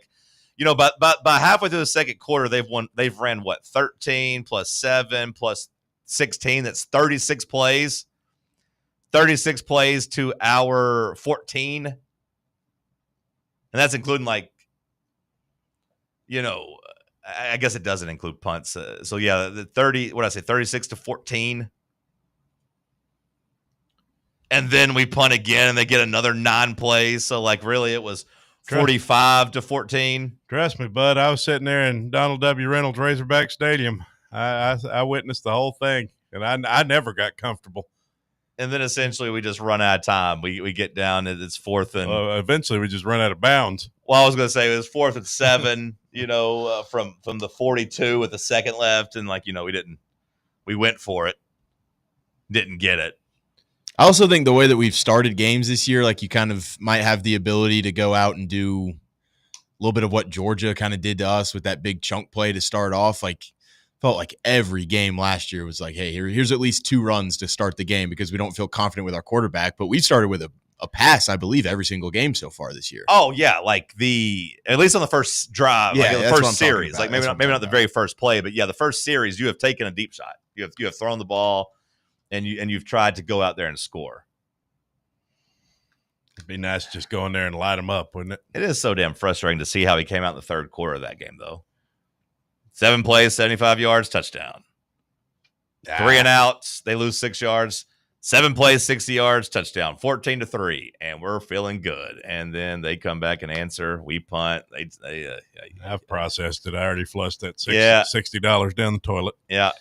halfway through the second quarter, they've ran 13 plus 7 plus 16. That's 36 plays. 36 plays to our 14. And that's including I guess it doesn't include punts. The 36 to 14. And then we punt again and they get another 9 plays. So really it was 45 to 14. Trust me, bud. I was sitting there in Donald W. Reynolds Razorback Stadium. I witnessed the whole thing and I never got comfortable. And then essentially we just run out of time. We get down and it's 4th and eventually we just run out of bounds. Well, I was going to say it was 4th and 7, from the 42 with a second left. And we went for it. Didn't get it. I also think the way that we've started games this year, you kind of might have the ability to go out and do a little bit of what Georgia kind of did to us with that big chunk play to start off. Felt like every game last year was hey, here's at least 2 runs to start the game because we don't feel confident with our quarterback. But we started with a pass, I believe, every single game so far this year. Oh yeah, at least on the first drive, the first series, maybe not the very first play, but the first series, you have taken a deep shot. You have thrown the ball, and you've tried to go out there and score. It'd be nice just go in there and light them up, wouldn't it? It is so damn frustrating to see how he came out in the third quarter of that game, though. 7 plays, 75 yards, touchdown. 3 and outs, they lose 6 yards. 7 plays, 60 yards, touchdown. 14 to 3, and we're feeling good. And then they come back and answer. We punt. I've processed it. I already flushed that $60 down the toilet. Yeah.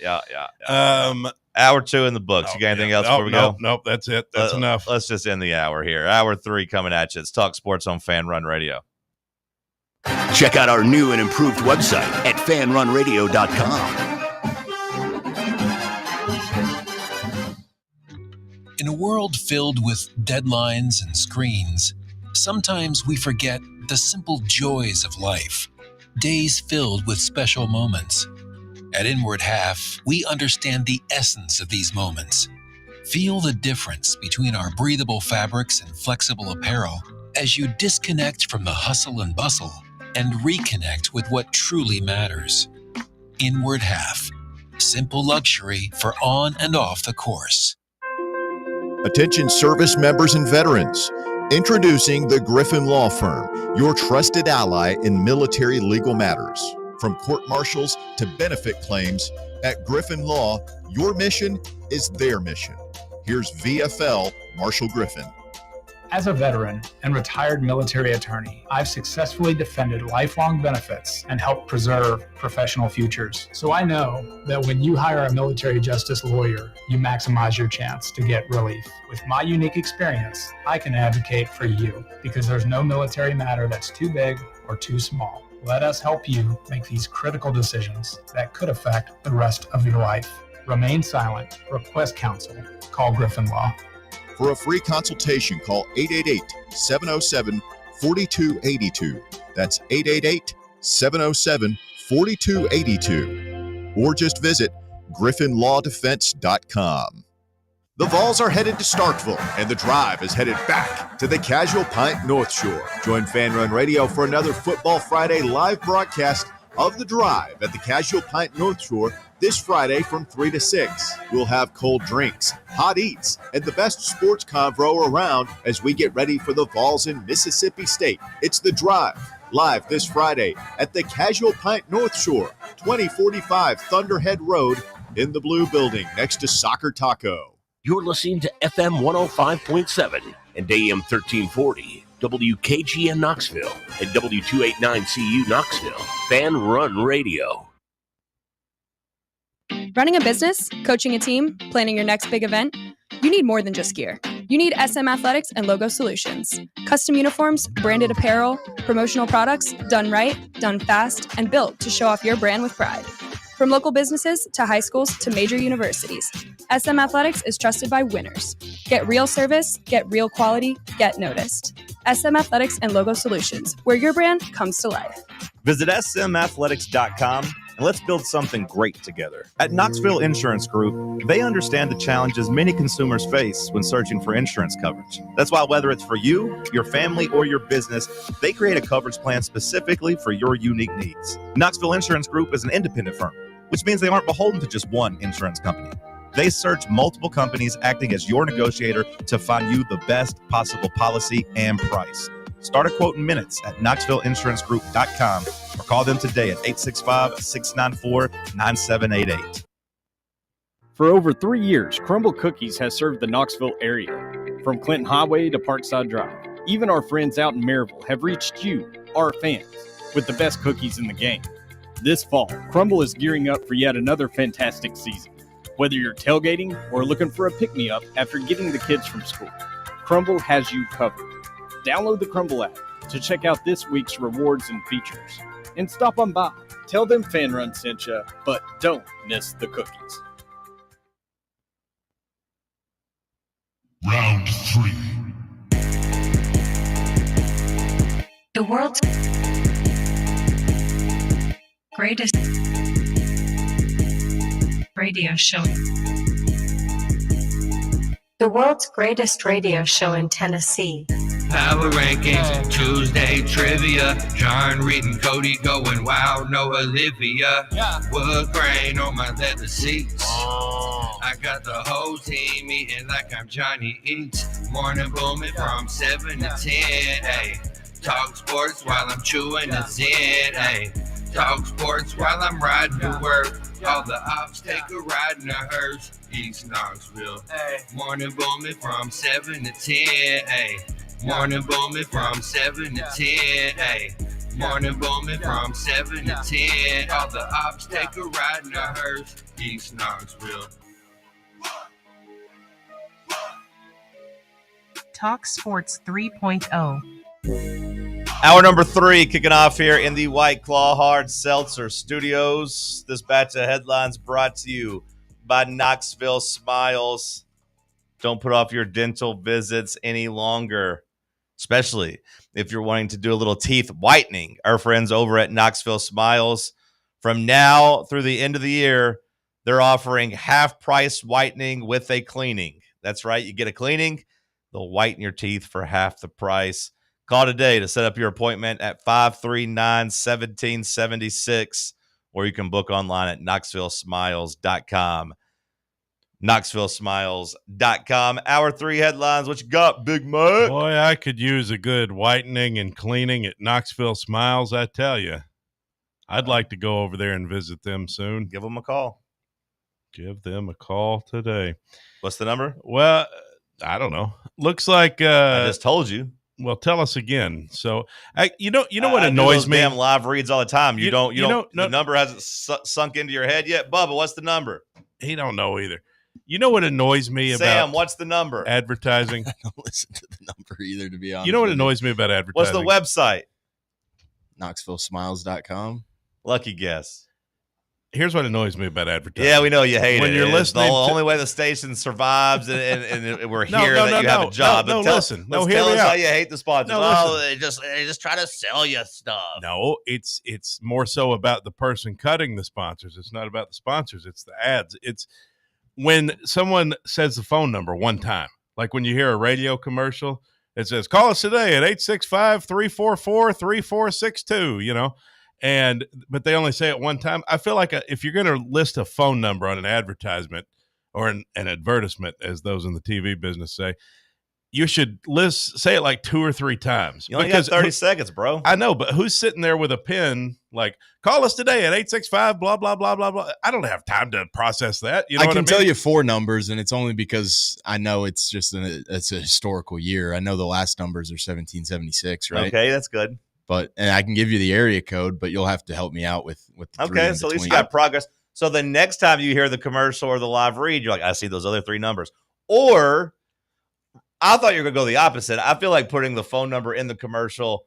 Hour 2 in the books. You got anything else before we go? Nope, that's it. That's enough. Let's just end the hour here. Hour 3 coming at you. It's Talk Sports on Fan Run Radio. Check out our new and improved website at fanrunradio.com. In a world filled with deadlines and screens, sometimes we forget the simple joys of life, days filled with special moments. At Inward Half, we understand the essence of these moments. Feel the difference between our breathable fabrics and flexible apparel as you disconnect from the hustle and bustle and reconnect with what truly matters. Inward Half, simple luxury for on and off the course. Attention service members and veterans. Introducing the Griffin Law Firm, your trusted ally in military legal matters. From court martials to benefit claims, at Griffin Law, your mission is their mission. Here's VFL Marshall Griffin. As a veteran and retired military attorney, I've successfully defended lifelong benefits and helped preserve professional futures. So I know that when you hire a military justice lawyer, you maximize your chance to get relief. With my unique experience, I can advocate for you because there's no military matter that's too big or too small. Let us help you make these critical decisions that could affect the rest of your life. Remain silent. Request counsel. Call Griffin Law. For a free consultation, call 888-707-4282. That's 888-707-4282. Or just visit griffinlawdefense.com. The Vols are headed to Starkville, and the Drive is headed back to the Casual Pint North Shore. Join Fan Run Radio for another Football Friday live broadcast of The Drive at the Casual Pint North Shore this Friday from 3 to 6. We'll have cold drinks, hot eats, and the best sports convo around as we get ready for the Vols in Mississippi State. It's The Drive, live this Friday at the Casual Pint North Shore, 2045 Thunderhead Road in the Blue Building next to Soccer Taco. You're listening to FM 105.7 and AM 1340, WKGN Knoxville, and W289CU Knoxville, Fan Run Radio. Running a business, coaching a team, planning your next big event, you need more than just gear. You need SM Athletics and Logo Solutions. Custom uniforms, branded apparel, promotional products, done right, done fast, and built to show off your brand with pride. From local businesses to high schools to major universities, SM Athletics is trusted by winners. Get real service, get real quality, get noticed. SM Athletics and Logo Solutions, where your brand comes to life. Visit smathletics.com and let's build something great together. At Knoxville Insurance Group, they understand the challenges many consumers face when searching for insurance coverage. That's why whether it's for you, your family, or your business, they create a coverage plan specifically for your unique needs. Knoxville Insurance Group is an independent firm, which means they aren't beholden to just one insurance company. They search multiple companies, acting as your negotiator to find you the best possible policy and price. Start a quote in minutes at KnoxvilleInsuranceGroup.com or call them today at 865-694-9788. For over 3 years, Crumble Cookies has served the Knoxville area. From Clinton Highway to Parkside Drive, even our friends out in Maryville have reached you, our fans, with the best cookies in the game. This fall, Crumble is gearing up for yet another fantastic season. Whether you're tailgating or looking for a pick-me-up after getting the kids from school, Crumble has you covered. Download the Crumble app to check out this week's rewards and features. And stop on by. Tell them Fan Run sent you, but don't miss the cookies. Round 3. The world's greatest radio show. The world's greatest radio show in Tennessee. Power rankings, Tuesday trivia. John Reed and Cody going wild, no Olivia. Wood grain on my leather seats. I got the whole team eating like I'm Johnny Eats. Morning booming from 7 to 10. Ay. Talk sports while I'm chewing a Zen. Ay. Talk sports while I'm riding to work. All the ops take a ride in a hearse. East Knoxville. Ay. Morning booming from 7 to 10. Ay. Morning booming from 7 to 10. Ay. Morning booming from 7 to 10. All the ops take a ride in a hearse. East Knoxville. Talk Sports 3.0. Hour number 3 kicking off here in the White Claw Hard Seltzer Studios. This batch of headlines brought to you by Knoxville Smiles. Don't put off your dental visits any longer, especially if you're wanting to do a little teeth whitening. Our friends over at Knoxville Smiles, from now through the end of the year, they're offering half-price whitening with a cleaning. That's right. You get a cleaning, they'll whiten your teeth for half the price. Call today to set up your appointment at 539-1776, or you can book online at KnoxvilleSmiles.com. KnoxvilleSmiles.com. Hour 3 headlines. What you got, Big Mike? Boy, I could use a good whitening and cleaning at Knoxville Smiles, I tell you. I'd like to go over there and visit them soon. Give them a call. Give them a call today. What's the number? Well, I don't know. Looks like I just told you. Well, tell us again. So, you know what annoys me? Damn live reads all the time. You don't. The number hasn't sunk into your head yet, Bubba. What's the number? He don't know either. You know what annoys me about Sam? What's the number? Advertising. I don't listen to the number either, to be honest. You know what annoys me about advertising? What's the website? KnoxvilleSmiles.com. Lucky guess. Here's what annoys me about advertising. Yeah, we know you hate it. When you're listening, the only way the station survives and we're here that you have a job. Tell us how you hate the sponsors. They just try to sell you stuff. No, it's more so about the person cutting the sponsors. It's not about the sponsors. It's the ads. It's when someone says the phone number one time, like when you hear a radio commercial, it says, call us today at 865-344-3462, But they only say it one time. I feel like if you're going to list a phone number on an advertisement or an advertisement, as those in the TV business say, you should say it like 2 or 3 times. You only got 30 seconds, bro. I know, but who's sitting there with a pen like, call us today at 865, blah, blah, blah, blah, blah. I don't have time to process that. You know I can tell you 4 numbers, and it's only because I know it's just it's a historical year. I know the last numbers are 1776, right? Okay, that's good. And I can give you the area code, but you'll have to help me out with the 3 okay, so at least you got progress. So the next time you hear the commercial or the live read, you're like, I see those other 3 numbers. Or I thought you were going to go the opposite. I feel like putting the phone number in the commercial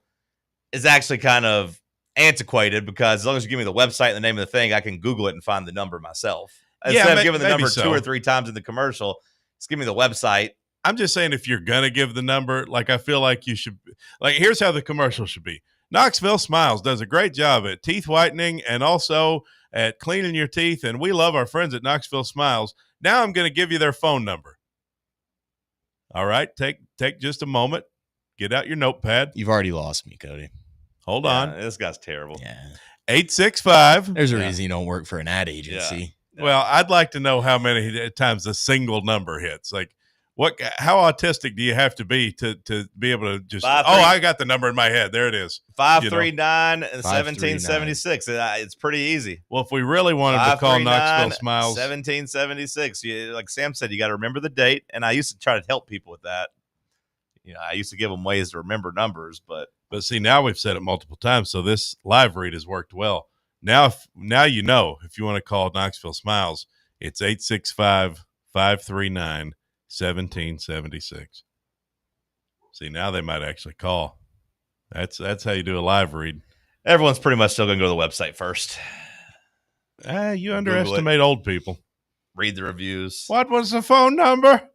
is actually kind of antiquated because as long as you give me the website and the name of the thing, I can Google it and find the number myself. Instead of giving the number 2 or 3 times in the commercial, just give me the website. I'm just saying if you're going to give the number, like I feel like you should – like here's how the commercial should be. Knoxville Smiles does a great job at teeth whitening and also at cleaning your teeth, and we love our friends at Knoxville Smiles. Now I'm going to give you their phone number. All right, take just a moment. Get out your notepad. You've already lost me, Cody. Hold on. This guy's terrible. Yeah. 865. There's a reason you don't work for an ad agency. Yeah. Well, I'd like to know how many times a single number hits. Like, how autistic do you have to be to be able to just? I got the number in my head. There it is. 539 and 1776. It's pretty easy. Well, if we really wanted to call Knoxville Smiles, 1776. Like Sam said, you got to remember the date. And I used to try to help people with that. I used to give them ways to remember numbers, but see, now we've said it multiple times, so this live read has worked well. Now you know if you want to call Knoxville Smiles, it's 865-539-1776. See, now they might actually call. That's how you do a live read. Everyone's pretty much still going to go to the website first. You underestimate old people. Read the reviews. What was the phone number?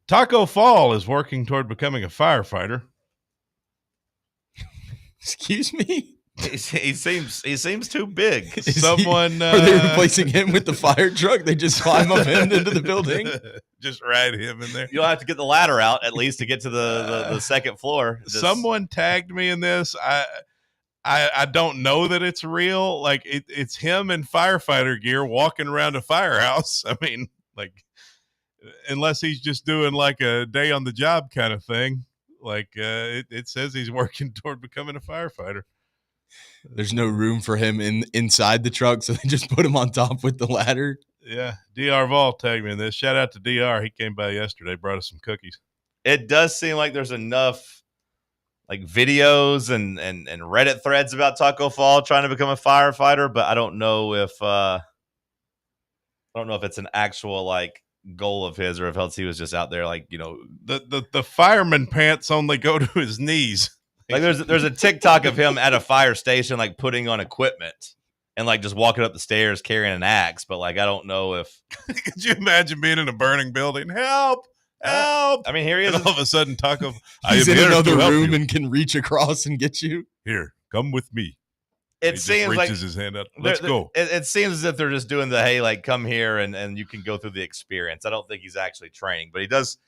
Taco Fall is working toward becoming a firefighter. Excuse me? He seems too big. Are they replacing him with the fire truck? They just climb up him into the building? Just ride him in there. You'll have to get the ladder out at least to get to the second floor. Someone tagged me in this. I don't know that it's real. Like it's him in firefighter gear walking around a firehouse. I mean, like, unless he's just doing like a day on the job kind of thing. Like it says he's working toward becoming a firefighter. There's no room for him inside the truck, so they just put him on top with the ladder. Yeah, DR Vol tagged me in this. Shout out to DR. He came by yesterday, brought us some cookies. It does seem like there's enough like videos and Reddit threads about Taco Fall trying to become a firefighter, but I don't know if it's an actual like goal of his or if else he was just out there like, the fireman pants only go to his knees. Like there's a TikTok of him at a fire station like putting on equipment and like just walking up the stairs carrying an axe, but like I don't know if could you imagine being in a burning building? Help! I mean, here he is. And all of a sudden, Taco, he's in another room and can reach across and get you. Here, come with me. It seems like reaches his hand up. Let's go. It seems as if they're just doing the hey, like come here and you can go through the experience. I don't think he's actually training, but he does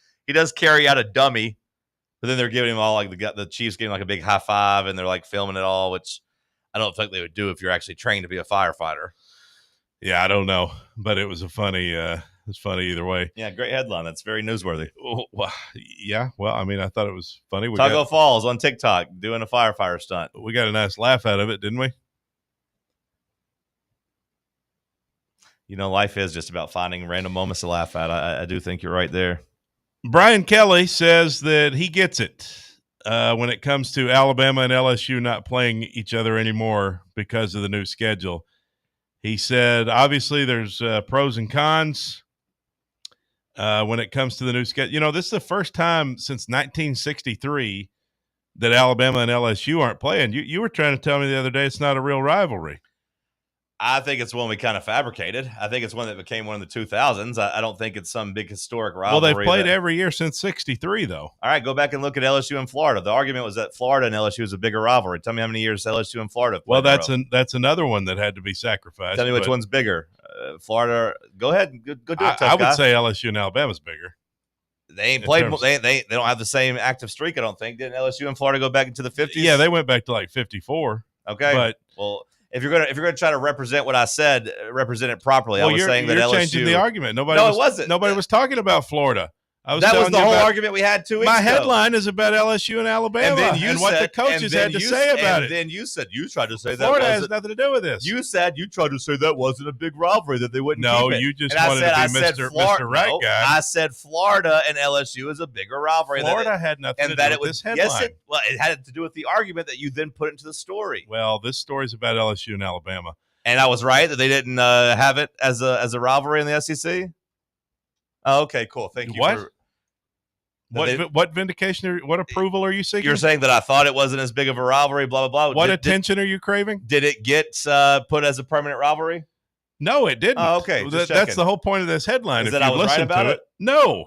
carry out a dummy. But then they're giving him all like the Chiefs giving like a big high five and they're like filming it all, which I don't think they would do if you're actually trained to be a firefighter. Yeah, I don't know, but it was it's funny either way. Yeah, great headline. That's very newsworthy. Well, yeah. Well, I mean, I thought it was funny. Taco Falls on TikTok doing a firefighter stunt. We got a nice laugh out of it, didn't we? Life is just about finding random moments to laugh at. I do think you're right there. Brian Kelly says that he gets it when it comes to Alabama and LSU not playing each other anymore because of the new schedule. He said, obviously, there's pros and cons when it comes to the new schedule. This is the first time since 1963 that Alabama and LSU aren't playing. You were trying to tell me the other day it's not a real rivalry. I think it's one we kind of fabricated. I think it's one that became one in the 2000s. I don't think it's some big historic rivalry. Well, they've played every year since 63, though. All right, go back and look at LSU and Florida. The argument was that Florida and LSU is a bigger rivalry. Tell me how many years LSU and Florida have played. Well, that's another one that had to be sacrificed. Tell me which one's bigger. Florida, go ahead. Go do it, I would say LSU and Alabama's bigger. They ain't played. They don't have the same active streak, I don't think. Didn't LSU and Florida go back into the 50s? Yeah, they went back to like 54. Okay, but well, if you're gonna try to represent what I said, represent it properly. Well, I was saying that you're LSU changing the argument. it wasn't. Nobody was talking about Florida. That was the whole argument we had 2 weeks ago. My headline is about LSU and Alabama and what the coaches had to say about it. And then you said you tried to say Florida that has nothing to do with this. You said you tried to say that wasn't a big rivalry, that they wouldn't keep it. You just wanted to be Mr. Right guy. I said Florida and LSU is a bigger rivalry. Florida had nothing to do with this headline. Yes, it had to do with the argument that you then put into the story. Well, this story is about LSU and Alabama. And I was right that they didn't have it as a rivalry in the SEC? Oh, okay, cool. Thank you. What vindication? What approval are you seeking? You're saying that I thought it wasn't as big of a rivalry, blah, blah, blah. What attention are you craving? Did it get put as a permanent rivalry? No, it didn't. Oh, okay. That's the whole point of this headline. Is that I was right about it? No,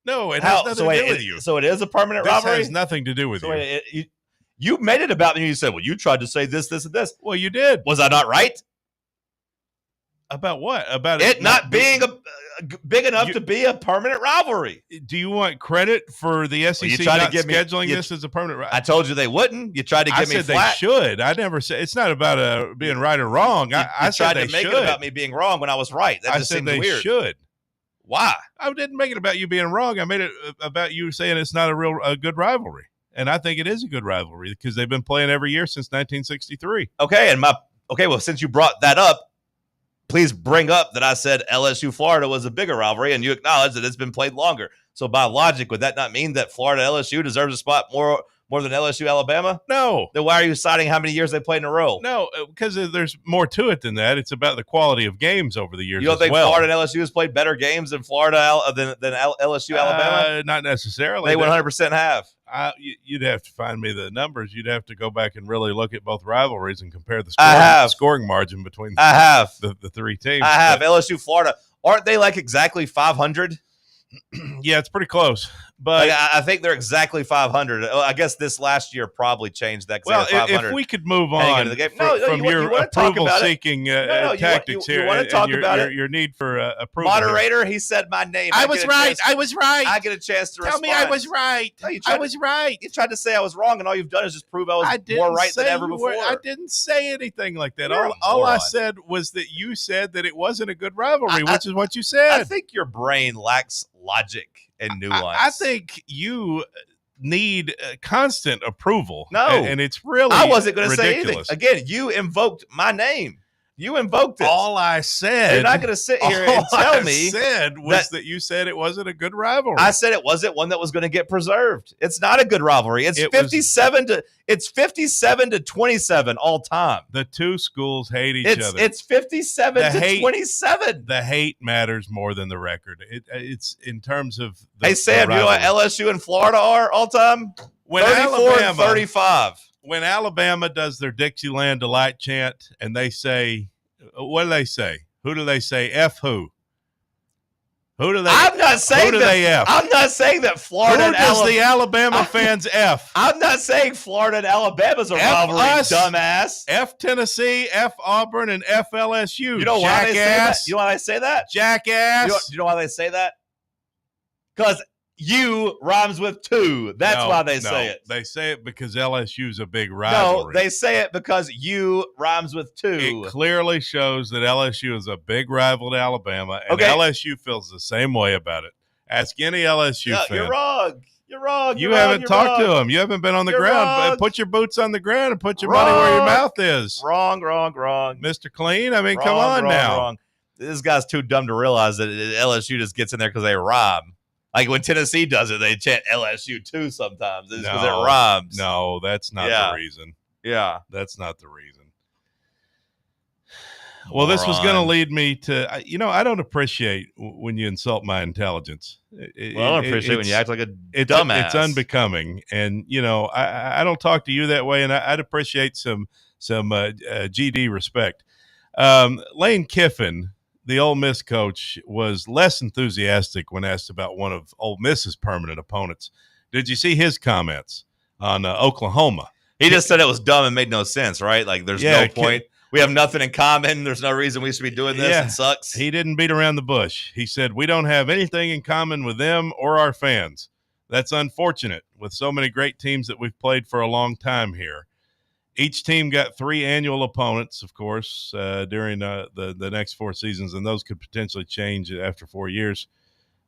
it has nothing to do with you. So it is a permanent rivalry? This has nothing to do with you. You made it about me. You said, well, you tried to say this, this, and this. Well, you did. Was I not right? About what? About it not being big enough to be a permanent rivalry. Do you want credit for the SEC scheduling this as a permanent rivalry? I told you they wouldn't. You tried to give me flat. They should. I never said it's not about being right or wrong. I tried said to make it about me being wrong when I was right. That just seems weird. Should. Why? I didn't make it about you being wrong. I made it about you saying it's not a good rivalry. And I think it is a good rivalry because they've been playing every year since 1963. Okay, well, since you brought that up, please bring up that I said LSU Florida was a bigger rivalry, and you acknowledge that it's been played longer. So by logic, would that not mean that Florida LSU deserves a spot more than LSU Alabama? No. Then why are you citing how many years they played in a row? No, because there's more to it than that. It's about the quality of games over the years. You don't think Florida and LSU has played better games than Florida than LSU Alabama? Not necessarily. They 100% have. You'd have to find me the numbers. You'd have to go back and really look at both rivalries and compare the scoring margin between the three teams. I have. LSU, Florida. Aren't they like exactly 500? Yeah, it's pretty close. But I think they're exactly 500. I guess this last year probably changed that. Well, if we could move on from your approval-seeking tactics here, you want to talk about it? Your need for approval. Moderator, he said my name. I was right. I get a chance to tell respond. me I was right. No, I was right. You tried to say I was wrong, and all you've done is just prove I was more right than ever before. I didn't say anything like that. All I said was that you said that it wasn't a good rivalry, which is what you said. I think your brain lacks logic and nuance. I think you need constant approval. No, and it's really I wasn't going to say anything. ridiculous. Again, you invoked my name. You invoked it. All I said. You're not going to sit here and tell me. That you said it wasn't a good rivalry. I said it wasn't one that was going to get preserved. It's not a good rivalry. It's 57 to 27 all time. The two schools hate each other. It's 57 to 27. The hate matters more than the record. It's in terms of Hey, Sam, you know what LSU and Florida are all time? When 34 and 35. When Alabama does their Dixieland Delight chant and they say, what do they say? Who do they say? F who? Who do they? I'm not saying who do that. They F? I'm not saying that Florida. Who does the Alabama fans F? I'm not saying Florida and Alabama's a rivalry, dumbass. F Tennessee, F Auburn, and F LSU. You know why they say that? You know why they say that? Jackass. You know why they say that? Because U rhymes with two. That's why they say it. They say it because LSU's a big rivalry. No, they say it because U rhymes with two. It clearly shows that LSU is a big rival to Alabama, and LSU feels the same way about it. Ask any LSU fan. You're wrong. You're wrong. You haven't talked to them. You haven't been on the ground. But put your boots on the ground and put your money where your mouth is. Wrong. Mr. Clean, I mean, come on now. Wrong. This guy's too dumb to realize that LSU just gets in there because they rhyme. Like when Tennessee does it, they chant LSU too sometimes. It's because it rhymes. No, that's not the reason. Yeah. That's not the reason. Well, this was going to lead me to, I don't appreciate when you insult my intelligence. I don't appreciate when you act like a dumbass. It's unbecoming. And, I don't talk to you that way, and I'd appreciate some GD respect. Lane Kiffin, the Ole Miss coach, was less enthusiastic when asked about one of Ole Miss's permanent opponents. Did you see his comments on Oklahoma? He just said it was dumb and made no sense, right? Like there's no point. we have nothing in common. There's no reason we should be doing this. It sucks. He didn't beat around the bush. He said, we don't have anything in common with them or our fans. That's unfortunate with so many great teams that we've played for a long time here. Each team got 3 annual opponents, of course, during the next 4 seasons, and those could potentially change after 4 years.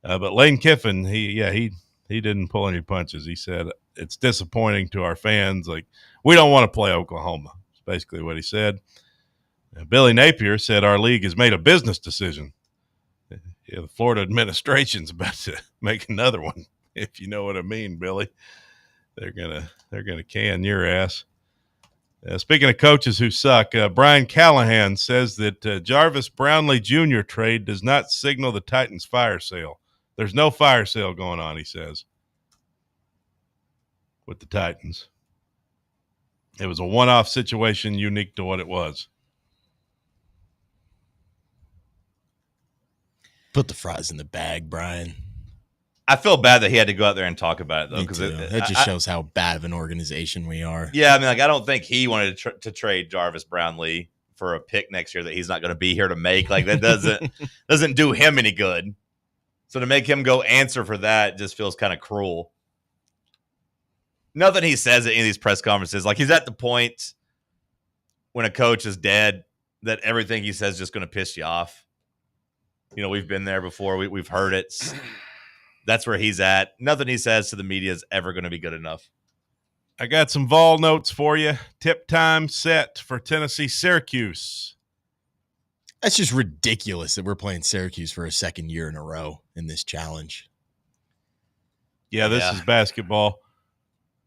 But Lane Kiffin, he didn't pull any punches. He said, it's disappointing to our fans. Like, we don't want to play Oklahoma. That's basically what he said. Billy Napier said our league has made a business decision. Yeah, the Florida administration's about to make another one, if you know what I mean, Billy. They're gonna can your ass. Speaking of coaches who suck, Brian Callahan says that Jarvis Brownlee Jr. trade does not signal the Titans' fire sale. There's no fire sale going on, he says, with the Titans. It was a one-off situation unique to what it was. Put the fries in the bag, Brian. I feel bad that he had to go out there and talk about it, though, because it just shows how bad of an organization we are. Yeah, I mean, like, I don't think he wanted to trade Jarvis Brownlee for a pick next year that he's not going to be here to make. Like, that doesn't do him any good. So to make him go answer for that just feels kind of cruel. Nothing he says at any of these press conferences. Like, he's at the point when a coach is dead that everything he says is just going to piss you off. You know, we've been there before. We've heard it. That's where he's at. Nothing he says to the media is ever going to be good enough. I got some Vol notes for you. Tip time set for Tennessee-Syracuse. That's just ridiculous that we're playing Syracuse for a second year in a row in this challenge. Yeah, this is basketball.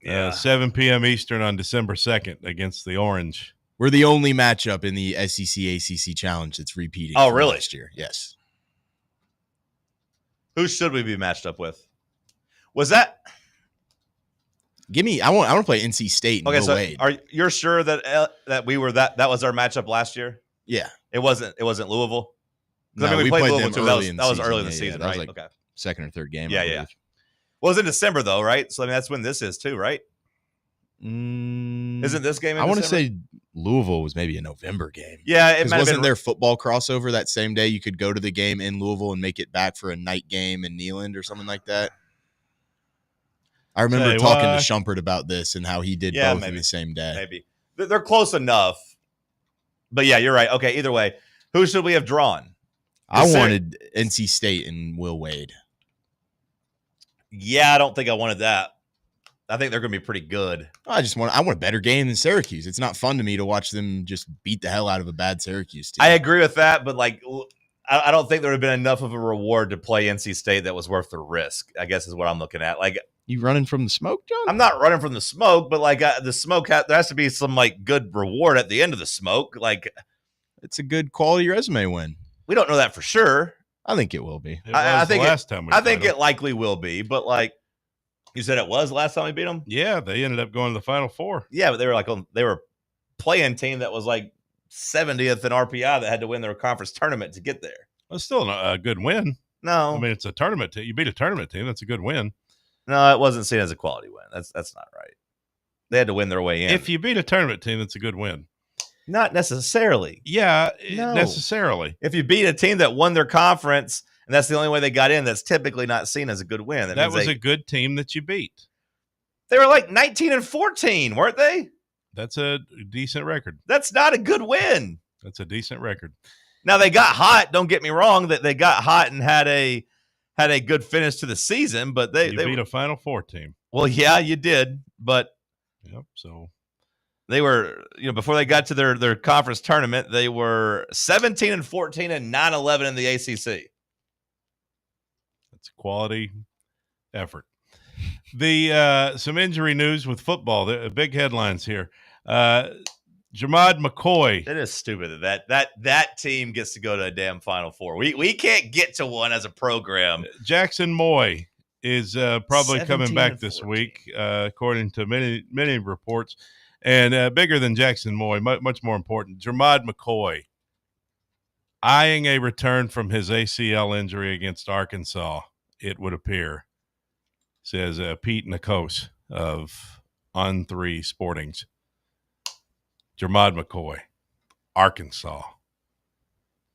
7 p.m. Eastern on December 2nd against the Orange. We're the only matchup in the SEC-ACC challenge that's repeating. Oh, really? Last year, yes. Who should we be matched up with? Was that? I want to play NC State. And okay, Wade. You're sure that we were that was our matchup last year? Yeah, it wasn't Louisville. No, I mean, we played Louisville too. That was early in the Yeah, season, that right? was like second or third game. Yeah. Well, it was in December though, right? So I mean, that's when this is too, right? Isn't this game? I want to say Louisville was maybe a November game. Yeah, it might wasn't there football crossover that same day. You could go to the game in Louisville and make it back for a night game in Neyland or something like that. I remember talking to Shumpert about this and how he did both in the same day. Maybe they're close enough, but yeah, you're right. Okay, either way, who should we have drawn? I wanted NC State and Will Wade. Yeah, I don't think I wanted that. I think they're going to be pretty good. I want a better game than Syracuse. It's not fun to me to watch them just beat the hell out of a bad Syracuse team. I agree with that, but like, I don't think there would have been enough of a reward to play NC State that was worth the risk, I guess is what I'm looking at. Like, you running from the smoke, John? I'm not running from the smoke, but like the smoke, there has to be some like good reward at the end of the smoke. Like, it's a good quality resume win. We don't know that for sure. I think it will be. I think it likely will be, but like, you said it was last time we beat them? Yeah, they ended up going to the Final Four. Yeah, but they were playing team that was like 70th in RPI that had to win their conference tournament to get there. Well, it's still a good win. No. I mean, it's a tournament team. You beat a tournament team. That's a good win. No, it wasn't seen as a quality win. That's not right. They had to win their way in. If you beat a tournament team, that's a good win. Not necessarily. Yeah, necessarily. If you beat a team that won their conference and that's the only way they got in, that's typically not seen as a good win. That was a good team that you beat. They were like 19-14, weren't they? That's a decent record. That's not a good win. That's a decent record. Now they got hot. Don't get me wrong. That they got hot and had a good finish to the season, but they beat a Final Four team. Well, yeah, you did, but so they were, before they got to their conference tournament, they were 17-14 and 9-11 in the ACC. That's a quality effort. Some injury news with football. The big headlines here. Jermod McCoy. It is stupid that team gets to go to a damn Final Four. We can't get to one as a program. Jackson Moy is probably coming back this week, according to many reports. And bigger than Jackson Moy, much more important, Jermod McCoy eyeing a return from his ACL injury against Arkansas, it would appear, says Pete Nikos of On3 Sportings. Jermod McCoy. Arkansas.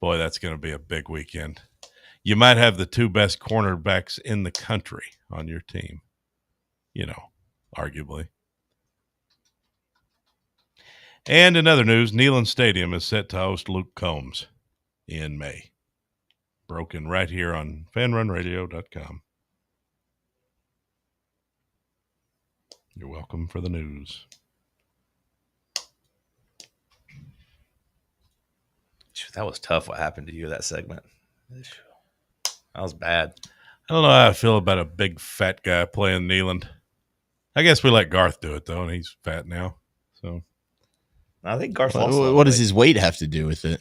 Boy, that's going to be a big weekend. You might have the two best cornerbacks in the country on your team, arguably. And in other news, Neyland Stadium is set to host Luke Combs in May. Broken right here on fanrunradio.com. You're welcome for the news. That was tough what happened to you, that segment. That was bad. I don't know how I feel about a big fat guy playing Neyland. I guess we let Garth do it, though, and he's fat now. So I think Garth What does his weight have to do with it?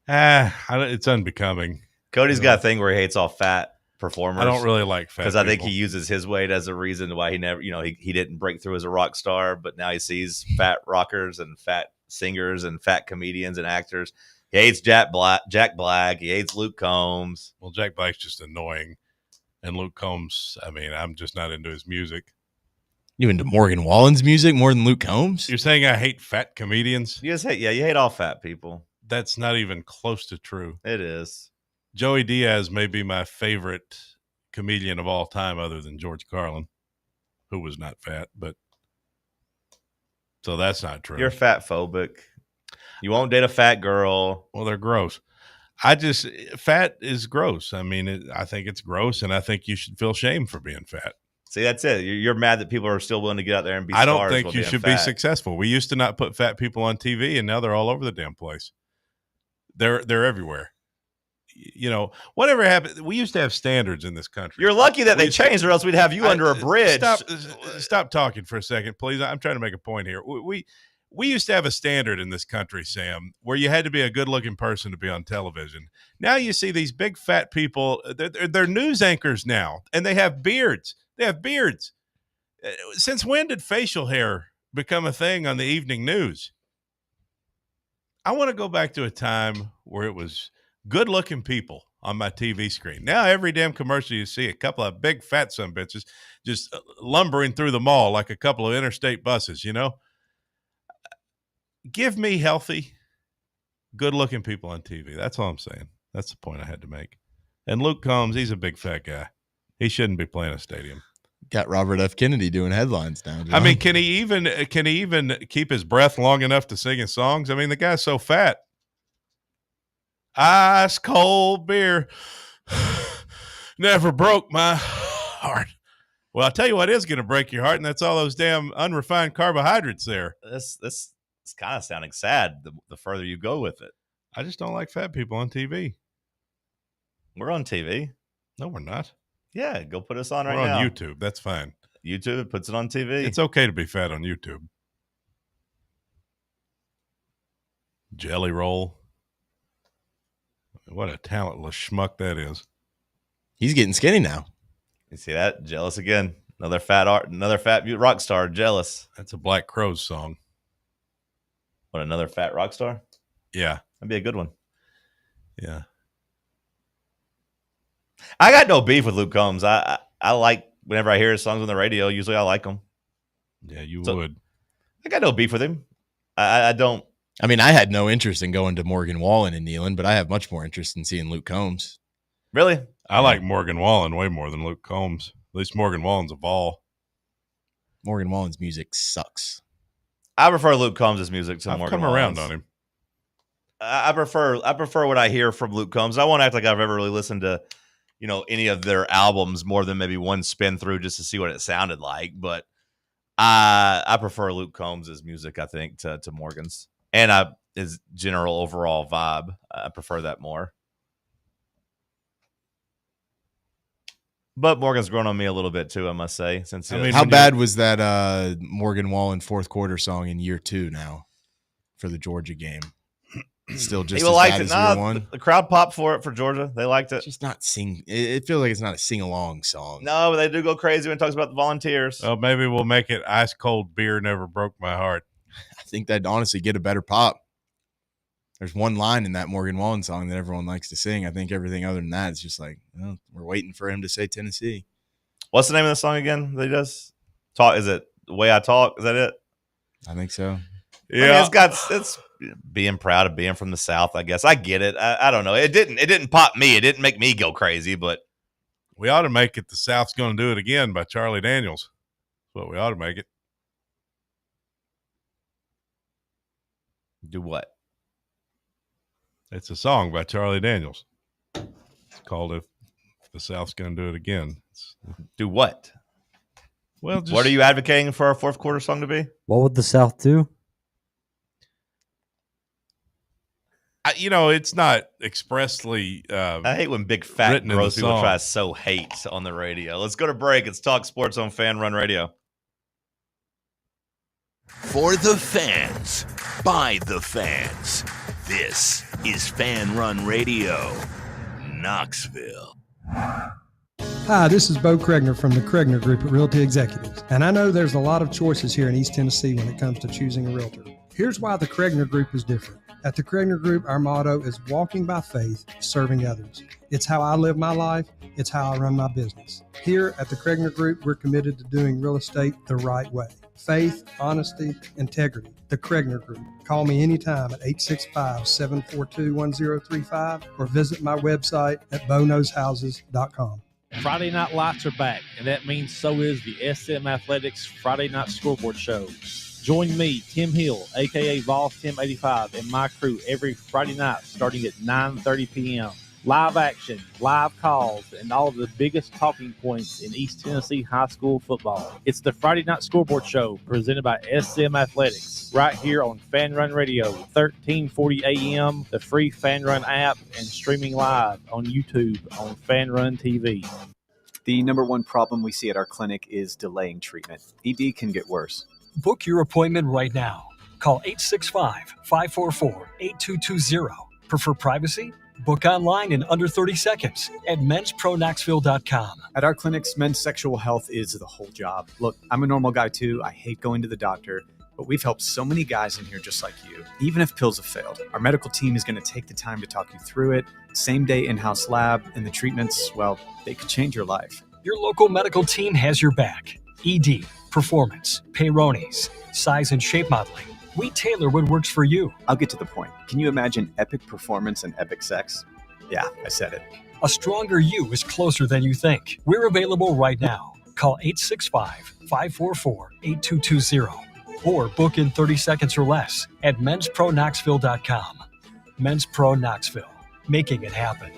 It's unbecoming. Cody's got a thing where he hates all fat performers. I don't really like fat because I think he uses his weight as a reason why he never, he didn't break through as a rock star, but now he sees fat rockers and fat singers and fat comedians and actors. He hates Jack Black. He hates Luke Combs. Well, Jack Black's just annoying, and Luke Combs, I'm just not into his music. You into Morgan Wallen's music more than Luke Combs? You're saying I hate fat comedians? You hate all fat people. That's not even close to true. It is. Joey Diaz may be my favorite comedian of all time other than George Carlin, who was not fat, but so that's not true. You're fat phobic. You won't date a fat girl. Well, they're gross. Fat is gross. I think it's gross, and I think you should feel shame for being fat. See, that's it. You're mad that people are still willing to get out there and be I stars. don't think you should be successful. We used to not put fat people on TV, and now they're all over the damn place. They're everywhere. Whatever happened, we used to have standards in this country. You're lucky that they changed, or else we'd have you under a bridge. Stop talking for a second, please. I'm trying to make a point here. We used to have a standard in this country, Sam, where you had to be a good-looking person to be on television. Now you see these big fat people. They're news anchors now, and they have beards. Since when did facial hair become a thing on the evening news? I want to go back to a time where it was good-looking people on my TV screen. Now every damn commercial you see, a couple of big fat sumbitches just lumbering through the mall like a couple of interstate buses, Give me healthy, good-looking people on TV. That's all I'm saying. That's the point I had to make. And Luke Combs, he's a big fat guy. He shouldn't be playing a stadium. Got Robert F. Kennedy doing headlines now, John. Can he even keep his breath long enough to sing his songs? The guy's so fat. Ice cold beer never broke my heart. Well, I'll tell you what is going to break your heart, and that's all those damn unrefined carbohydrates there. This is kind of sounding sad the further you go with it. I just don't like fat people on TV. We're on TV. No, we're not. Yeah, go put us on right now. We're on YouTube. That's fine. YouTube puts it on TV. It's okay to be fat on YouTube. Jelly roll. What a talentless schmuck that is. He's getting skinny now. You see that? Jealous again. Another fat rock star. Jealous. That's a Black Crowes song. What, another fat rock star? Yeah. That'd be a good one. Yeah. I got no beef with Luke Combs. I like whenever I hear his songs on the radio. Usually I like them. Yeah, you would. I got no beef with him. I don't. I had no interest in going to Morgan Wallen and Neyland, but I have much more interest in seeing Luke Combs. Really? I like Morgan Wallen way more than Luke Combs. At least Morgan Wallen's a Vol. Morgan Wallen's music sucks. I prefer Luke Combs' music to Morgan Wallen's. Wallen's. Come around on him. I prefer what I hear from Luke Combs. I won't act like I've ever really listened to, any of their albums more than maybe one spin through just to see what it sounded like. But I prefer Luke Combs' music, I think, to Morgan's. And his general overall vibe. I prefer that more. But Morgan's grown on me a little bit too, I must say. How bad was that Morgan Wallen fourth quarter song in year 2 now for the Georgia game? Still just as bad as year 1? The crowd popped for it for Georgia. They liked it. Just not sing. It feels like it's not a sing-along song. No, but they do go crazy when it talks about the Volunteers. Oh, maybe we'll make it ice cold beer never broke my heart. I think that'd honestly get a better pop. There's one line in that Morgan Wallen song that everyone likes to sing. I think everything other than that is just like, we're waiting for him to say Tennessee. What's the name of the song again that he does? Talk? Is it The Way I Talk? Is that it? I think so. Yeah. being proud of being from the South, I guess. I get it. I don't know. It didn't pop me. It didn't make me go crazy, but we ought to make it The South's Gonna Do It Again by Charlie Daniels. That's what we ought to make it. Do what? It's a song by Charlie Daniels. It's called If the South's Gonna Do It Again. Do what? Well, what are you advocating for our fourth quarter song to be? What would the South do? It's not expressly. I hate when big fat gross people try to sow hate on the radio. Let's go to break. It's Talk Sports on Fan Run Radio. For the fans, by the fans, this is Fan Run Radio, Knoxville. Hi, this is Bo Kregner from the Kregner Group at Realty Executives, and I know there's a lot of choices here in East Tennessee when it comes to choosing a realtor. Here's why the Kregner Group is different. At the Kregner Group, our motto is walking by faith, serving others. It's how I live my life. It's how I run my business. Here at the Kregner Group, we're committed to doing real estate the right way. Faith, honesty, integrity. The Kregner Group. Call me anytime at 865-742-1035 or visit my website at boknowshouses.com. Friday Night Lights are back, and that means so is the SM Athletics Friday Night Scoreboard Show. Join me, Tim Hill, a.k.a. Vols Tim 85, and my crew every Friday night starting at 9:30 p.m. Live action, live calls, and all of the biggest talking points in East Tennessee high school football. It's the Friday Night Scoreboard Show presented by SM Athletics right here on Fan Run Radio, 1340 a.m., the free Fan Run app, and streaming live on YouTube on Fan Run TV. The number one problem we see at our clinic is delaying treatment. ED can get worse. Book your appointment right now. Call 865-544-8220. Prefer privacy? Book online in under 30 seconds at menspronknoxville.com. At our clinics, men's sexual health is the whole job. Look, I'm a normal guy too. I hate going to the doctor, but we've helped so many guys in here just like you. Even if pills have failed, our medical team is going to take the time to talk you through it. Same day in-house lab, and the treatments, well, they could change your life. Your local medical team has your back. ED, performance, Peyronie's, size and shape modeling. We tailor what works for you. I'll get to the point. Can you imagine epic performance and epic sex? Yeah, I said it. A stronger you is closer than you think. We're available right now. Call 865-544-8220 or book in 30 seconds or less at menspronknoxville.com. Men's Pro Knoxville, making it happen.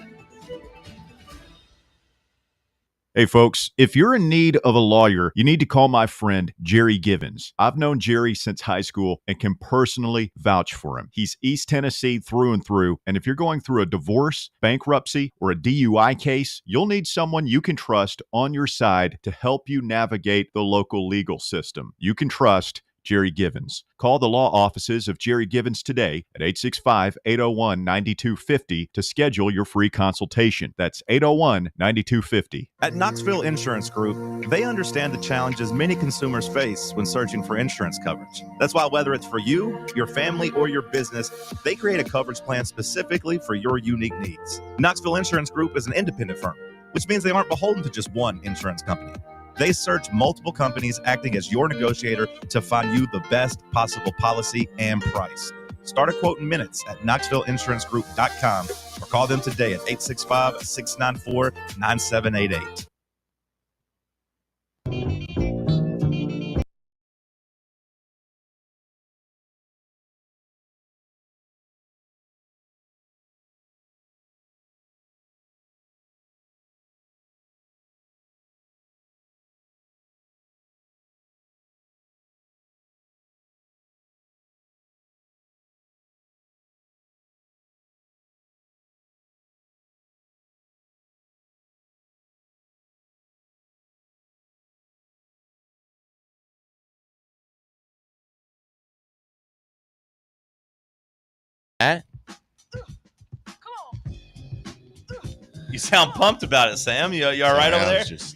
Hey folks, if you're in need of a lawyer, you need to call my friend Jerry Givens. I've known Jerry since high school and can personally vouch for him. He's East Tennessee through and through, and if you're going through a divorce, bankruptcy, or a DUI case, you'll need someone you can trust on your side to help you navigate the local legal system. You can trust Jerry Givens. Call the law offices of Jerry Givens today at 865-801-9250 to schedule your free consultation. That's 801-9250. At Knoxville Insurance Group, they understand the challenges many consumers face when searching for insurance coverage. That's why whether it's for you, your family, or your business, they create a coverage plan specifically for your unique needs. Knoxville Insurance Group is an independent firm, which means they aren't beholden to just one insurance company. They search multiple companies acting as your negotiator to find you the best possible policy and price. Start a quote in minutes at KnoxvilleInsuranceGroup.com or call them today at 865-694-9788. You sound pumped about it, Sam. You all right over there? I was just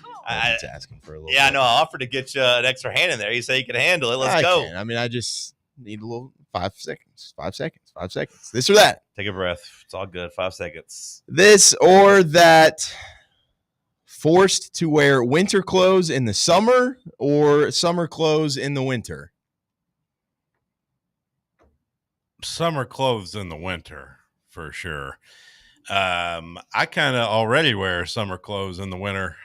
asking for a little. Yeah, I know. I offered to get you an extra hand in there. You say you can handle it. Let's go. I mean, I just need a little 5 seconds. 5 seconds. 5 seconds. This or that. Take a breath. It's all good. 5 seconds. This or that. Forced to wear winter clothes in the summer or summer clothes in the winter? summer clothes in the winter for sure. I kind of already wear summer clothes in the winter.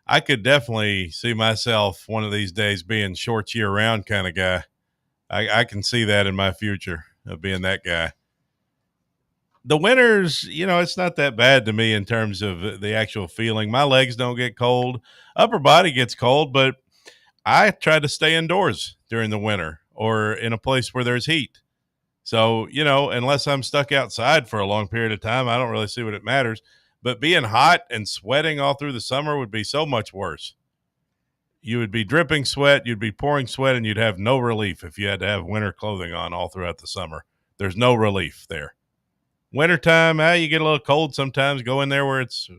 I could definitely see myself one of these days being shorts year round kind of guy. I can see that in my future of being that guy. The winters, it's not that bad to me in terms of the actual feeling. My legs don't get cold. Upper body gets cold, but I try to stay indoors during the winter or in a place where there's heat. So, unless I'm stuck outside for a long period of time, I don't really see what it matters. But being hot and sweating all through the summer would be so much worse. You would be dripping sweat, you'd be pouring sweat, and you'd have no relief if you had to have winter clothing on all throughout the summer. There's no relief there. Wintertime, you get a little cold sometimes. Go in there where it's,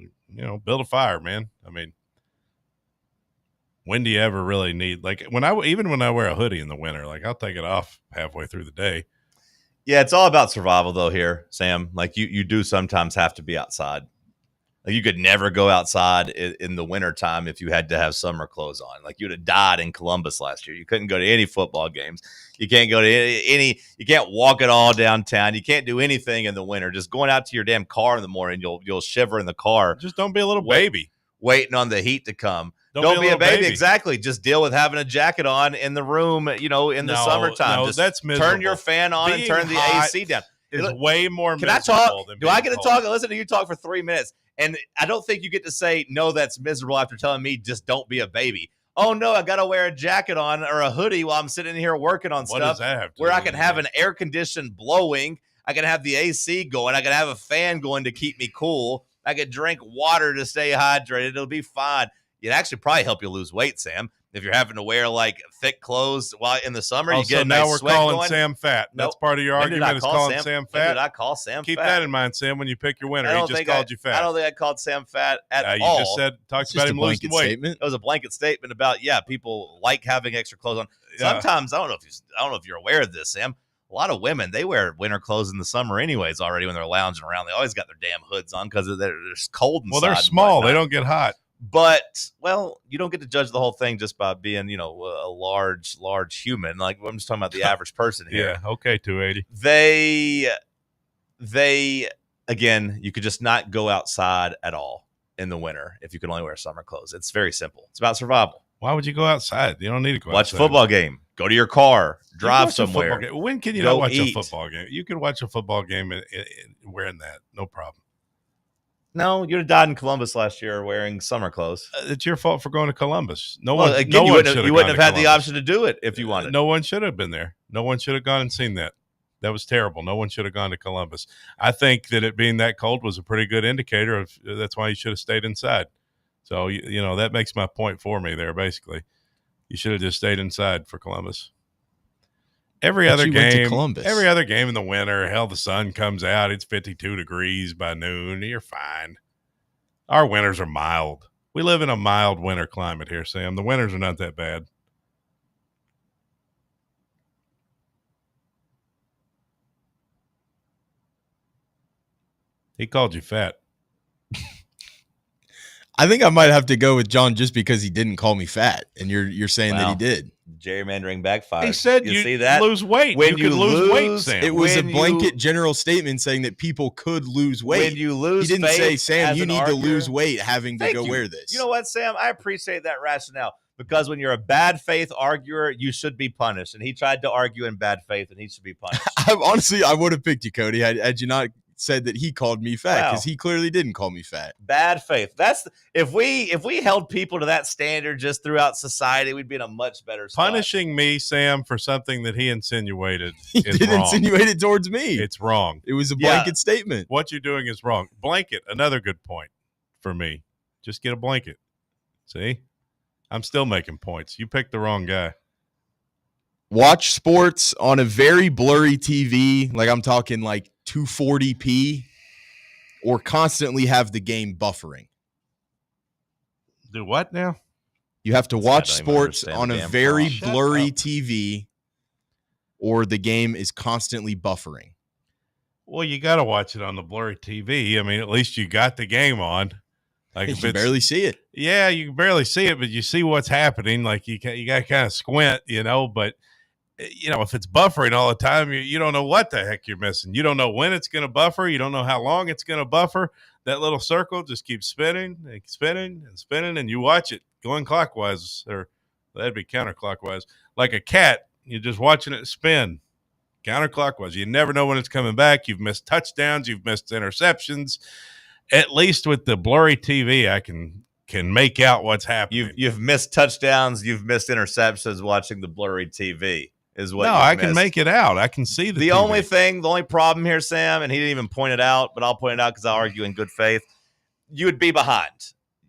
build a fire, man. I mean, when do you ever really need, even when I wear a hoodie in the winter, I'll take it off halfway through the day. Yeah, it's all about survival, though, here, Sam. You do sometimes have to be outside. You could never go outside in the wintertime if you had to have summer clothes on. You'd have died in Columbus last year. You couldn't go to any football games. You can't go to any you can't walk at all downtown. You can't do anything in the winter. Just going out to your damn car in the morning, you'll shiver in the car. Just don't be a little baby. Waiting on the heat to come. Don't be a baby. Exactly. Just deal with having a jacket on in the room, in the summertime. No, just that's miserable. Turn your fan on and turn the AC down. Is way more Can I talk? Do I get to talk? Listen to you talk for 3 minutes. And I don't think you get to say, no, that's miserable after telling me just don't be a baby. Oh, no, I got to wear a jacket on or a hoodie while I'm sitting here working on what stuff does that have to where do I can have an air conditioned blowing. I can have the AC going. I can have a fan going to keep me cool. I could drink water to stay hydrated. It'll be fine. It'd actually probably help you lose weight, Sam. If you're having to wear thick clothes while in the summer, you get a nice now we're sweat calling going. Sam fat. That's part of your argument is calling Sam fat. When did I call Sam Keep fat? that in mind, Sam, when you pick your winner. He just called you fat. I don't think I called Sam fat at all. You just talked about him losing weight. Statement. It was a blanket statement about people like having extra clothes on. Sometimes I don't know if you're aware of this, Sam. A lot of women, they wear winter clothes in the summer anyways already when they're lounging around. They always got their damn hoods on because it's cold inside. Well, they're small. They don't get hot. But, you don't get to judge the whole thing just by being, a large human. I'm just talking about the average person here. Yeah, okay, 280. They, again, you could just not go outside at all in the winter if you can only wear summer clothes. It's very simple. It's about survival. Why would you go outside? You don't need to go Watch outside. a football game. Go to your car. Drive somewhere. When can you not watch a football game? You can watch a football game wearing that. No problem. No, you'd have died in Columbus last year wearing summer clothes. It's your fault for going to Columbus. You wouldn't have had the option to do it if you wanted. No one should have been there. No one should have gone and seen that. That was terrible. No one should have gone to Columbus. I think that it being that cold was a pretty good indicator of that's why you should have stayed inside. So, that makes my point for me there, basically. You should have just stayed inside for Columbus. Every other game in the winter, hell, the sun comes out. It's 52 degrees by noon. You're fine. Our winters are mild. We live in a mild winter climate here, Sam. The winters are not that bad. He called you fat. I think I might have to go with John just because he didn't call me fat, and you're saying that he did. Gerrymandering backfired. He said you see that? Lose weight. When you could lose weight, Sam. It was a blanket general statement saying that people could lose weight. When you lose, he didn't say, Sam, as you an need arguer, to lose weight having to go wear this. You know what, Sam? I appreciate that rationale because when you're a bad faith arguer, you should be punished. And he tried to argue in bad faith, and he should be punished. Honestly, I would have picked you, Cody, had you not said that he called me fat, because he clearly didn't call me fat. Bad faith. That's if we held people to that standard just throughout society, we'd be in a much better spot. Punishing me, Sam, for something that he insinuated He is did wrong. insinuate it towards me. It's wrong. It was a blanket statement. What you're doing is wrong. Blanket, another good point for me. Just get a blanket. See? I'm still making points. You picked the wrong guy. Watch sports on a very blurry TV, like I'm talking like 240p, or constantly have the game buffering. Do what now? You have to watch sports on a very blurry TV, or the game is constantly buffering. Well, you got to watch it on the blurry TV. I mean, at least you got the game on. Like you can barely see it. Yeah, you can barely see it, but you see what's happening. Like you got to kind of squint, but if it's buffering all the time, you don't know what the heck you're missing. You don't know when it's going to buffer. You don't know how long it's going to buffer. That little circle just keeps spinning and spinning and spinning, and you watch it going clockwise, or that'd be counterclockwise. Like a cat, you're just watching it spin counterclockwise. You never know when it's coming back. You've missed touchdowns. You've missed interceptions. At least with the blurry TV, I can make out what's happening. You've missed touchdowns. You've missed interceptions watching the blurry TV. Is what I can make it out. I can see the TV. The only problem here, Sam, and he didn't even point it out, but I'll point it out because I argue in good faith. You would be behind.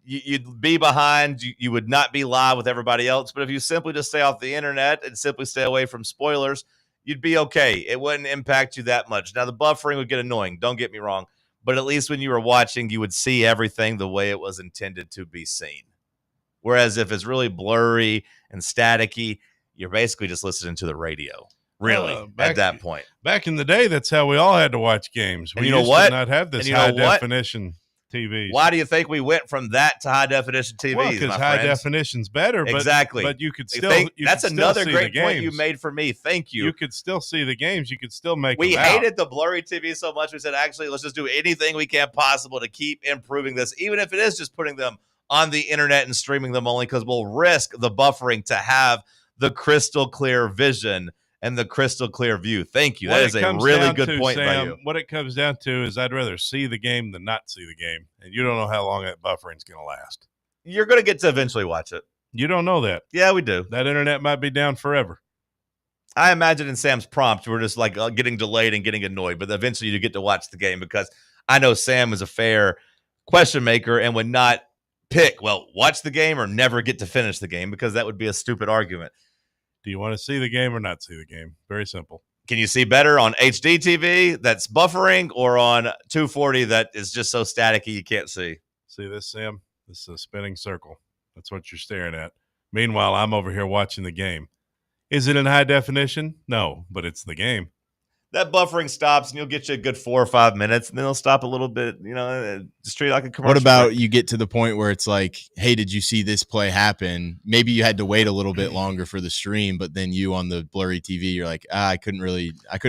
You'd be behind. You would not be live with everybody else. But if you simply just stay off the internet and simply stay away from spoilers, you'd be okay. It wouldn't impact you that much. Now, the buffering would get annoying. Don't get me wrong. But at least when you were watching, you would see everything the way it was intended to be seen. Whereas if it's really blurry and staticky, you're basically just listening to the radio, really, at that point. Back in the day, that's how we all had to watch games. We used to not have this high-definition TVs. Why do you think we went from that to high-definition TVs, Well, because high-definition's better. Exactly. But you could still that's another great point you made for me. Thank you. You could still see the games. You could still make We them out. hated the blurry TV so much, we said, actually, let's just do anything we can possible to keep improving this, even if it is just putting them on the internet and streaming them only, because we'll risk the buffering to have the crystal clear vision and the crystal clear view. Thank you. That is a really good point by you. What it comes down to is I'd rather see the game than not see the game. And you don't know how long that buffering's going to last. You're going to get to eventually watch it. You don't know that. Yeah, we do. That internet might be down forever. I imagine in Sam's prompt, we're just like getting delayed and getting annoyed, but eventually you get to watch the game, because I know Sam is a fair question maker and would not pick, watch the game or never get to finish the game, because that would be a stupid argument. Do you want to see the game or not see the game? Very simple. Can you see better on HD TV that's buffering, or on 240 that is just so staticky you can't see? See this, Sam? This is a spinning circle. That's what you're staring at. Meanwhile, I'm over here watching the game. Is it in high definition? No, but it's the game. That buffering stops, and you'll get you a good 4 or 5 minutes, and then it'll stop a little bit, just treat it like a commercial. What about you get to the point where it's like, hey, did you see this play happen? Maybe you had to wait a little bit longer for the stream, but then you on the blurry TV, you're like, I couldn't really make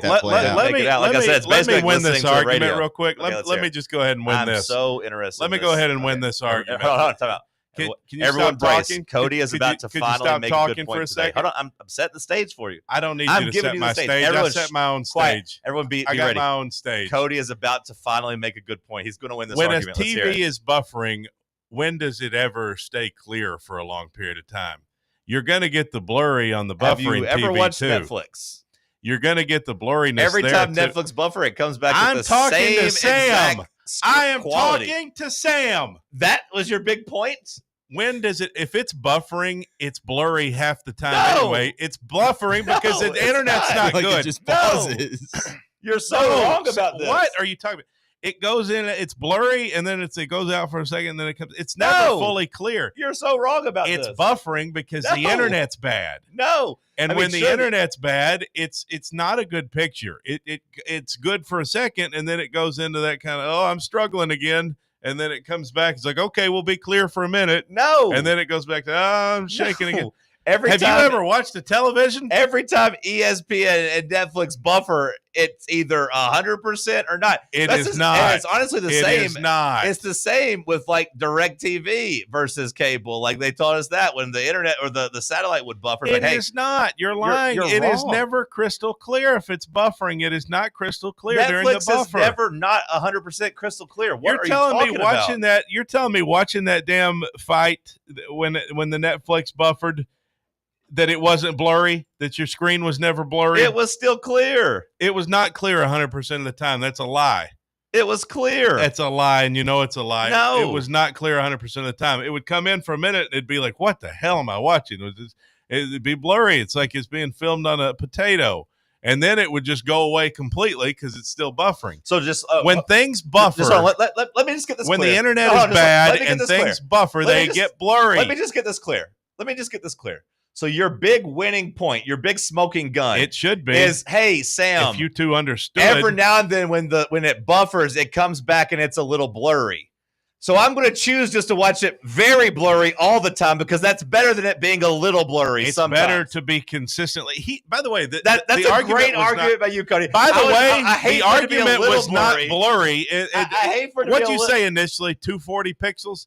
that play out. Let me win this argument real quick. Let me just go ahead and win this. I'm so interested. Let me go ahead and win this argument. Hold on, time out. Can you Everyone stop brace. talking? Cody is about to finally make a good point for a today. second? Hold on, I'm setting the stage for you. I don't need you to set my stage. I set my own stage. Everyone be I got ready. my own stage. Cody is about to finally make a good point. He's going to win this when argument. When a TV is buffering, when does it ever stay clear for a long period of time? You're going to get the blurry on the buffering TV, too. Have you ever watched Netflix? You're going to get the blurriness every time there, Netflix buffer, it comes back I'm with the talking same to Sam. I am quality. talking to Sam. That was your big point? When does it, if it's buffering, it's blurry half the time anyway. It's buffering because the internet's not good. It just pauses. You're so wrong about this. What are you talking about? It goes in, it's blurry, and then it goes out for a second, and then it comes. It's never fully clear. You're so wrong about this. It's buffering because the internet's bad. No. And when the internet's bad, it's not a good picture. It's good for a second, and then it goes into that kind of, I'm struggling again. And then it comes back. It's like, okay, we'll be clear for a minute. No. And then it goes back to, I'm shaking again. Have you ever watched the television? Every time ESPN and Netflix buffer, it's either 100% or not. It is not. And it's honestly the same. It is not. It's the same with like DirecTV versus cable. Like they taught us that when the internet or the satellite would buffer. It is not. You're lying. It is never crystal clear. If it's buffering, it is not crystal clear during the buffer. Netflix is never not 100% crystal clear. What You're telling me watching that? You're telling me watching that damn fight when the Netflix buffered, that it wasn't blurry, that your screen was never blurry? It was still clear. It was not clear 100% of the time. That's a lie. It was clear. That's a lie, and you know it's a lie. No. It was not clear 100% of the time. It would come in for a minute, and it'd be like, what the hell am I watching? It'd be blurry. It's like it's being filmed on a potato. And then it would just go away completely because it's still buffering. So just when things buffer, let me just get this when clear. the internet is bad and things buffer, they get blurry. Let me just get this clear. So your big winning point, your big smoking gun, it should be, is, hey, Sam, if you two understood. Every now and then when it buffers, it comes back and it's a little blurry. So I'm going to choose just to watch it very blurry all the time because that's better than it being a little blurry. It's sometimes. better to be consistently. By the way, that's the a great argument by you, Cody. By the way, I hate the argument was blurry. not blurry. I hate for it to what be you say initially, 240 pixels.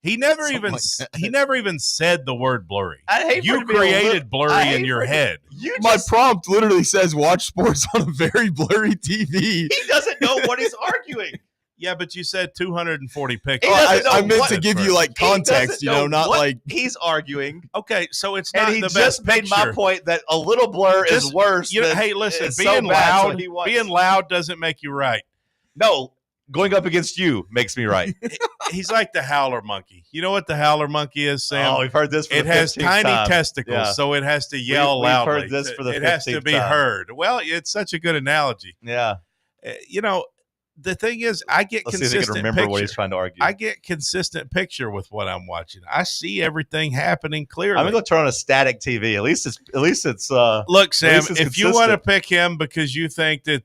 He never even said the word blurry. I hate you for it to be created blurry in your head. My prompt literally says watch sports on a very blurry TV. He doesn't know what he's arguing. Yeah, but you said 240 pixels. I meant to give you like context, not like he's arguing. Okay, so it's and not he the just best made picture. my point that a little blur is worse. Hey, listen, being loud doesn't make you right. No, going up against you makes me right. He's like the howler monkey. You know what the howler monkey is, Sam? Oh, we've heard this. It has tiny testicles, so it has to yell loudly. We've heard this for the 15th time. It has to be heard. Well, it's such a good analogy. Yeah. The thing is, I get Let's consistent see if they can remember picture. what he's trying to argue. I get consistent picture with what I'm watching. I see everything happening clearly. I'm gonna go turn on a static TV. At least it's. Look, Sam, it's if you want to pick him because you think that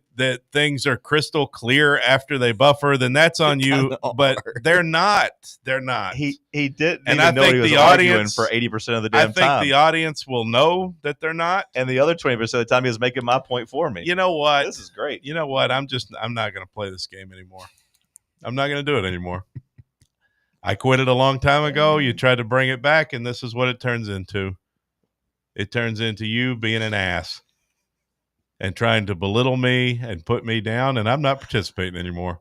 things are crystal clear after they buffer, then that's on you. But they're not. They're not. He didn't and even I know think he was the arguing audience for 80% of the damn time. I think the audience will know that they're not. And the other 20% of the time, he was making my point for me. You know what? This is great. You know what? I'm not going to play this game anymore. I'm not going to do it anymore. I quit it a long time ago. You tried to bring it back, and this is what it turns into. It turns into you being an ass and trying to belittle me and put me down, and I'm not participating anymore.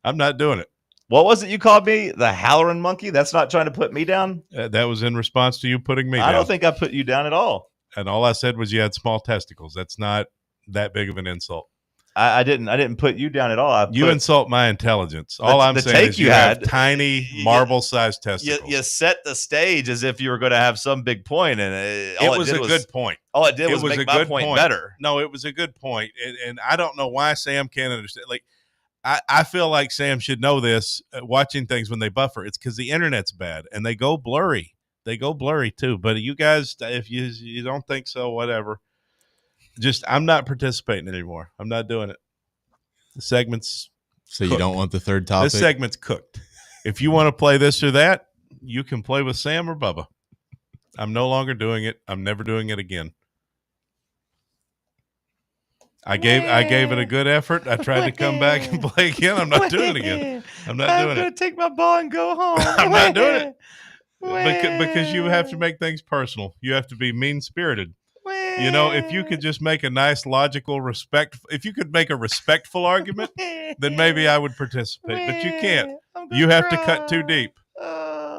I'm not doing it. What was it you called me? The howling monkey? That's not trying to put me down? That was in response to you putting me down. I don't think I put you down at all. And all I said was you had small testicles. That's not that big of an insult. I didn't put you down at all. You insult my intelligence. All I'm saying is you have tiny marble-sized testicles. You set the stage as if you were going to have some big point, and it was a good point. All it did was make my point better. No, it was a good point, and I don't know why Sam can't understand. Like, I feel like Sam should know this. Watching things when they buffer, it's because the internet's bad and they go blurry. They go blurry too. But you guys, if you don't think so, whatever. I'm not participating anymore. I'm not doing it. The segment's so cooked. You don't want the third topic? This segment's cooked. If you want to play this or that, you can play with Sam or Bubba. I'm no longer doing it. I'm never doing it again. I gave it a good effort. I tried to come back and play again. I'm not doing it again. I'm not doing it. I'm going to take my ball and go home. I'm not doing it. Because you have to make things personal. You have to be mean-spirited. If you could just make a nice, logical, if you could make a respectful argument, then maybe I would participate. But you can't. You have to cut too deep.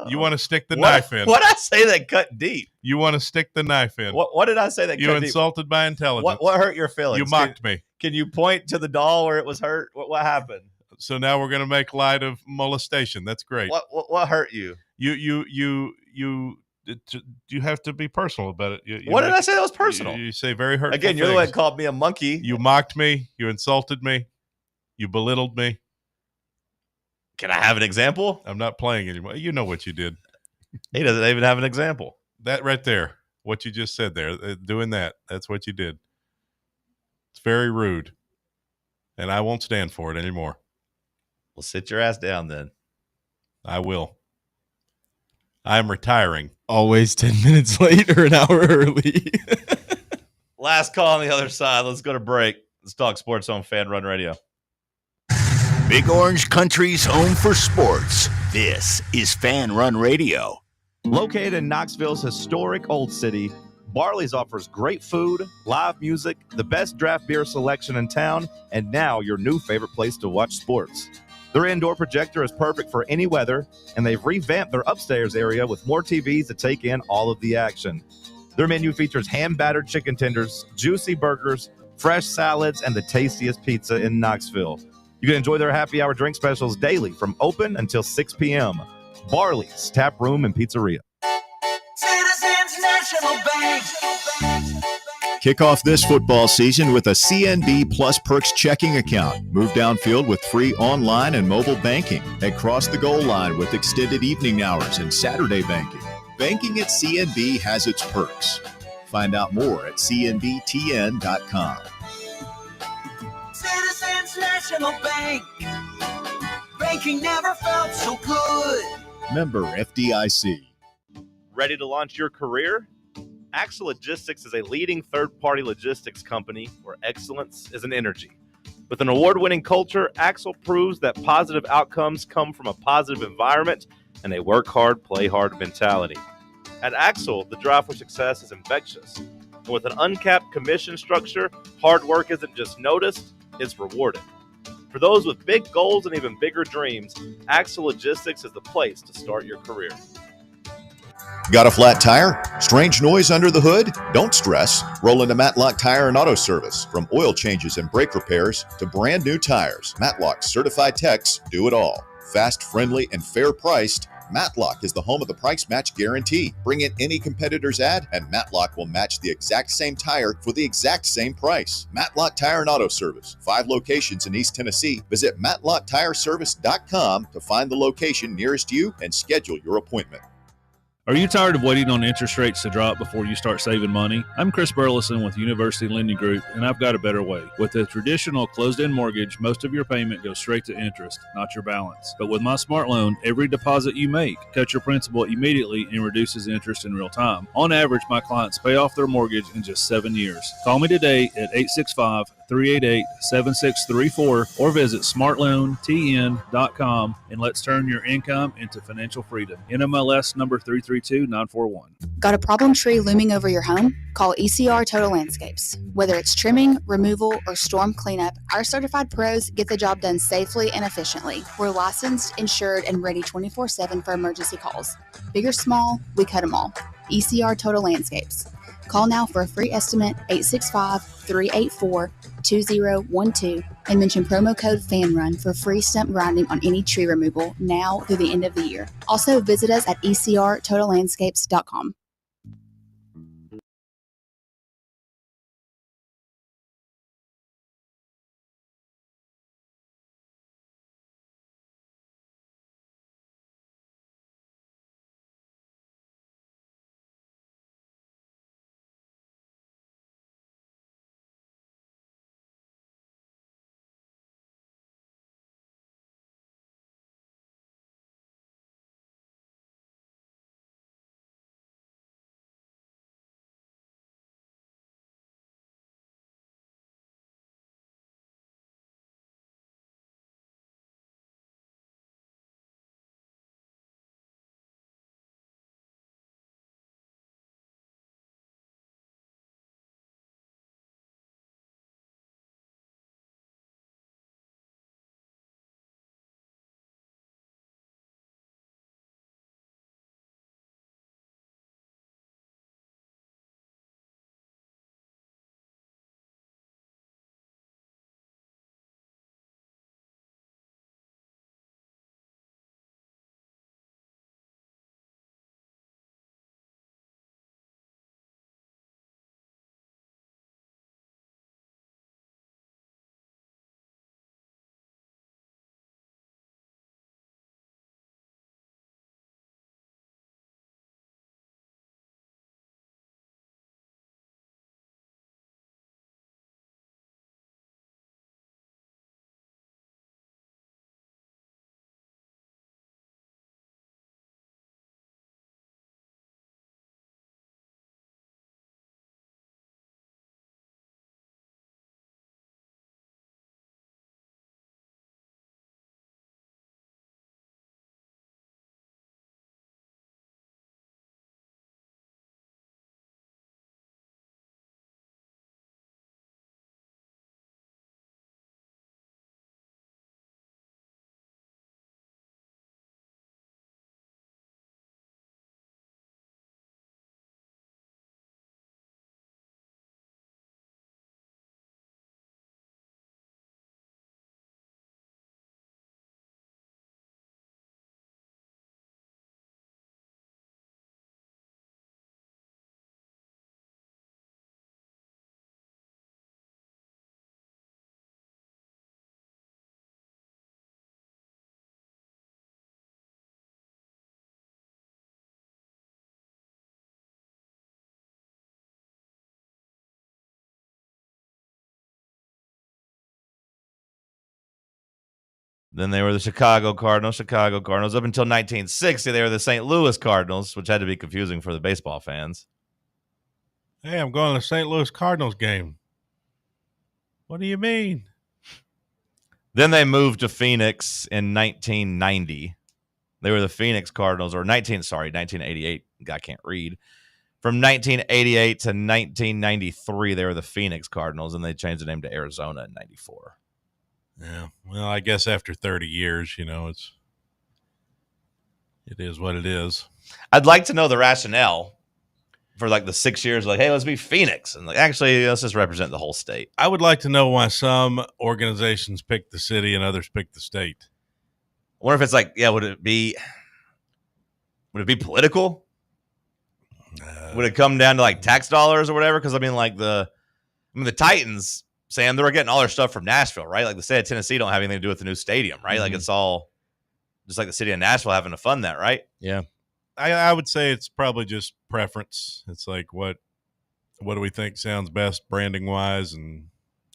You want to stick the knife in. What did I say that cut deep? You want to stick the knife in. What did I say that cut deep? You insulted my intelligence. What hurt your feelings? You mocked me. Can you point to the doll where it was hurt? What happened? So now we're going to make light of molestation. That's great. What hurt you? You have to be personal about it. What did I say that was personal? You say very hurtful Again, you're the one that called me a monkey. You mocked me. You insulted me. You belittled me. Can I have an example? I'm not playing anymore. You know what you did. He doesn't even have an example. That right there, what you just said there, doing that, that's what you did. It's very rude. And I won't stand for it anymore. Well, sit your ass down then. I will. I'm retiring. Always 10 minutes late or an hour early. Last call on the other side. Let's go to break. Let's talk sports on Fan Run Radio. Big Orange Country's home for sports. This is Fan Run Radio. Located in Knoxville's historic Old City, Barley's offers great food, live music, the best draft beer selection in town, and now your new favorite place to watch sports. Their indoor projector is perfect for any weather, and they've revamped their upstairs area with more TVs to take in all of the action. Their menu features hand-battered chicken tenders, juicy burgers, fresh salads, and the tastiest pizza in Knoxville. You can enjoy their happy hour drink specials daily from open until 6 p.m. Barley's Tap Room and Pizzeria. Citizens National Bank. Kick off this football season with a CNB Plus Perks checking account. Move downfield with free online and mobile banking. And cross the goal line with extended evening hours and Saturday banking. Banking at CNB has its perks. Find out more at cnbtn.com. Citizens National Bank. banking never felt so good. Member FDIC. Ready to launch your career? Axel Logistics is a leading third-party logistics company where excellence is an energy. With an award-winning culture, Axel proves that positive outcomes come from a positive environment and a work hard, play hard mentality. At Axel, the drive for success is infectious. And with an uncapped commission structure, hard work isn't just noticed, it's rewarded. For those with big goals and even bigger dreams, Axel Logistics is the place to start your career. Got a flat tire? Strange noise under the hood? Don't stress. Roll into Matlock Tire and Auto Service. From oil changes and brake repairs to brand new tires, Matlock's certified techs do it all. Fast, friendly, and fair priced, Matlock is the home of the price match guarantee. Bring in any competitor's ad and Matlock will match the exact same tire for the exact same price. Matlock Tire and Auto Service. 5 locations in East Tennessee. Visit MatlockTireService.com to find the location nearest you and schedule your appointment. Are you tired of waiting on interest rates to drop before you start saving money? I'm Chris Burleson with University Lending Group, and I've got a better way. With a traditional closed-end mortgage, most of your payment goes straight to interest, not your balance. But with my Smart Loan, every deposit you make cuts your principal immediately and reduces interest in real time. On average, my clients pay off their mortgage in just 7 years. Call me today at 865-388-7634 or visit smartloantn.com and let's turn your income into financial freedom. NMLS number 332941. Got a problem tree looming over your home? Call ECR Total Landscapes. Whether it's trimming, removal, or storm cleanup, our certified pros get the job done safely and efficiently. We're licensed, insured, and ready 24/7 for emergency calls. Big or small, we cut them all. ECR Total Landscapes. Call now for a free estimate, 865-384-2012, and mention promo code FANRUN for free stump grinding on any tree removal now through the end of the year. Also, visit us at ecrtotallandscapes.com. Then they were the Chicago Cardinals. Up until 1960, they were the St. Louis Cardinals, which had to be confusing for the baseball fans. Hey, I'm going to the St. Louis Cardinals game. What do you mean? Then they moved to Phoenix in 1990. They were the Phoenix Cardinals, or 1988. I can't read. From 1988 to 1993, they were the Phoenix Cardinals, and they changed the name to Arizona in 94. Yeah, well, I guess after 30 years, it is what it is. I'd like to know the rationale for like the 6 years. Like, hey, let's be Phoenix, and like, actually, let's just represent the whole state. I would like to know why some organizations pick the city and others pick the state. I wonder if it's like, would it be political? Would it come down to like tax dollars or whatever? Because the Titans, Sam, they were getting all their stuff from Nashville, right? Like the state of Tennessee don't have anything to do with the new stadium, right? Like it's all just like the city of Nashville having to fund that, right? Yeah. I would say it's probably just preference. It's like what do we think sounds best branding wise, and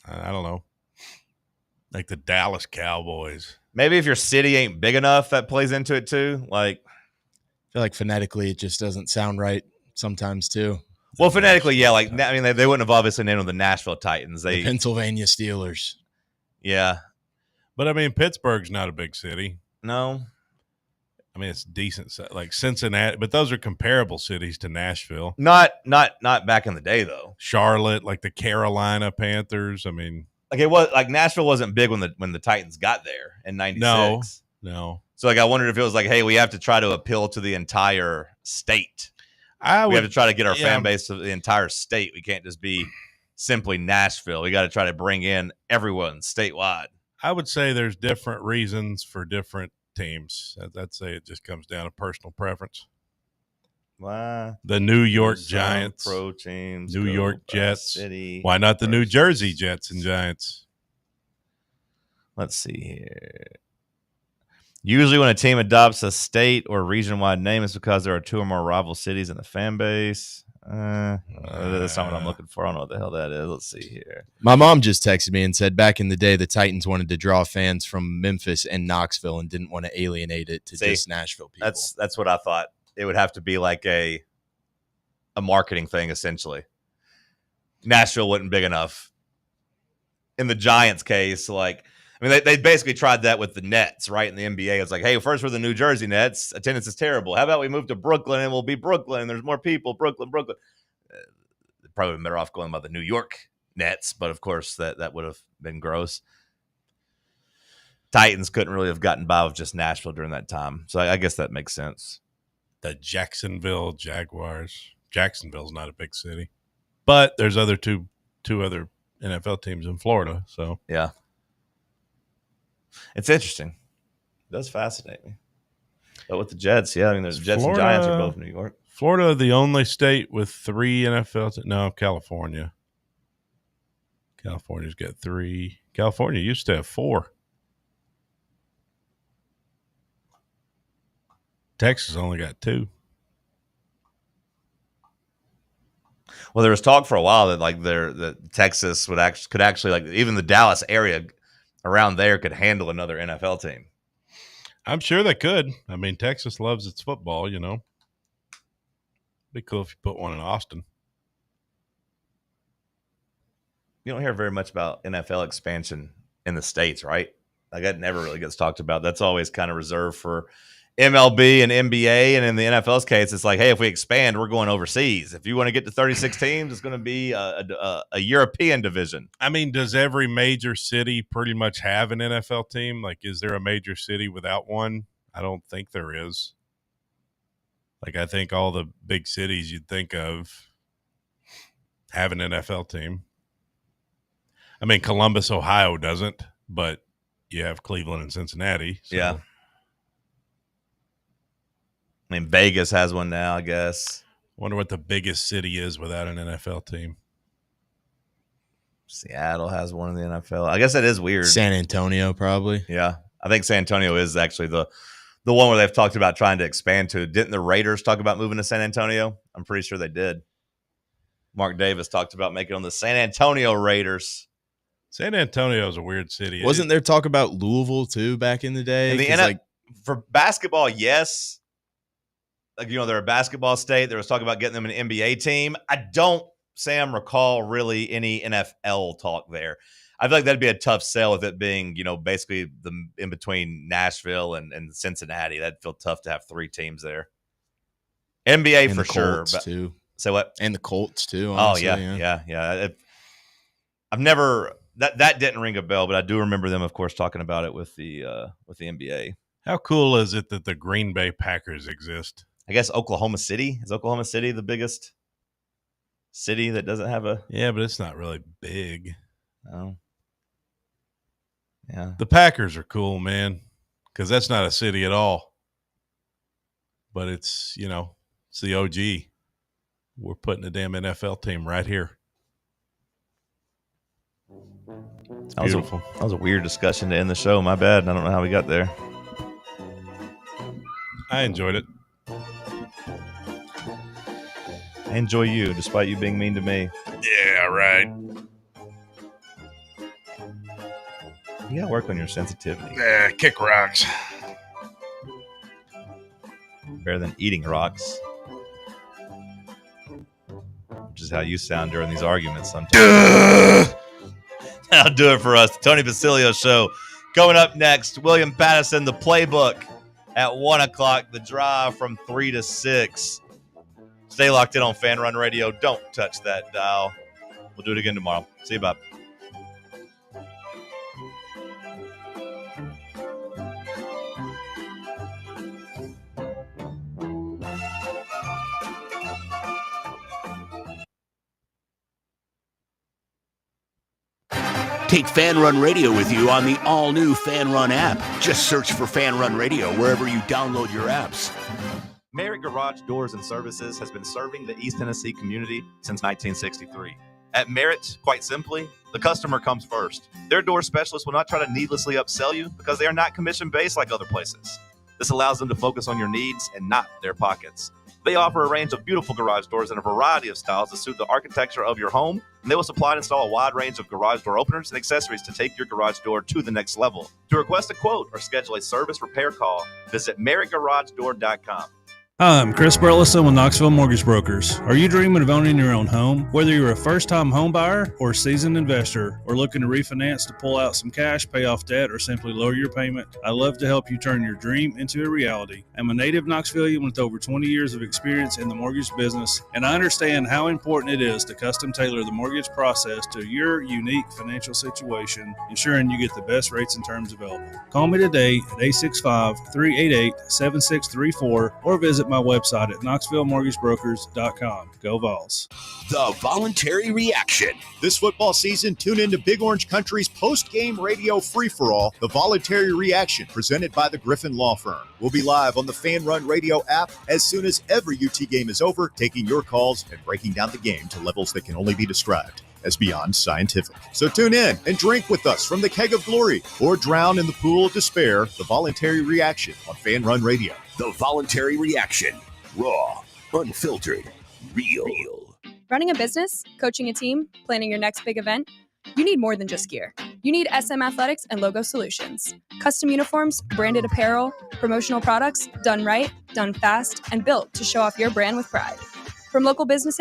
I don't know. Like the Dallas Cowboys. Maybe if your city ain't big enough, that plays into it too. Like, I feel like phonetically it just doesn't sound right sometimes too. Well, phonetically, yeah. Like, I mean, they wouldn't have obviously named them the Nashville Titans. The Pennsylvania Steelers. Yeah. But I mean, Pittsburgh's not a big city. No. I mean, it's decent, like Cincinnati, but those are comparable cities to Nashville. Not back in the day though. Charlotte, like the Carolina Panthers. I mean, like it was like Nashville wasn't big when the Titans got there in '96. No. So like I wondered if it was like, hey, we have to try to appeal to the entire state. We have to try to get our fan base to the entire state. We can't just be simply Nashville. We got to try to bring in everyone statewide. I would say there's different reasons for different teams. I'd say it just comes down to personal preference. Why? The New York Giants, pro teams, New York Jets. City, why not the New Jersey Jets and Giants? Let's see here. Usually when a team adopts a state or region-wide name, it's because there are two or more rival cities in the fan base. That's not what I'm looking for. I don't know what the hell that is. Let's see here. My mom just texted me and said back in the day, the Titans wanted to draw fans from Memphis and Knoxville and didn't want to alienate it to just Nashville people. That's what I thought. It would have to be like a marketing thing, essentially. Nashville wasn't big enough. In the Giants case, like, I mean, they basically tried that with the Nets, right? In the NBA, it's like, hey, first we're the New Jersey Nets. Attendance is terrible. How about we move to Brooklyn and we'll be Brooklyn? There's more people. Brooklyn. Probably been better off going by the New York Nets, but of course that would have been gross. Titans couldn't really have gotten by with just Nashville during that time, so I guess that makes sense. The Jacksonville Jaguars. Jacksonville's not a big city, but there's two other NFL teams in Florida. So yeah. It's interesting. It does fascinate me. But with the Jets, yeah, I mean, there's Jets and Giants are both New York. Florida, the only state with 3 NFL no, California. California's got 3. California used to have 4. Texas only got 2. Well, there was talk for a while that like that Texas could actually like even the Dallas area around there could handle another NFL team. I'm sure they could. I mean, Texas loves its football, you know. Be cool if you put one in Austin. You don't hear very much about NFL expansion in the States, right? Like that never really gets talked about. That's always kind of reserved for MLB and NBA. And in the NFL's case, it's like, hey, if we expand, we're going overseas. If you want to get to 36 teams, it's going to be a European division. I mean, does every major city pretty much have an NFL team? Like, is there a major city without one? I don't think there is. Like, I think all the big cities you'd think of have an NFL team. I mean, Columbus, Ohio doesn't, but you have Cleveland and Cincinnati. So. Yeah. I mean, Vegas has one now, I guess. Wonder what the biggest city is without an NFL team. Seattle has one in the NFL. I guess that is weird. San Antonio, probably. Yeah. I think San Antonio is actually the one where they've talked about trying to expand to. Didn't the Raiders talk about moving to San Antonio? I'm pretty sure they did. Mark Davis talked about making it on the San Antonio Raiders. San Antonio is a weird city. Wasn't there talk about Louisville too back in the day? And the for basketball, yes. Like, they're a basketball state. There was talk about getting them an NBA team. I don't, Sam, recall really any NFL talk there. I feel like that'd be a tough sell with it being, basically the in between Nashville and Cincinnati. That'd feel tough to have 3 teams there. NBA and for the sure. Colts too. Say what? And the Colts too. Honestly, yeah. I've never that didn't ring a bell, but I do remember them, of course, talking about it with the NBA. How cool is it that the Green Bay Packers exist? I guess Oklahoma City. Is Oklahoma City the biggest city that doesn't have a? Yeah, but it's not really big. Oh. Yeah. The Packers are cool, man, because that's not a city at all. But it's, it's the OG. We're putting a damn NFL team right here. That was a weird discussion to end the show. My bad. I don't know how we got there. I enjoyed it. I enjoy you, despite you being mean to me. Yeah, right. You gotta work on your sensitivity. Yeah, kick rocks. Better than eating rocks. Which is how you sound during these arguments sometimes. That'll do it for us. The Tony Basilio Show. Coming up next, William Pattison, the playbook at 1 o'clock. The drive from 3 to 6. Stay locked in on Fan Run Radio. Don't touch that dial. We'll do it again tomorrow. See you, Bob. Take Fan Run Radio with you on the all-new Fan Run app. Just search for Fan Run Radio wherever you download your apps. Merritt Garage Doors and Services has been serving the East Tennessee community since 1963. At Merritt, quite simply, the customer comes first. Their door specialists will not try to needlessly upsell you because they are not commission-based like other places. This allows them to focus on your needs and not their pockets. They offer a range of beautiful garage doors in a variety of styles to suit the architecture of your home, and they will supply and install a wide range of garage door openers and accessories to take your garage door to the next level. To request a quote or schedule a service repair call, visit merrittgaragedoor.com. Hi, I'm Chris Burleson with Knoxville Mortgage Brokers. Are you dreaming of owning your own home? Whether you're a first-time home buyer or a seasoned investor or looking to refinance to pull out some cash, pay off debt, or simply lower your payment, I'd love to help you turn your dream into a reality. I'm a native Knoxvillian with over 20 years of experience in the mortgage business, and I understand how important it is to custom tailor the mortgage process to your unique financial situation, ensuring you get the best rates and terms available. Call me today at 865-388-7634 or visit my website at knoxvillemortgagebrokers.com. Go Vols. The voluntary reaction. This football season, tune in to Big Orange Country's post-game radio free-for-all, The Voluntary Reaction, presented by the Griffin Law Firm. We'll be live on the Fan Run Radio app as soon as every UT game is over, taking your calls and breaking down the game to levels that can only be described as beyond scientific. So tune in and drink with us from the keg of glory or drown in the pool of despair. The Voluntary Reaction on Fan Run Radio. The Voluntary Reaction. Raw, unfiltered, real. Running a business, coaching a team, planning your next big event, you need more than just gear. You need SM Athletics and Logo Solutions. Custom uniforms, branded apparel, promotional products, done right, done fast, and built to show off your brand with pride. From local businesses